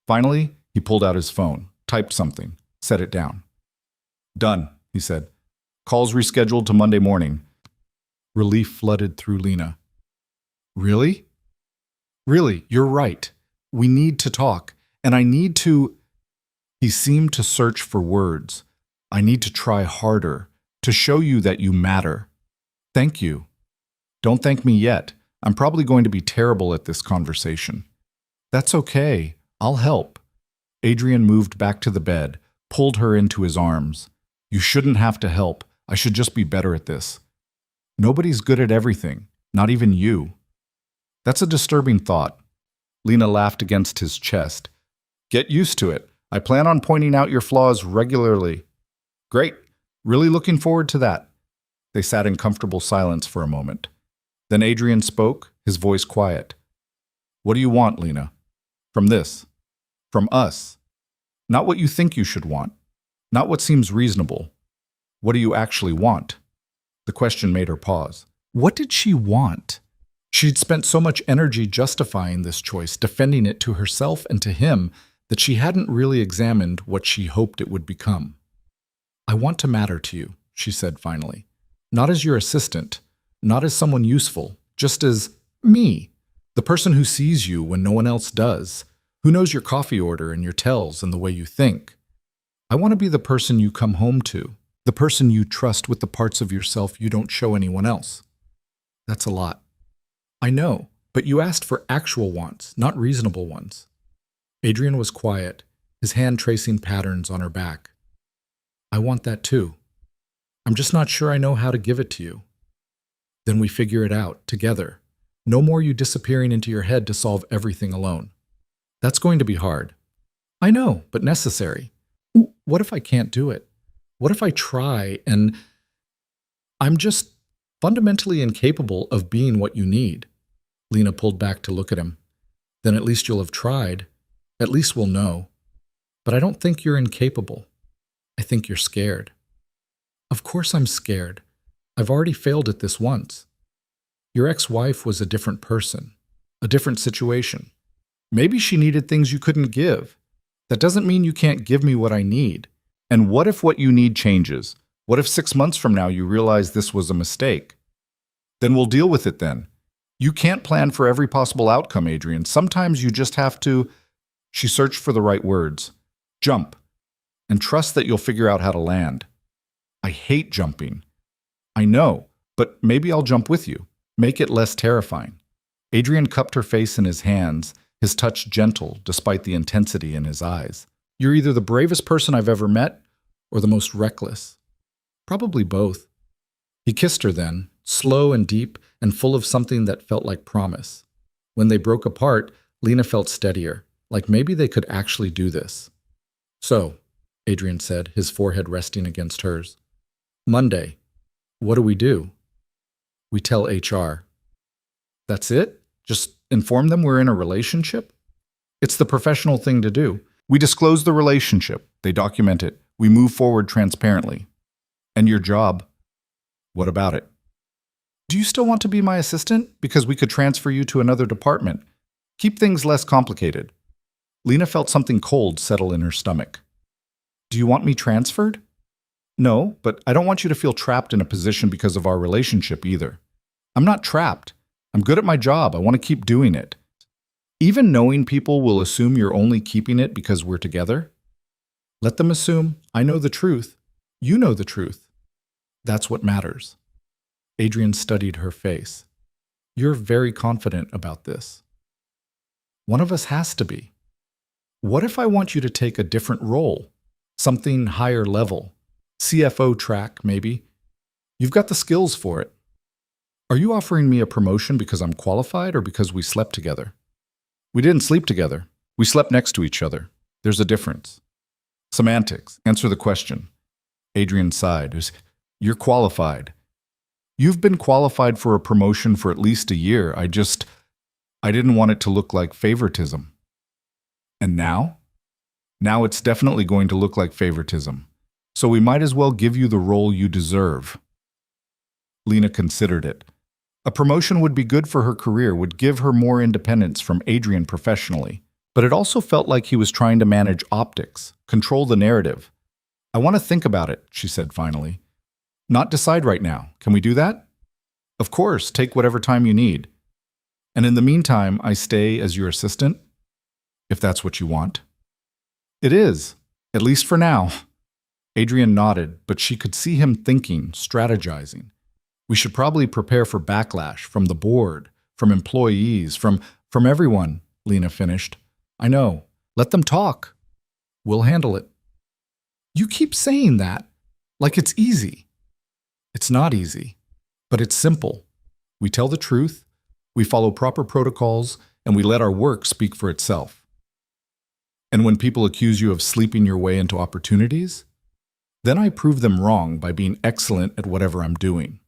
Finally, he pulled out his phone, typed something, set it down. Done, he said. Call's rescheduled to Monday morning. Relief flooded through Lena. Really? Really, you're right. We need to talk, and I need to... He seemed to search for words. I need to try harder, to show you that you matter. Thank you. Don't thank me yet. I'm probably going to be terrible at this conversation. That's okay. I'll help. Adrian moved back to the bed, pulled her into his arms. You shouldn't have to help. I should just be better at this. Nobody's good at everything, not even you. That's a disturbing thought. Lena laughed against his chest. Get used to it. I plan on pointing out your flaws regularly. Great. Really looking forward to that. They sat in comfortable silence for a moment. Then Adrian spoke, his voice quiet. What do you want, Lena? From this. From us. Not what you think you should want. Not what seems reasonable. What do you actually want? The question made her pause. What did she want? She'd spent so much energy justifying this choice, defending it to herself and to him, that she hadn't really examined what she hoped it would become. I want to matter to you, she said finally. Not as your assistant, not as someone useful, just as me, the person who sees you when no one else does, who knows your coffee order and your tells and the way you think. I want to be the person you come home to, the person you trust with the parts of yourself you don't show anyone else. That's a lot. I know, but you asked for actual wants, not reasonable ones. Adrian was quiet, his hand tracing patterns on her back. I want that too. I'm just not sure I know how to give it to you. Then we figure it out, together. No more you disappearing into your head to solve everything alone. That's going to be hard. I know, but necessary. What if I can't do it? What if I try and I'm just fundamentally incapable of being what you need? Lena pulled back to look at him. Then at least you'll have tried. At least we'll know. But I don't think you're incapable. I think you're scared. Of course I'm scared. I've already failed at this once. Your ex-wife was a different person, a different situation. Maybe she needed things you couldn't give. That doesn't mean you can't give me what I need. And what if what you need changes? What if 6 months from now you realize this was a mistake? Then we'll deal with it then. You can't plan for every possible outcome, Adrian. Sometimes you just have to... She searched for the right words. Jump. And trust that you'll figure out how to land. I hate jumping. I know, but maybe I'll jump with you. Make it less terrifying. Adrian cupped her face in his hands, his touch gentle despite the intensity in his eyes. You're either the bravest person I've ever met or the most reckless. Probably both. He kissed her then, slow and deep and full of something that felt like promise. When they broke apart, Lena felt steadier, like maybe they could actually do this. So, Adrian said, his forehead resting against hers. Monday. What do? We tell HR. That's it? Just inform them we're in a relationship? It's the professional thing to do. We disclose the relationship. They document it. We move forward transparently. And your job? What about it? Do you still want to be my assistant? Because we could transfer you to another department. Keep things less complicated. Lena felt something cold settle in her stomach. Do you want me transferred? No, but I don't want you to feel trapped in a position because of our relationship either. I'm not trapped. I'm good at my job. I want to keep doing it. Even knowing people will assume you're only keeping it because we're together? Let them assume I know the truth. You know the truth. That's what matters. Adrian studied her face. You're very confident about this. One of us has to be. What if I want you to take a different role? Something higher level? CFO track, maybe? You've got the skills for it. Are you offering me a promotion because I'm qualified or because we slept together? We didn't sleep together. We slept next to each other. There's a difference. Semantics. Answer the question. Adrian sighed. You're qualified. You've been qualified for a promotion for at least a year. I didn't want it to look like favoritism. And now? Now it's definitely going to look like favoritism. So we might as well give you the role you deserve. Lena considered it. A promotion would be good for her career, would give her more independence from Adrian professionally. But it also felt like he was trying to manage optics, control the narrative. I want to think about it, she said finally. Not decide right now. Can we do that? Of course, take whatever time you need. And in the meantime, I stay as your assistant? If that's what you want. It is, at least for now. Adrian nodded, but she could see him thinking, strategizing. We should probably prepare for backlash from the board, from employees, from everyone, Lena finished. I know. Let them talk. We'll handle it. You keep saying that, like it's easy. It's not easy, but it's simple. We tell the truth, we follow proper protocols, and we let our work speak for itself. And when people accuse you of sleeping your way into opportunities, then I prove them wrong by being excellent at whatever I'm doing.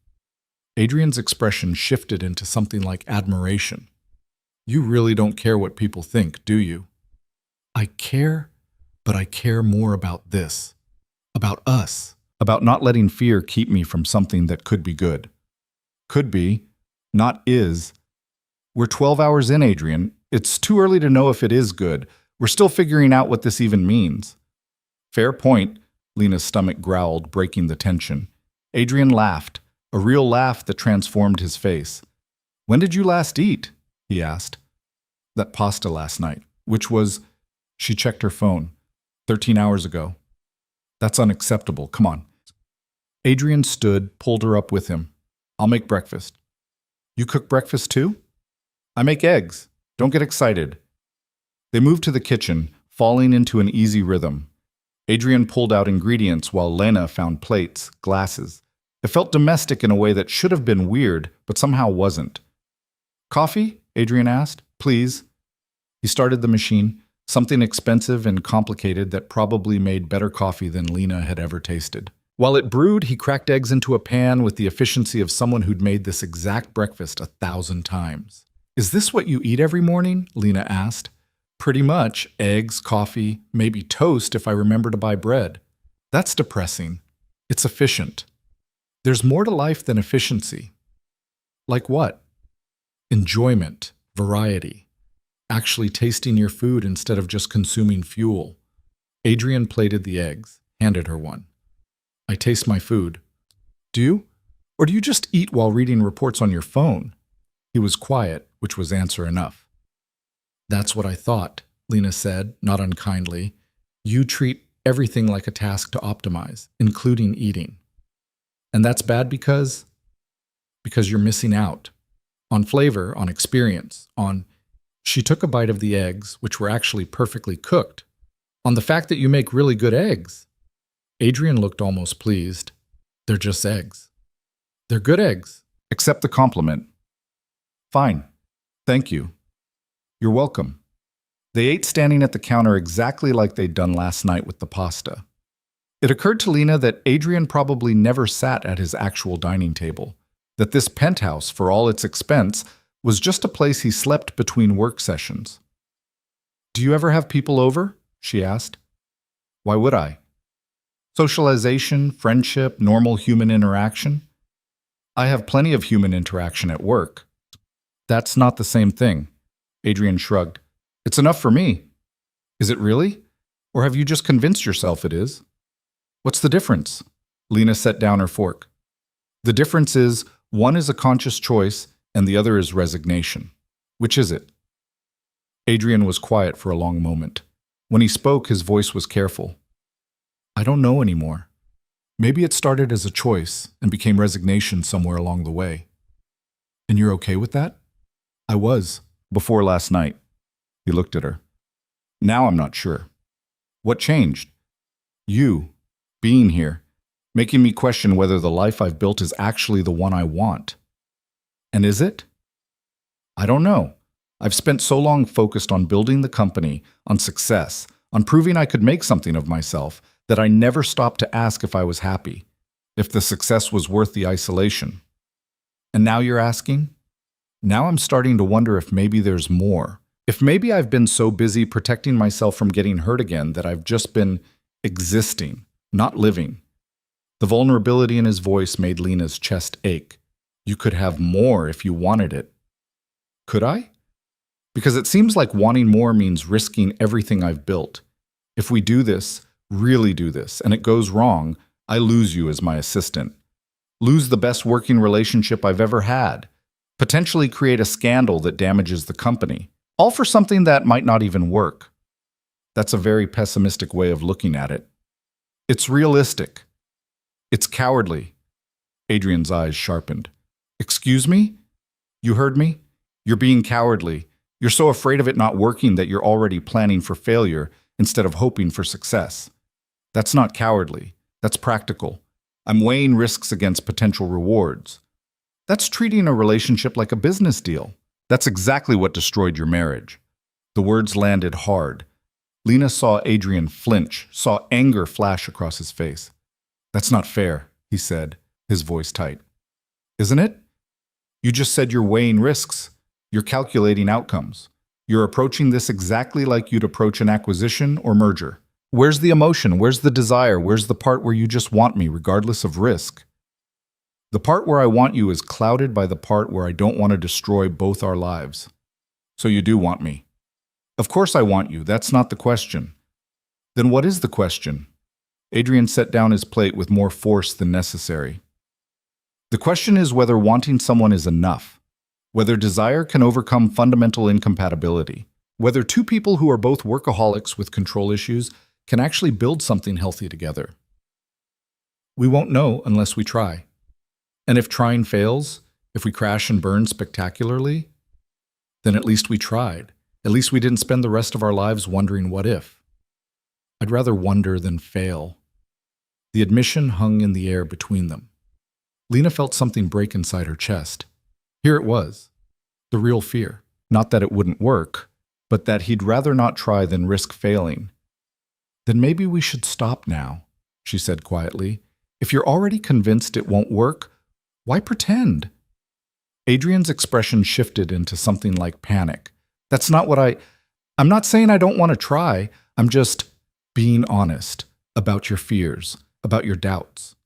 Adrian's expression shifted into something like admiration. You really don't care what people think, do you? I care, but I care more about this. About us. About not letting fear keep me from something that could be good. Could be, not is. We're 12 hours in, Adrian. It's too early to know if it is good. We're still figuring out what this even means. Fair point, Lena's stomach growled, breaking the tension. Adrian laughed, a real laugh that transformed his face. When did you last eat? He asked. That pasta last night, which was, she checked her phone, 13 hours ago. That's unacceptable, come on. Adrian stood, pulled her up with him. I'll make breakfast. You cook breakfast too? I make eggs. Don't get excited. They moved to the kitchen, falling into an easy rhythm. Adrian pulled out ingredients while Lena found plates, glasses. It felt domestic in a way that should have been weird, but somehow wasn't. Coffee? Adrian asked. Please. He started the machine, something expensive and complicated that probably made better coffee than Lena had ever tasted. While it brewed, he cracked eggs into a pan with the efficiency of someone who'd made this exact breakfast 1,000 times. Is this what you eat every morning? Lena asked. Pretty much. Eggs, coffee, maybe toast if I remember to buy bread. That's depressing. It's efficient. There's more to life than efficiency. Like what? Enjoyment, variety, actually tasting your food instead of just consuming fuel. Adrian plated the eggs, handed her one. I taste my food. Do you? Or do you just eat while reading reports on your phone? He was quiet, which was answer enough. That's what I thought, Lena said, not unkindly. You treat everything like a task to optimize, including eating. And that's bad because you're missing out. on flavor, on experience, on... She took a bite of the eggs, which were actually perfectly cooked, on the fact that you make really good eggs. Adrian looked almost pleased. They're just eggs. They're good eggs. Accept the compliment. Fine. Thank you. You're welcome. They ate standing at the counter exactly like they'd done last night with the pasta. It occurred to Lena that Adrian probably never sat at his actual dining table, that this penthouse, for all its expense, was just a place he slept between work sessions. Do you ever have people over? She asked. Why would I? Socialization, friendship, normal human interaction? I have plenty of human interaction at work. That's not the same thing. Adrian shrugged. It's enough for me. Is it really? Or have you just convinced yourself it is? What's the difference? Lena set down her fork. The difference is, one is a conscious choice and the other is resignation. Which is it? Adrian was quiet for a long moment. When he spoke, his voice was careful. I don't know anymore. Maybe it started as a choice and became resignation somewhere along the way. And you're okay with that? I was, before last night. He looked at her. Now I'm not sure. What changed? You, being here, making me question whether the life I've built is actually the one I want. And is it? I don't know. I've spent so long focused on building the company, on success, on proving I could make something of myself, that I never stopped to ask if I was happy, if the success was worth the isolation. And now you're asking? Now I'm starting to wonder if maybe there's more. If maybe I've been so busy protecting myself from getting hurt again that I've just been existing, not living. The vulnerability in his voice made Lena's chest ache. You could have more if you wanted it. Could I? Because it seems like wanting more means risking everything I've built. If we do this, really do this, and it goes wrong, I lose you as my assistant. Lose the best working relationship I've ever had. Potentially create a scandal that damages the company. All for something that might not even work. That's a very pessimistic way of looking at it. It's realistic. It's cowardly. Adrian's eyes sharpened. Excuse me? You heard me? You're being cowardly. You're so afraid of it not working that you're already planning for failure instead of hoping for success. That's not cowardly. That's practical. I'm weighing risks against potential rewards. That's treating a relationship like a business deal. That's exactly what destroyed your marriage. The words landed hard. Lena saw Adrian flinch, saw anger flash across his face. That's not fair, he said, his voice tight. Isn't it? You just said you're weighing risks. You're calculating outcomes. You're approaching this exactly like you'd approach an acquisition or merger. Where's the emotion? Where's the desire? Where's the part where you just want me, regardless of risk? The part where I want you is clouded by the part where I don't want to destroy both our lives. So you do want me. Of course I want you. That's not the question. Then what is the question? Adrian set down his plate with more force than necessary. The question is whether wanting someone is enough, whether desire can overcome fundamental incompatibility, whether two people who are both workaholics with control issues can actually build something healthy together. We won't know unless we try. And if trying fails, if we crash and burn spectacularly, then at least we tried. At least we didn't spend the rest of our lives wondering what if. I'd rather wonder than fail. The admission hung in the air between them. Lena felt something break inside her chest. Here it was, the real fear. Not that it wouldn't work, but that he'd rather not try than risk failing. Then maybe we should stop now, she said quietly. If you're already convinced it won't work, why pretend? Adrian's expression shifted into something like panic. That's not what I'm not saying I don't want to try. I'm just being honest about your fears, about your doubts.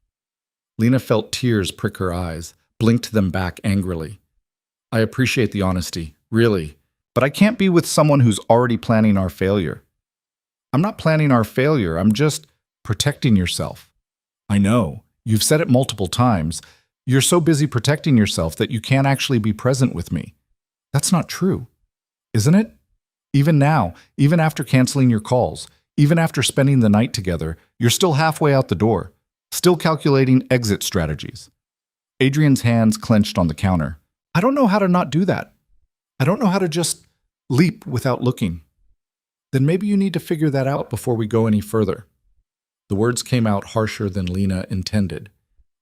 Lena felt tears prick her eyes, blinked them back angrily. I appreciate the honesty, really, but I can't be with someone who's already planning our failure. I'm not planning our failure, I'm just protecting yourself. I know, you've said it multiple times. You're so busy protecting yourself that you can't actually be present with me. That's not true, isn't it? Even now, even after canceling your calls, even after spending the night together, you're still halfway out the door, still calculating exit strategies. Adrian's hands clenched on the counter. I don't know how to not do that. I don't know how to just leap without looking. Then maybe you need to figure that out before we go any further. The words came out harsher than Lena intended.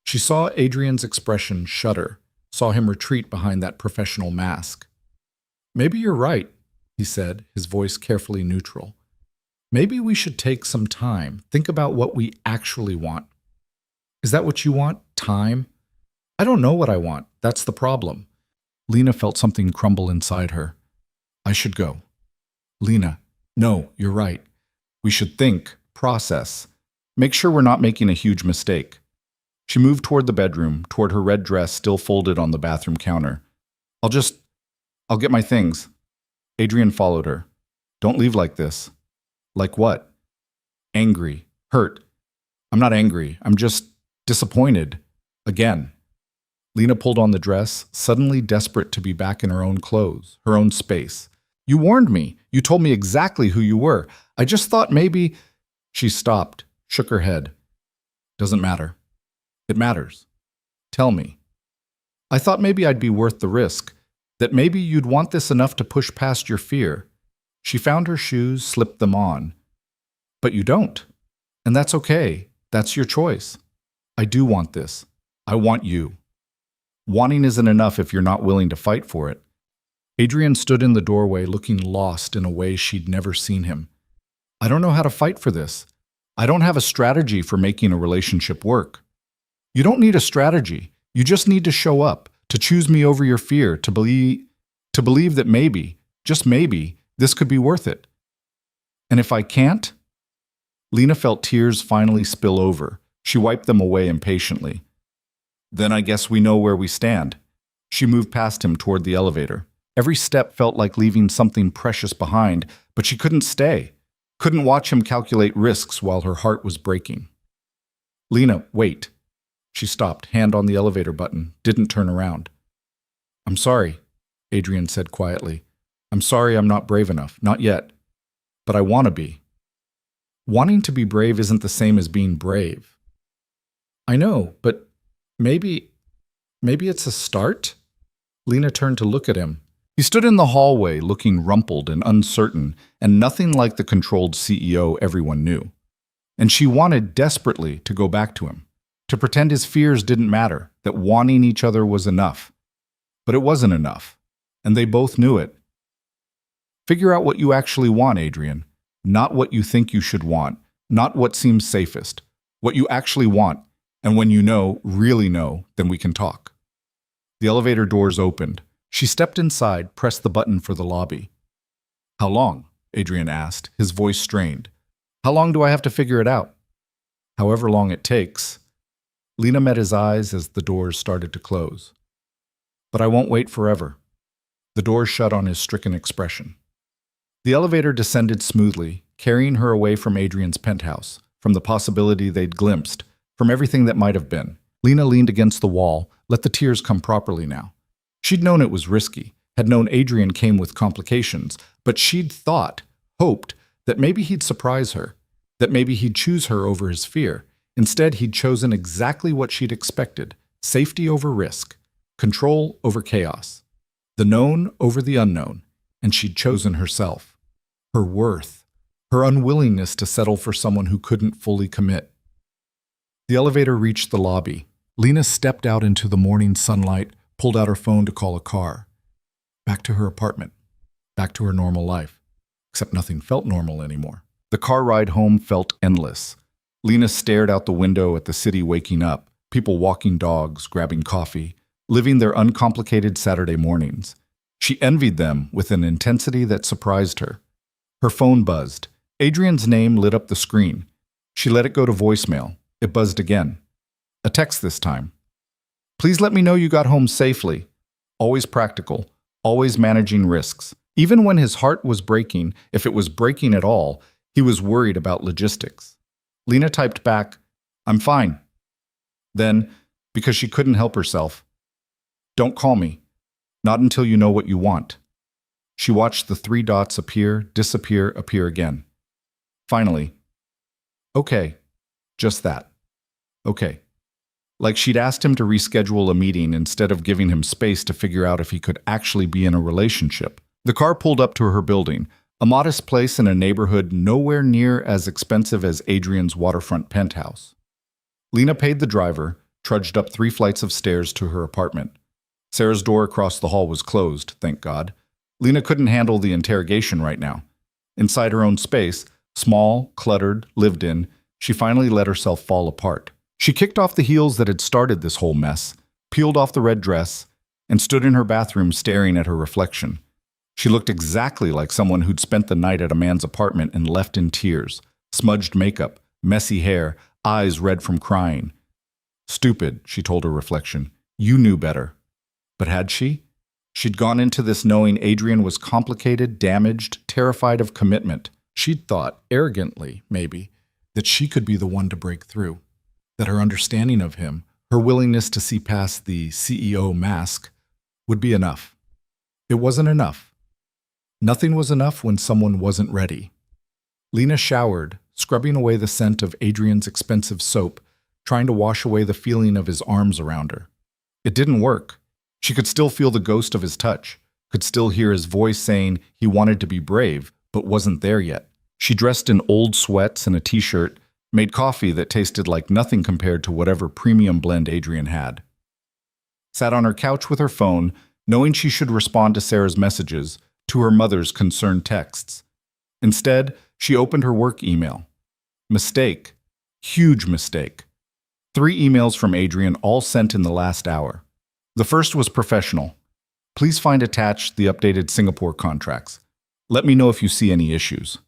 She saw Adrian's expression shudder, saw him retreat behind that professional mask. Maybe you're right, he said, his voice carefully neutral. Maybe we should take some time, think about what we actually want. Is that what you want? Time? I don't know what I want. That's the problem. Lena felt something crumble inside her. I should go. Lena, no, you're right. We should think, process. Make sure we're not making a huge mistake. She moved toward the bedroom, toward her red dress still folded on the bathroom counter. I'll get my things. Adrian followed her. Don't leave like this. Like what? Angry. Hurt. I'm not angry. I'm just disappointed. Again. Lena pulled on the dress, suddenly desperate to be back in her own clothes, her own space. You warned me. You told me exactly who you were. I just thought maybe... She stopped, shook her head. Doesn't matter. It matters. Tell me. I thought maybe I'd be worth the risk, that maybe you'd want this enough to push past your fear. She found her shoes, slipped them on. But you don't. And that's okay. That's your choice. I do want this. I want you. Wanting isn't enough if you're not willing to fight for it. Adrian stood in the doorway looking lost in a way she'd never seen him. I don't know how to fight for this. I don't have a strategy for making a relationship work. You don't need a strategy. You just need to show up, to choose me over your fear, to believe that maybe, just maybe, this could be worth it. And if I can't? Lena felt tears finally spill over. She wiped them away impatiently. Then I guess we know where we stand. She moved past him toward the elevator. Every step felt like leaving something precious behind, but she couldn't stay. Couldn't watch him calculate risks while her heart was breaking. Lena, wait. She stopped, hand on the elevator button, didn't turn around. I'm sorry, Adrian said quietly. I'm sorry I'm not brave enough, not yet. But I want to be. Wanting to be brave isn't the same as being brave. I know, but maybe it's a start? Lena turned to look at him. He stood in the hallway looking rumpled and uncertain and nothing like the controlled CEO everyone knew. And she wanted desperately to go back to him, to pretend his fears didn't matter, that wanting each other was enough. But it wasn't enough, and they both knew it. Figure out what you actually want, Adrian, not what you think you should want, not what seems safest, what you actually want, and when you know, really know, then we can talk. The elevator doors opened. She stepped inside, pressed the button for the lobby. How long? Adrian asked, his voice strained. How long do I have to figure it out? However long it takes. Lena met his eyes as the doors started to close. But I won't wait forever. The doors shut on his stricken expression. The elevator descended smoothly, carrying her away from Adrian's penthouse, from the possibility they'd glimpsed, from everything that might have been. Lena leaned against the wall, let the tears come properly now. She'd known it was risky, had known Adrian came with complications, but she'd thought, hoped, that maybe he'd surprise her, that maybe he'd choose her over his fear. Instead, he'd chosen exactly what she'd expected, safety over risk, control over chaos, the known over the unknown, and she'd chosen herself, her worth, her unwillingness to settle for someone who couldn't fully commit. The elevator reached the lobby. Lena stepped out into the morning sunlight, pulled out her phone to call a car. Back to her apartment. Back to her normal life. Except nothing felt normal anymore. The car ride home felt endless. Lena stared out the window at the city waking up, people walking dogs, grabbing coffee, living their uncomplicated Saturday mornings. She envied them with an intensity that surprised her. Her phone buzzed. Adrian's name lit up the screen. She let it go to voicemail. It buzzed again. A text this time. Please let me know you got home safely. Always practical, always managing risks. Even when his heart was breaking, if it was breaking at all, he was worried about logistics. Lena typed back, I'm fine. Then, because she couldn't help herself, don't call me. Not until you know what you want. She watched the 3 dots appear, disappear, appear again. Finally, okay, just that. Okay. like she'd asked him to reschedule a meeting instead of giving him space to figure out if he could actually be in a relationship. The car pulled up to her building, a modest place in a neighborhood nowhere near as expensive as Adrian's waterfront penthouse. Lena paid the driver, trudged up 3 flights of stairs to her apartment. Sarah's door across the hall was closed, thank God. Lena couldn't handle the interrogation right now. Inside her own space, small, cluttered, lived in, she finally let herself fall apart. She kicked off the heels that had started this whole mess, peeled off the red dress, and stood in her bathroom staring at her reflection. She looked exactly like someone who'd spent the night at a man's apartment and left in tears, smudged makeup, messy hair, eyes red from crying. Stupid, she told her reflection. You knew better. But had she? She'd gone into this knowing Adrian was complicated, damaged, terrified of commitment. She'd thought, arrogantly, maybe, that she could be the one to break through. That her understanding of him, her willingness to see past the CEO mask, would be enough. It wasn't enough. Nothing was enough when someone wasn't ready. Lena showered, scrubbing away the scent of Adrian's expensive soap, trying to wash away the feeling of his arms around her. It didn't work. She could still feel the ghost of his touch, could still hear his voice saying he wanted to be brave, but wasn't there yet. She dressed in old sweats and a t-shirt, made coffee that tasted like nothing compared to whatever premium blend Adrian had. Sat on her couch with her phone, knowing she should respond to Sarah's messages, to her mother's concerned texts. Instead, she opened her work email. Mistake. Huge mistake. 3 emails from Adrian, all sent in the last hour. The first was professional. Please find attached the updated Singapore contracts. Let me know if you see any issues.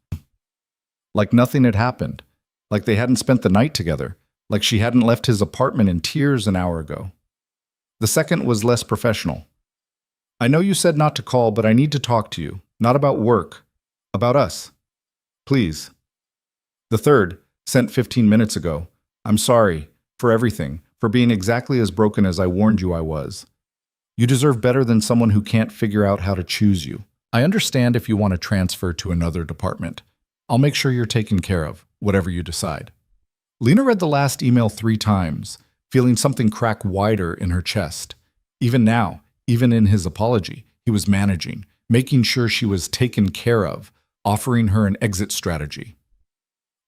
Like nothing had happened. Like they hadn't spent the night together. Like she hadn't left his apartment in tears an hour ago. The second was less professional. I know you said not to call, but I need to talk to you. Not about work. About us. Please. The third, sent 15 minutes ago. I'm sorry for everything, for being exactly as broken as I warned you I was. You deserve better than someone who can't figure out how to choose you. I understand if you want to transfer to another department. I'll make sure you're taken care of, whatever you decide. Lena read the last email 3 times, feeling something crack wider in her chest. Even now, even in his apology, he was managing, making sure she was taken care of, offering her an exit strategy.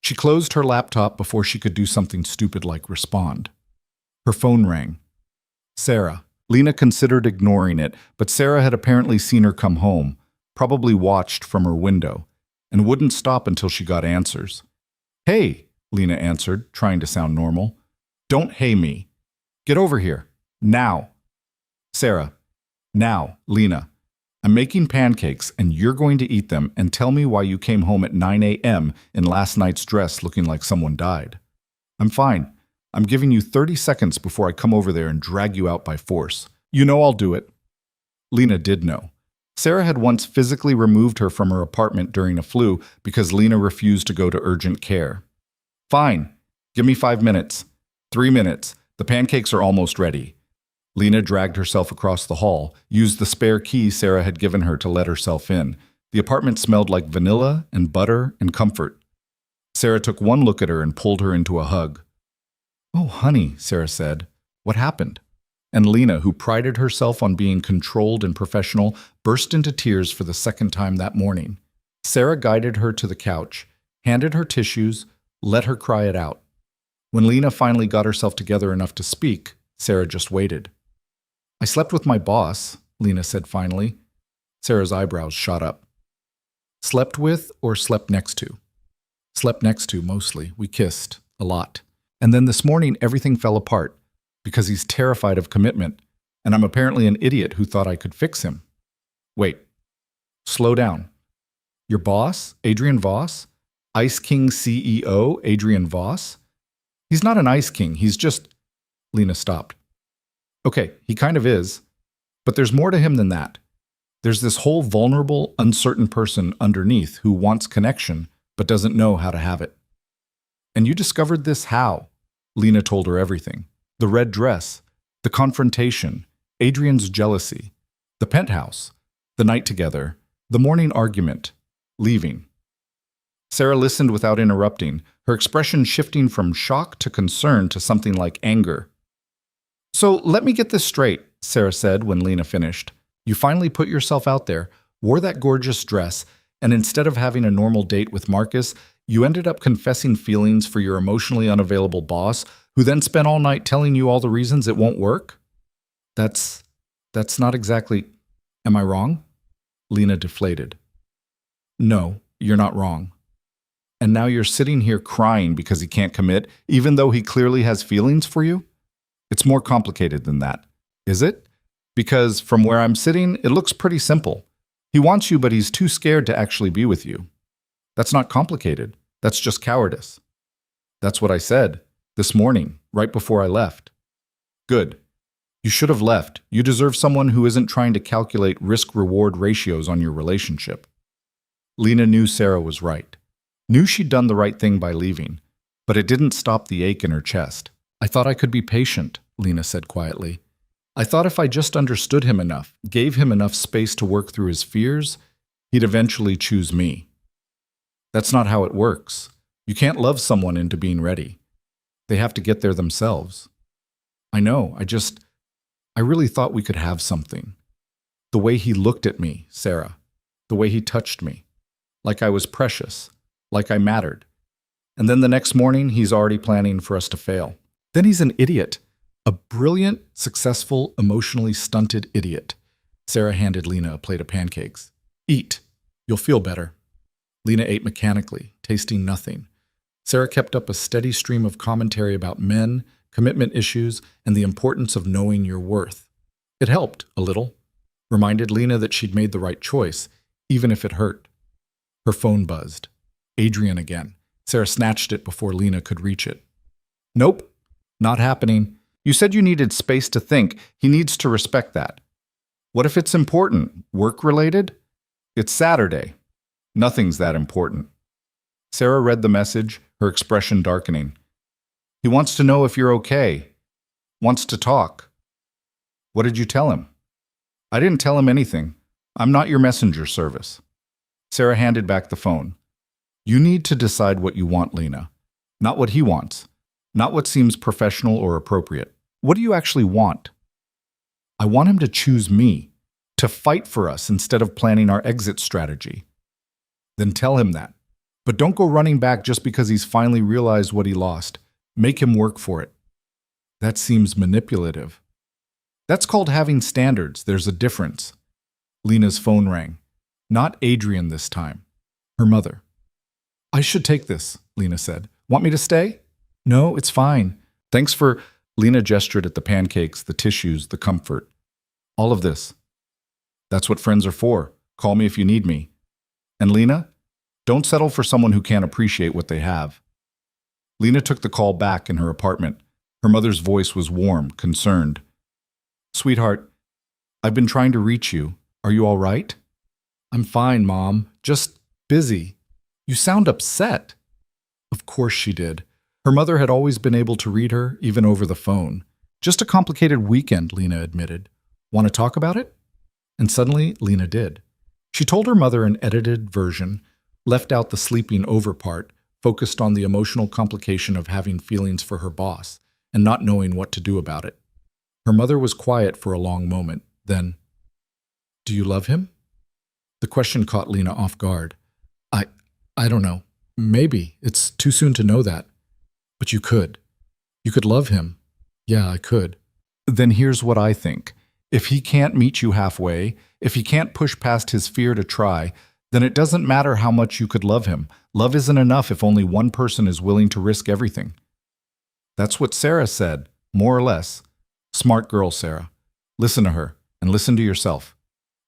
She closed her laptop before she could do something stupid like respond. Her phone rang. Sarah. Lena considered ignoring it, but Sarah had apparently seen her come home, probably watched from her window, and wouldn't stop until she got answers. Hey, Lena answered, trying to sound normal. Don't hey me. Get over here. Now. Sarah. Now, Lena. I'm making pancakes and you're going to eat them and tell me why you came home at 9 a.m. in last night's dress looking like someone died. I'm fine. I'm giving you 30 seconds before I come over there and drag you out by force. You know I'll do it. Lena did know. Sarah had once physically removed her from her apartment during a flu because Lena refused to go to urgent care. Fine. Give me 5 minutes. 3 minutes. The pancakes are almost ready. Lena dragged herself across the hall, used the spare key Sarah had given her to let herself in. The apartment smelled like vanilla and butter and comfort. Sarah took one look at her and pulled her into a hug. Oh, honey, Sarah said. What happened? And Lena, who prided herself on being controlled and professional, burst into tears for the second time that morning. Sarah guided her to the couch, handed her tissues, let her cry it out. When Lena finally got herself together enough to speak, Sarah just waited. I slept with my boss, Lena said finally. Sarah's eyebrows shot up. Slept with or slept next to? Slept next to, mostly. We kissed. A lot. And then this morning, everything fell apart because he's terrified of commitment, and I'm apparently an idiot who thought I could fix him. Wait. Slow down. Your boss, Adrian Voss? Ice King CEO, Adrian Voss? He's not an Ice King, he's just... Lena stopped. Okay, he kind of is, but there's more to him than that. There's this whole vulnerable, uncertain person underneath who wants connection but doesn't know how to have it. And you discovered this how? Lena told her everything. The red dress, the confrontation, Adrian's jealousy, the penthouse, the night together, the morning argument, leaving. Sarah listened without interrupting, her expression shifting from shock to concern to something like anger. So let me get this straight, Sarah said when Lena finished. You finally put yourself out there, wore that gorgeous dress, and instead of having a normal date with Marcus, you ended up confessing feelings for your emotionally unavailable boss, who then spent all night telling you all the reasons it won't work? That's not exactly... Am I wrong? Lena deflated. No, you're not wrong. And now you're sitting here crying because he can't commit, even though he clearly has feelings for you? It's more complicated than that, is it? Because from where I'm sitting, it looks pretty simple. He wants you, but he's too scared to actually be with you. That's not complicated. That's just cowardice. That's what I said this morning, right before I left. Good. You should have left. You deserve someone who isn't trying to calculate risk-reward ratios on your relationship. Lena knew Sarah was right. Knew she'd done the right thing by leaving, but it didn't stop the ache in her chest. I thought I could be patient, Lena said quietly. I thought if I just understood him enough, gave him enough space to work through his fears, he'd eventually choose me. That's not how it works. You can't love someone into being ready. They have to get there themselves. I know, I really thought we could have something. The way he looked at me, Sarah. The way he touched me. Like I was precious. Like I mattered. And then the next morning, he's already planning for us to fail. Then he's an idiot. A brilliant, successful, emotionally stunted idiot. Sarah handed Lena a plate of pancakes. Eat. You'll feel better. Lena ate mechanically, tasting nothing. Sarah kept up a steady stream of commentary about men, commitment issues, and the importance of knowing your worth. It helped, a little. Reminded Lena that she'd made the right choice, even if it hurt. Her phone buzzed. Adrian again. Sarah snatched it before Lena could reach it. Nope. Not happening. You said you needed space to think. He needs to respect that. What if it's important? Work-related? It's Saturday. Nothing's that important. Sarah read the message, her expression darkening. He wants to know if you're okay. Wants to talk. What did you tell him? I didn't tell him anything. I'm not your messenger service. Sarah handed back the phone. You need to decide what you want, Lena. Not what he wants. Not what seems professional or appropriate. What do you actually want? I want him to choose me, to fight for us instead of planning our exit strategy. Then tell him that. But don't go running back just because he's finally realized what he lost. Make him work for it. That seems manipulative. That's called having standards. There's a difference. Lena's phone rang. Not Adrian this time. Her mother. I should take this, Lena said. Want me to stay? No, it's fine. Thanks for... Lena gestured at the pancakes, the tissues, the comfort. All of this. That's what friends are for. Call me if you need me. And Lena, don't settle for someone who can't appreciate what they have. Lena took the call back in her apartment. Her mother's voice was warm, concerned. Sweetheart, I've been trying to reach you. Are you all right? I'm fine, Mom. Just busy. You sound upset. Of course she did. Her mother had always been able to read her, even over the phone. Just a complicated weekend, Lena admitted. Want to talk about it? And suddenly, Lena did. She told her mother an edited version, left out the sleeping over part, focused on the emotional complication of having feelings for her boss and not knowing what to do about it. Her mother was quiet for a long moment. Then, do you love him? The question caught Lena off guard. I don't know. Maybe. It's too soon to know that. But you could. You could love him. Yeah, I could. Then here's what I think. If he can't meet you halfway, if he can't push past his fear to try, then it doesn't matter how much you could love him. Love isn't enough if only one person is willing to risk everything. That's what Sarah said, more or less. Smart girl, Sarah. Listen to her, and listen to yourself.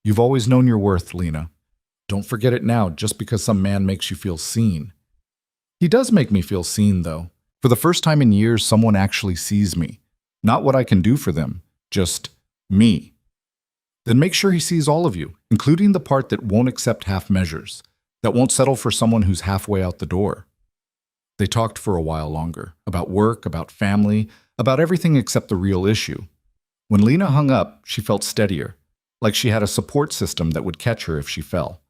You've always known your worth, Lena. Don't forget it now just because some man makes you feel seen. He does make me feel seen, though. For the first time in years, someone actually sees me. Not what I can do for them, just me. Then make sure he sees all of you, including the part that won't accept half measures, that won't settle for someone who's halfway out the door. They talked for a while longer, about work, about family, about everything except the real issue. When Lena hung up, she felt steadier, like she had a support system that would catch her if she fell.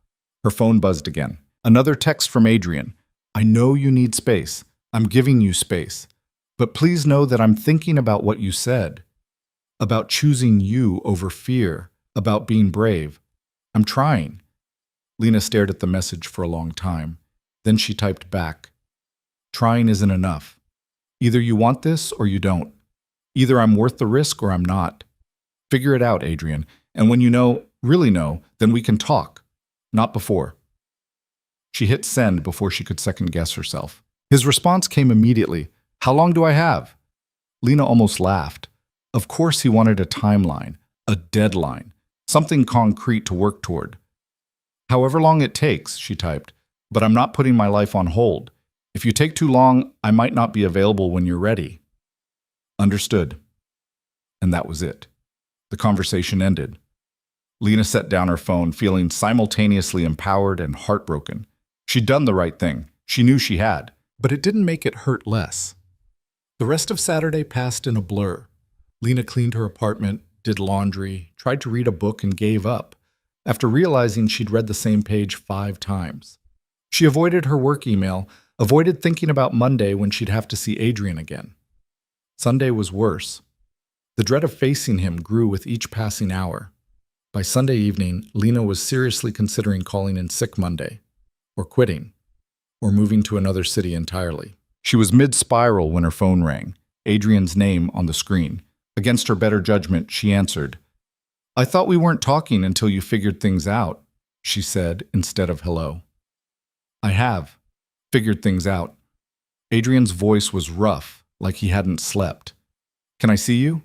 Her phone buzzed again. Another text from Adrian. I know you need space. I'm giving you space. But please know that I'm thinking about what you said. about choosing you over fear, about being brave. I'm trying. Lena stared at the message for a long time. Then she typed back, trying isn't enough. Either you want this or you don't. Either I'm worth the risk or I'm not. Figure it out, Adrian. And when you know, really know, then we can talk. Not before. She hit send before she could second guess herself. His response came immediately. How long do I have? Lena almost laughed. Of course he wanted a timeline, a deadline, something concrete to work toward. However long it takes, she typed, but I'm not putting my life on hold. If you take too long, I might not be available when you're ready. Understood. And that was it. The conversation ended. Lena set down her phone, feeling simultaneously empowered and heartbroken. She'd done the right thing. She knew she had, but it didn't make it hurt less. The rest of Saturday passed in a blur. Lena cleaned her apartment, did laundry, tried to read a book, and gave up, after realizing she'd read the same page 5 times. She avoided her work email, avoided thinking about Monday when she'd have to see Adrian again. Sunday was worse. The dread of facing him grew with each passing hour. By Sunday evening, Lena was seriously considering calling in sick Monday, or quitting, or moving to another city entirely. She was mid-spiral when her phone rang, Adrian's name on the screen. Against her better judgment, she answered. I thought we weren't talking until you figured things out, she said instead of hello. I have figured things out. Adrian's voice was rough, like he hadn't slept. Can I see you?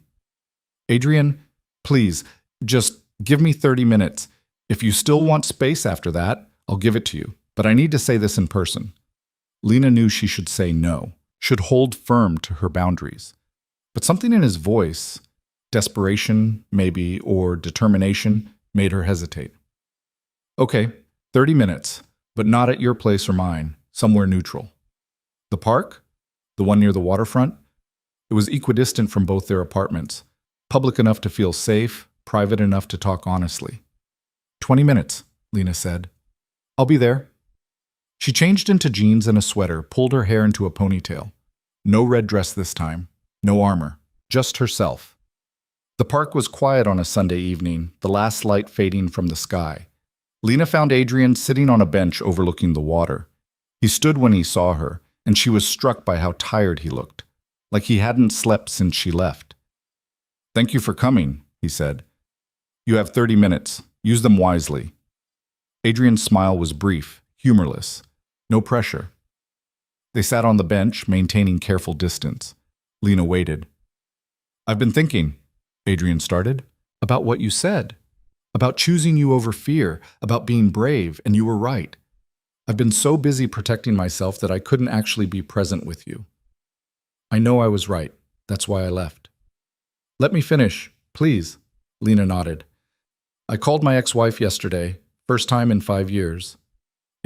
Adrian, please, just give me 30 minutes. If you still want space after that, I'll give it to you. But I need to say this in person. Lena knew she should say no, should hold firm to her boundaries. But something in his voice, desperation, maybe, or determination, made her hesitate. Okay, 30 minutes, but not at your place or mine, somewhere neutral. The park? The one near the waterfront? It was equidistant from both their apartments, public enough to feel safe, private enough to talk honestly. 20 minutes, Lena said. I'll be there. She changed into jeans and a sweater, pulled her hair into a ponytail. No red dress this time, no armor, just herself. The park was quiet on a Sunday evening, the last light fading from the sky. Lena found Adrian sitting on a bench overlooking the water. He stood when he saw her, and she was struck by how tired he looked, like he hadn't slept since she left. Thank you for coming, he said. You have 30 minutes. Use them wisely. Adrian's smile was brief, humorless. No pressure. They sat on the bench, maintaining careful distance. Lena waited. I've been thinking, Adrian started, about what you said. About choosing you over fear, about being brave, and you were right. I've been so busy protecting myself that I couldn't actually be present with you. I know I was right. That's why I left. Let me finish, please. Lena nodded. I called my ex-wife yesterday, first time in 5 years.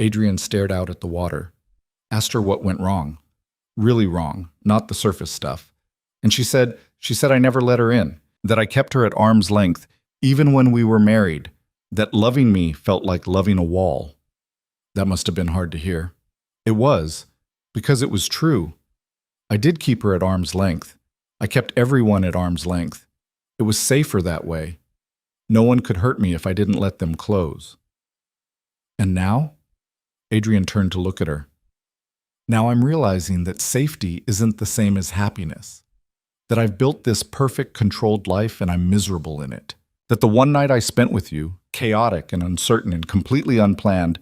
Adrian stared out at the water. Asked her what went wrong. Really wrong, not the surface stuff. And she said I never let her in, that I kept her at arm's length, even when we were married, that loving me felt like loving a wall. That must have been hard to hear. It was, because it was true. I did keep her at arm's length. I kept everyone at arm's length. It was safer that way. No one could hurt me if I didn't let them close. And now? Adrian turned to look at her. Now I'm realizing that safety isn't the same as happiness. That I've built this perfect, controlled life and I'm miserable in it. That the one night I spent with you, chaotic and uncertain and completely unplanned,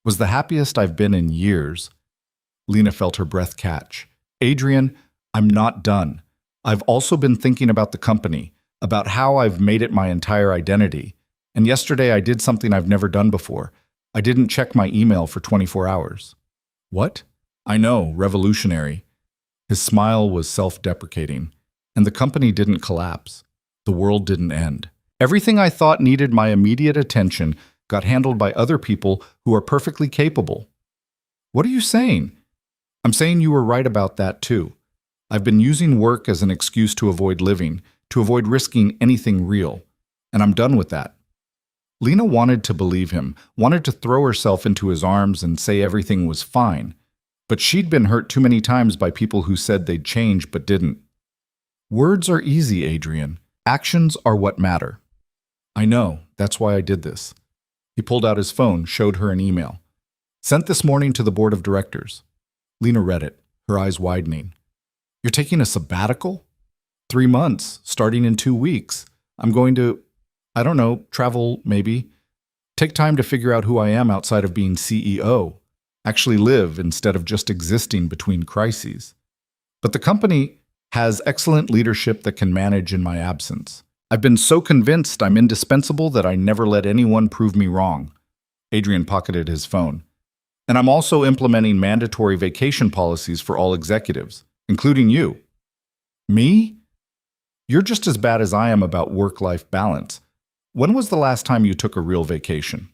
was the happiest I've been in years. Lena felt her breath catch. Adrian, I'm not done. I've also been thinking about the company, about how I've made it my entire identity. And yesterday I did something I've never done before. I didn't check my email for 24 hours. What? I know, revolutionary. His smile was self-deprecating. And the company didn't collapse. The world didn't end. Everything I thought needed my immediate attention got handled by other people who are perfectly capable. What are you saying? I'm saying you were right about that too. I've been using work as an excuse to avoid living, to avoid risking anything real. And I'm done with that. Lena wanted to believe him, wanted to throw herself into his arms and say everything was fine. But she'd been hurt too many times by people who said they'd change but didn't. Words are easy, Adrian. Actions are what matter. I know, that's why I did this. He pulled out his phone, showed her an email. Sent this morning to the board of directors. Lena read it, her eyes widening. You're taking a sabbatical? 3 months, starting in 2 weeks. I'm going to, I don't know, travel maybe. Take time to figure out who I am outside of being CEO. Actually live instead of just existing between crises. But the company has excellent leadership that can manage in my absence. I've been so convinced I'm indispensable that I never let anyone prove me wrong. Adrian pocketed his phone. And I'm also implementing mandatory vacation policies for all executives, including you. Me? You're just as bad as I am about work-life balance. When was the last time you took a real vacation?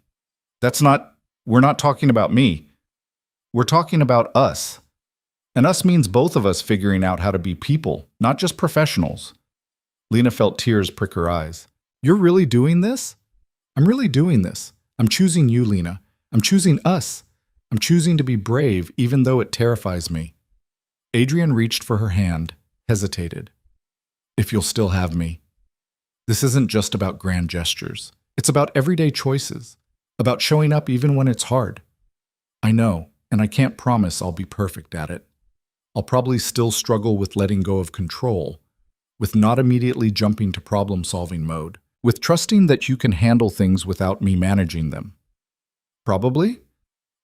We're not talking about me. We're talking about us. And us means both of us figuring out how to be people, not just professionals. Lena felt tears prick her eyes. You're really doing this? I'm really doing this. I'm choosing you, Lena. I'm choosing us. I'm choosing to be brave even though it terrifies me. Adrian reached for her hand, hesitated. If you'll still have me. This isn't just about grand gestures. It's about everyday choices, about showing up even when it's hard. I know, and I can't promise I'll be perfect at it. I'll probably still struggle with letting go of control, with not immediately jumping to problem-solving mode, with trusting that you can handle things without me managing them. Probably?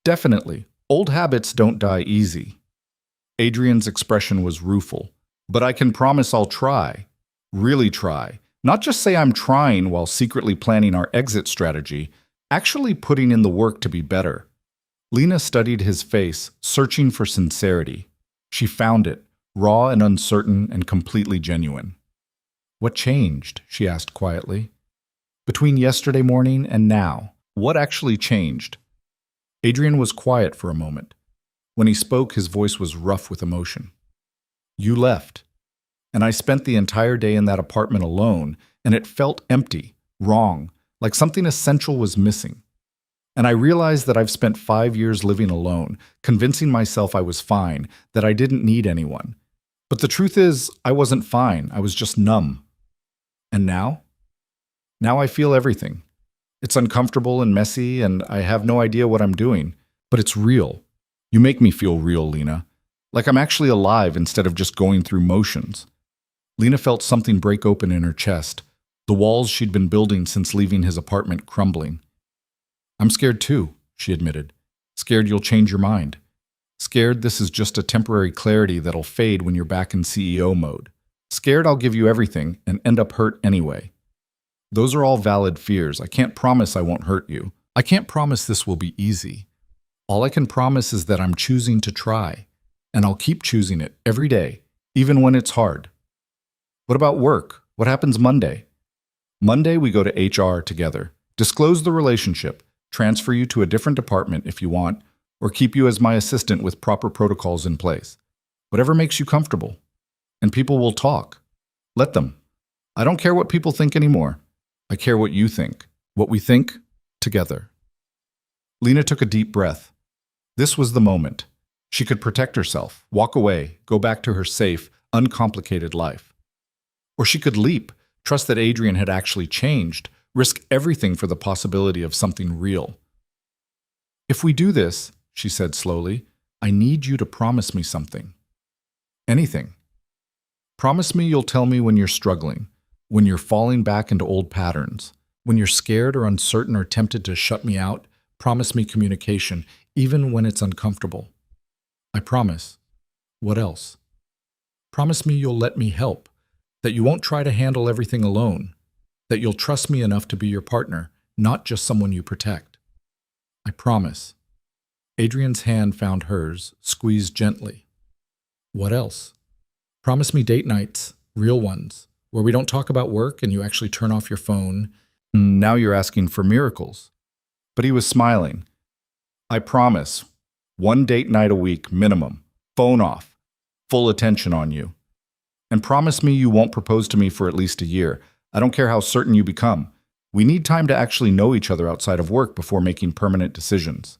Definitely. Old habits don't die easy. Adrian's expression was rueful. But I can promise I'll try. Really try. Not just say I'm trying while secretly planning our exit strategy, actually putting in the work to be better. Lena studied his face, searching for sincerity. She found it, raw and uncertain and completely genuine. What changed? She asked quietly. Between yesterday morning and now, what actually changed? Adrian was quiet for a moment. When he spoke, his voice was rough with emotion. You left, and I spent the entire day in that apartment alone, and it felt empty, wrong, like something essential was missing. And I realized that I've spent 5 years living alone, convincing myself I was fine, that I didn't need anyone. But the truth is, I wasn't fine, I was just numb. And now? Now I feel everything. It's uncomfortable and messy, and I have no idea what I'm doing. But it's real. You make me feel real, Lena. Like I'm actually alive instead of just going through motions. Lena felt something break open in her chest, the walls she'd been building since leaving his apartment crumbling. I'm scared too, she admitted. Scared you'll change your mind. Scared this is just a temporary clarity that'll fade when you're back in CEO mode. Scared I'll give you everything and end up hurt anyway. Those are all valid fears. I can't promise I won't hurt you. I can't promise this will be easy. All I can promise is that I'm choosing to try, and I'll keep choosing it every day, even when it's hard. What about work? What happens Monday? Monday we go to HR together, disclose the relationship, transfer you to a different department if you want, or keep you as my assistant with proper protocols in place. Whatever makes you comfortable. And people will talk. Let them. I don't care what people think anymore. I care what you think. What we think together. Lena took a deep breath. This was the moment. She could protect herself, walk away, go back to her safe, uncomplicated life. Or she could leap, trust that Adrian had actually changed, risk everything for the possibility of something real. If we do this, she said slowly, I need you to promise me something. Anything. Promise me you'll tell me when you're struggling, when you're falling back into old patterns, when you're scared or uncertain or tempted to shut me out. Promise me communication, even when it's uncomfortable. I promise. What else? Promise me you'll let me help, that you won't try to handle everything alone, that you'll trust me enough to be your partner, not just someone you protect. I promise. Adrian's hand found hers, squeezed gently. What else? Promise me date nights, real ones, where we don't talk about work and you actually turn off your phone. Now you're asking for miracles. But he was smiling. I promise. 1 date night a week, minimum. Phone off. Full attention on you. And promise me you won't propose to me for at least a year. I don't care how certain you become. We need time to actually know each other outside of work before making permanent decisions.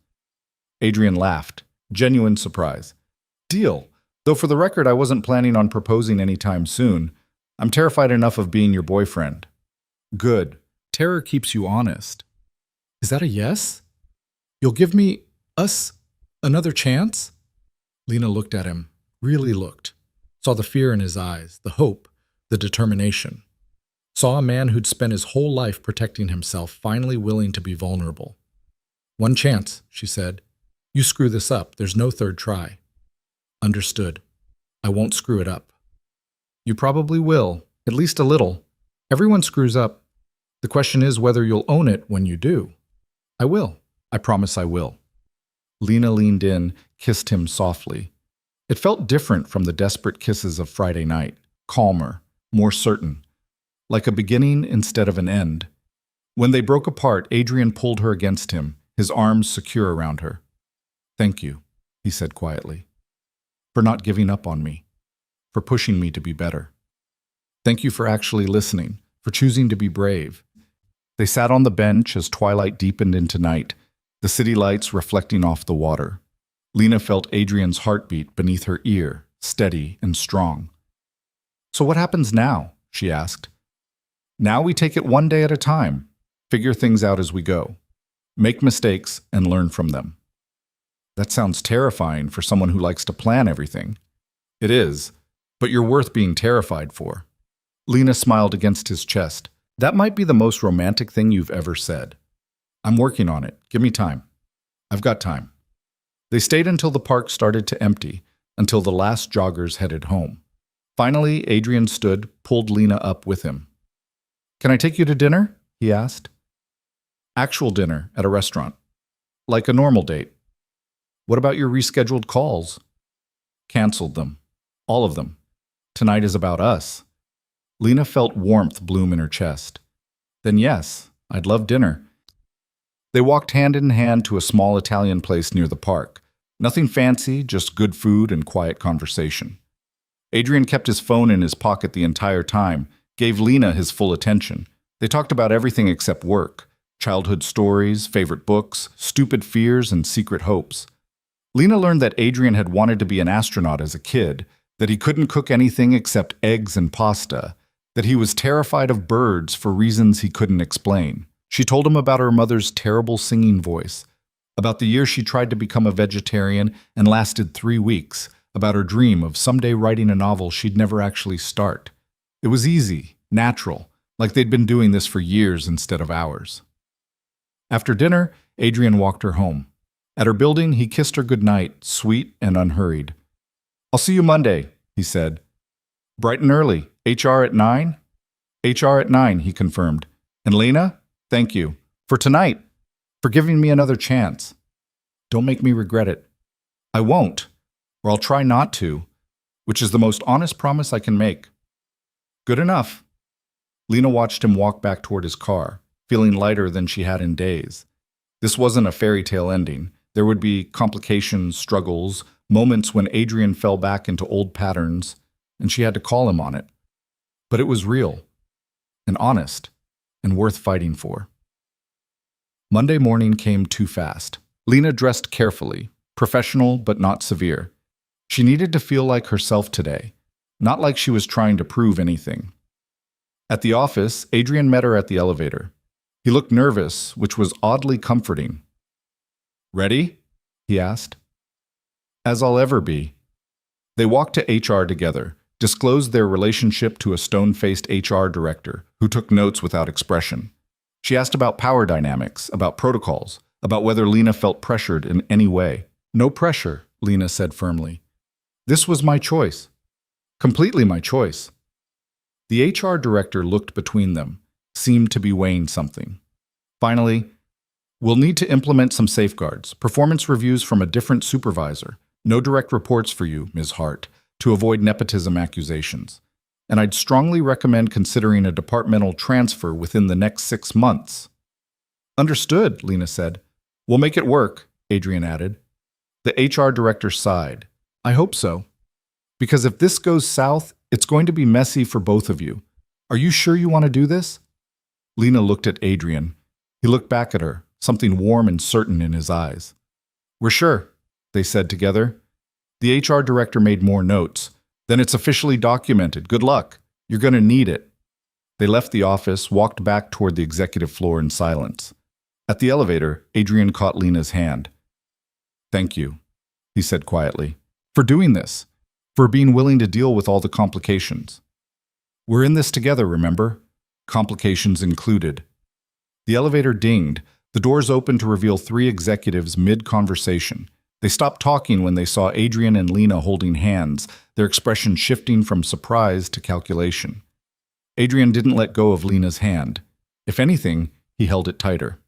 Adrian laughed. Genuine surprise. Deal. Though for the record, I wasn't planning on proposing anytime soon. I'm terrified enough of being your boyfriend. Good. Terror keeps you honest. Is that a yes? You'll give us, another chance? Lena looked at him, really looked. Saw the fear in his eyes, the hope, the determination. Saw a man who'd spent his whole life protecting himself, finally willing to be vulnerable. One chance, she said. You screw this up, there's no third try. Understood. I won't screw it up. You probably will, at least a little. Everyone screws up. The question is whether you'll own it when you do. I will. I promise I will. Lena leaned in, kissed him softly. It felt different from the desperate kisses of Friday night, calmer, more certain, like a beginning instead of an end. When they broke apart, Adrian pulled her against him, his arms secure around her. Thank you, he said quietly, for not giving up on me, for pushing me to be better. Thank you for actually listening, for choosing to be brave. They sat on the bench as twilight deepened into night, the city lights reflecting off the water. Lena felt Adrian's heartbeat beneath her ear, steady and strong. So what happens now? She asked. Now we take it one day at a time, figure things out as we go, make mistakes and learn from them. That sounds terrifying for someone who likes to plan everything. It is, but you're worth being terrified for. Lena smiled against his chest. That might be the most romantic thing you've ever said. I'm working on it. Give me time. I've got time. They stayed until the park started to empty, until the last joggers headed home. Finally, Adrian stood, pulled Lena up with him. Can I take you to dinner? He asked. Actual dinner at a restaurant. Like a normal date. What about your rescheduled calls? Canceled them. All of them. Tonight is about us. Lena felt warmth bloom in her chest. Then yes, I'd love dinner. They walked hand in hand to a small Italian place near the park. Nothing fancy, just good food and quiet conversation. Adrian kept his phone in his pocket the entire time, gave Lena his full attention. They talked about everything except work. Childhood stories, favorite books, stupid fears, and secret hopes. Lena learned that Adrian had wanted to be an astronaut as a kid, that he couldn't cook anything except eggs and pasta, that he was terrified of birds for reasons he couldn't explain. She told him about her mother's terrible singing voice, about the year she tried to become a vegetarian and lasted 3 weeks, about her dream of someday writing a novel she'd never actually start. It was easy, natural, like they'd been doing this for years instead of hours. After dinner, Adrian walked her home. At her building, he kissed her goodnight, sweet and unhurried. I'll see you Monday, he said. Bright and early. HR at 9? HR at 9, he confirmed. And Lena, thank you. For tonight. For giving me another chance. Don't make me regret it. I won't. Or I'll try not to. Which is the most honest promise I can make. Good enough. Lena watched him walk back toward his car, feeling lighter than she had in days. This wasn't a fairy tale ending. There would be complications, struggles, moments when Adrian fell back into old patterns, and she had to call him on it. But it was real, and honest, and worth fighting for. Monday morning came too fast. Lena dressed carefully, professional but not severe. She needed to feel like herself today, not like she was trying to prove anything. At the office, Adrian met her at the elevator. He looked nervous, which was oddly comforting. Ready? He asked. As I'll ever be. They walked to HR together, disclosed their relationship to a stone-faced HR director who took notes without expression. She asked about power dynamics, about protocols, about whether Lena felt pressured in any way. No pressure, Lena said firmly. This was my choice. Completely my choice. The HR director looked between them, seemed to be weighing something. Finally, we'll need to implement some safeguards, performance reviews from a different supervisor, no direct reports for you, Ms. Hart, to avoid nepotism accusations. And I'd strongly recommend considering a departmental transfer within the next 6 months. Understood, Lena said. We'll make it work, Adrian added. The HR director sighed. I hope so. Because if this goes south, it's going to be messy for both of you. Are you sure you want to do this? Lena looked at Adrian. He looked back at her, something warm and certain in his eyes. We're sure, they said together. The HR director made more notes. Then it's officially documented. Good luck. You're going to need it. They left the office, walked back toward the executive floor in silence. At the elevator, Adrian caught Lena's hand. Thank you, he said quietly, for doing this, for being willing to deal with all the complications. We're in this together, remember? Complications included. The elevator dinged. The doors opened to reveal three executives mid-conversation. They stopped talking when they saw Adrian and Lena holding hands, their expression shifting from surprise to calculation. Adrian didn't let go of Lena's hand. If anything, he held it tighter.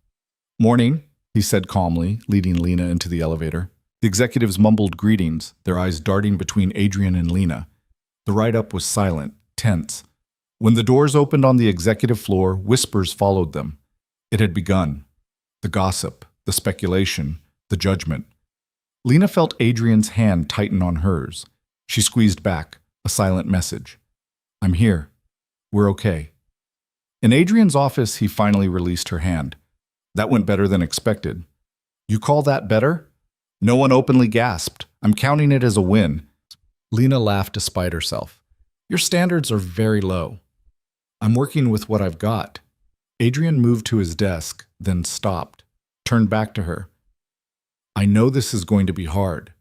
Morning, he said calmly, leading Lena into the elevator. The executives mumbled greetings, their eyes darting between Adrian and Lena. The ride-up was silent, tense. When the doors opened on the executive floor, whispers followed them. It had begun. The gossip, the speculation, the judgment. Lena felt Adrian's hand tighten on hers. She squeezed back, a silent message. I'm here. We're okay. In Adrian's office, he finally released her hand. That went better than expected. You call that better? No one openly gasped. I'm counting it as a win. Lena laughed despite herself. Your standards are very low. I'm working with what I've got. Adrian moved to his desk, then stopped, turned back to her. I know this is going to be hard.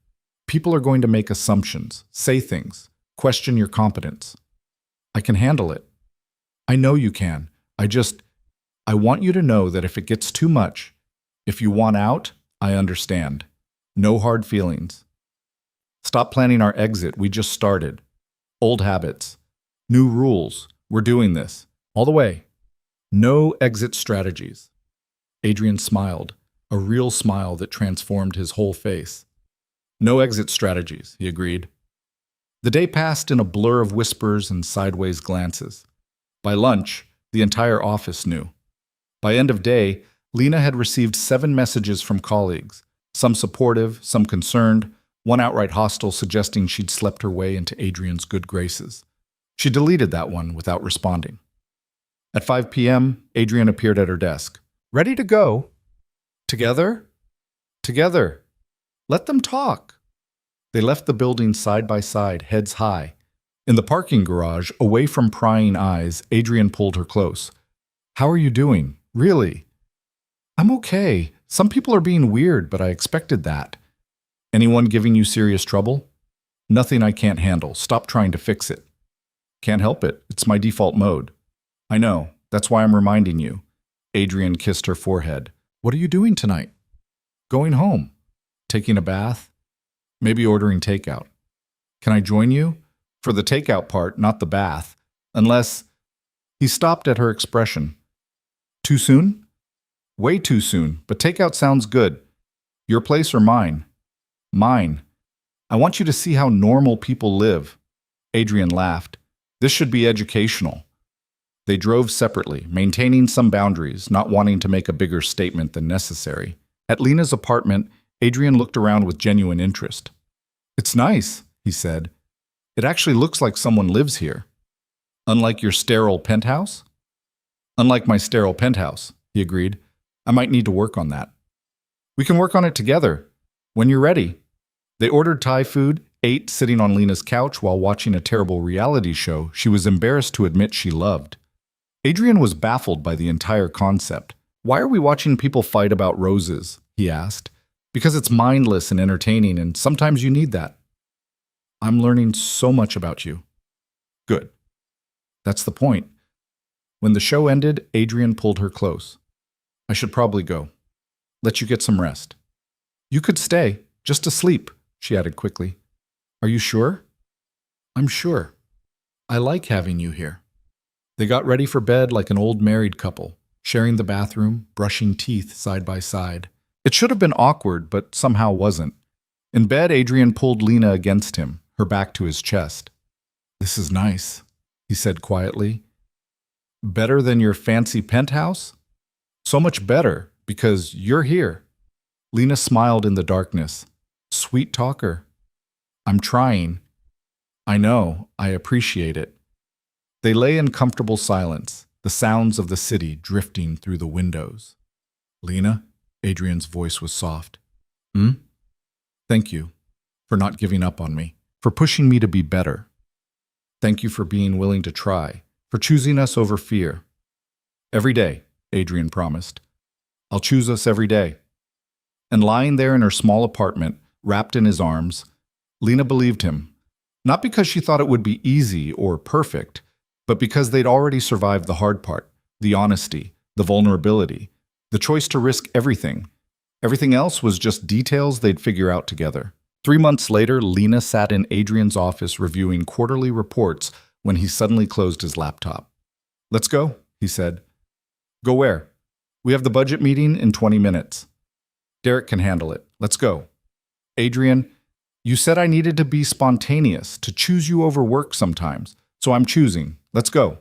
People are going to make assumptions, say things, question your competence. I can handle it. I know you can. I want you to know that if it gets too much, if you want out, I understand. No hard feelings. Stop planning our exit. We just started. Old habits. New rules. We're doing this. All the way. No exit strategies. Adrian smiled, a real smile that transformed his whole face. No exit strategies, he agreed. The day passed in a blur of whispers and sideways glances. By lunch, the entire office knew. By end of day, Lena had received 7 messages from colleagues, some supportive, some concerned, one outright hostile suggesting she'd slept her way into Adrian's good graces. She deleted that one without responding. At 5 p.m., Adrian appeared at her desk. Ready to go? Together? Together. Let them talk. They left the building side by side, heads high. In the parking garage, away from prying eyes, Adrian pulled her close. How are you doing? Really? I'm okay. Some people are being weird, but I expected that. Anyone giving you serious trouble? Nothing I can't handle. Stop trying to fix it. Can't help it. It's my default mode. I know. That's why I'm reminding you. Adrian kissed her forehead. What are you doing tonight? Going home. Taking a bath? Maybe ordering takeout. Can I join you? For the takeout part, not the bath. Unless... He stopped at her expression. Too soon? Way too soon, but takeout sounds good. Your place or mine? Mine. I want you to see how normal people live. Adrian laughed. This should be educational. They drove separately, maintaining some boundaries, not wanting to make a bigger statement than necessary. At Lena's apartment, Adrian looked around with genuine interest. It's nice, he said. It actually looks like someone lives here. Unlike your sterile penthouse? Unlike my sterile penthouse, he agreed. I might need to work on that. We can work on it together. When you're ready. They ordered Thai food, ate sitting on Lena's couch while watching a terrible reality show she was embarrassed to admit she loved. Adrian was baffled by the entire concept. Why are we watching people fight about roses? He asked. Because it's mindless and entertaining, and sometimes you need that. I'm learning so much about you. Good. That's the point. When the show ended, Adrian pulled her close. I should probably go. Let you get some rest. You could stay, just to sleep, she added quickly. Are you sure? I'm sure. I like having you here. They got ready for bed like an old married couple, sharing the bathroom, brushing teeth side by side. It should have been awkward, but somehow wasn't. In bed, Adrian pulled Lena against him, her back to his chest. This is nice, he said quietly. Better than your fancy penthouse? So much better, because you're here. Lena smiled in the darkness. Sweet talker. I'm trying. I know, I appreciate it. They lay in comfortable silence, the sounds of the city drifting through the windows. Lena? Adrian's voice was soft. Thank you for not giving up on me, for pushing me to be better. Thank you for being willing to try, for choosing us over fear. Every day, Adrian promised. I'll choose us every day. And lying there in her small apartment, wrapped in his arms, Lena believed him. Not because she thought it would be easy or perfect, but because they'd already survived the hard part, the honesty, the vulnerability, the choice to risk everything. Everything else was just details they'd figure out together. 3 months later, Lena sat in Adrian's office reviewing quarterly reports when he suddenly closed his laptop. Let's go, he said. Go where? We have the budget meeting in 20 minutes. Derek can handle it. Let's go. Adrian, you said I needed to be spontaneous, to choose you over work sometimes, so I'm choosing. Let's go.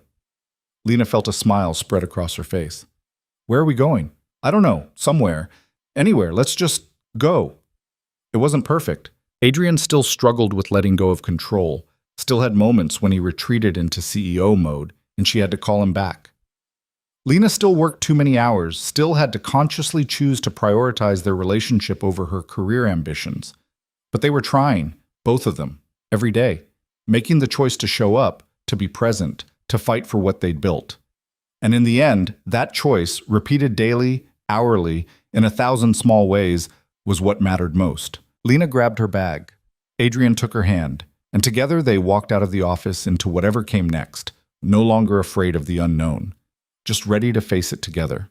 Lena felt a smile spread across her face. Where are we going? I don't know. Somewhere. Anywhere. Let's just go. It wasn't perfect. Adrian still struggled with letting go of control, still had moments when he retreated into CEO mode, and she had to call him back. Lena still worked too many hours, still had to consciously choose to prioritize their relationship over her career ambitions. But they were trying, both of them, every day, making the choice to show up, to be present, to fight for what they'd built. And in the end, that choice, repeated daily, hourly, in 1,000 small ways, was what mattered most. Lena grabbed her bag. Adrian took her hand, and together they walked out of the office into whatever came next, no longer afraid of the unknown, just ready to face it together.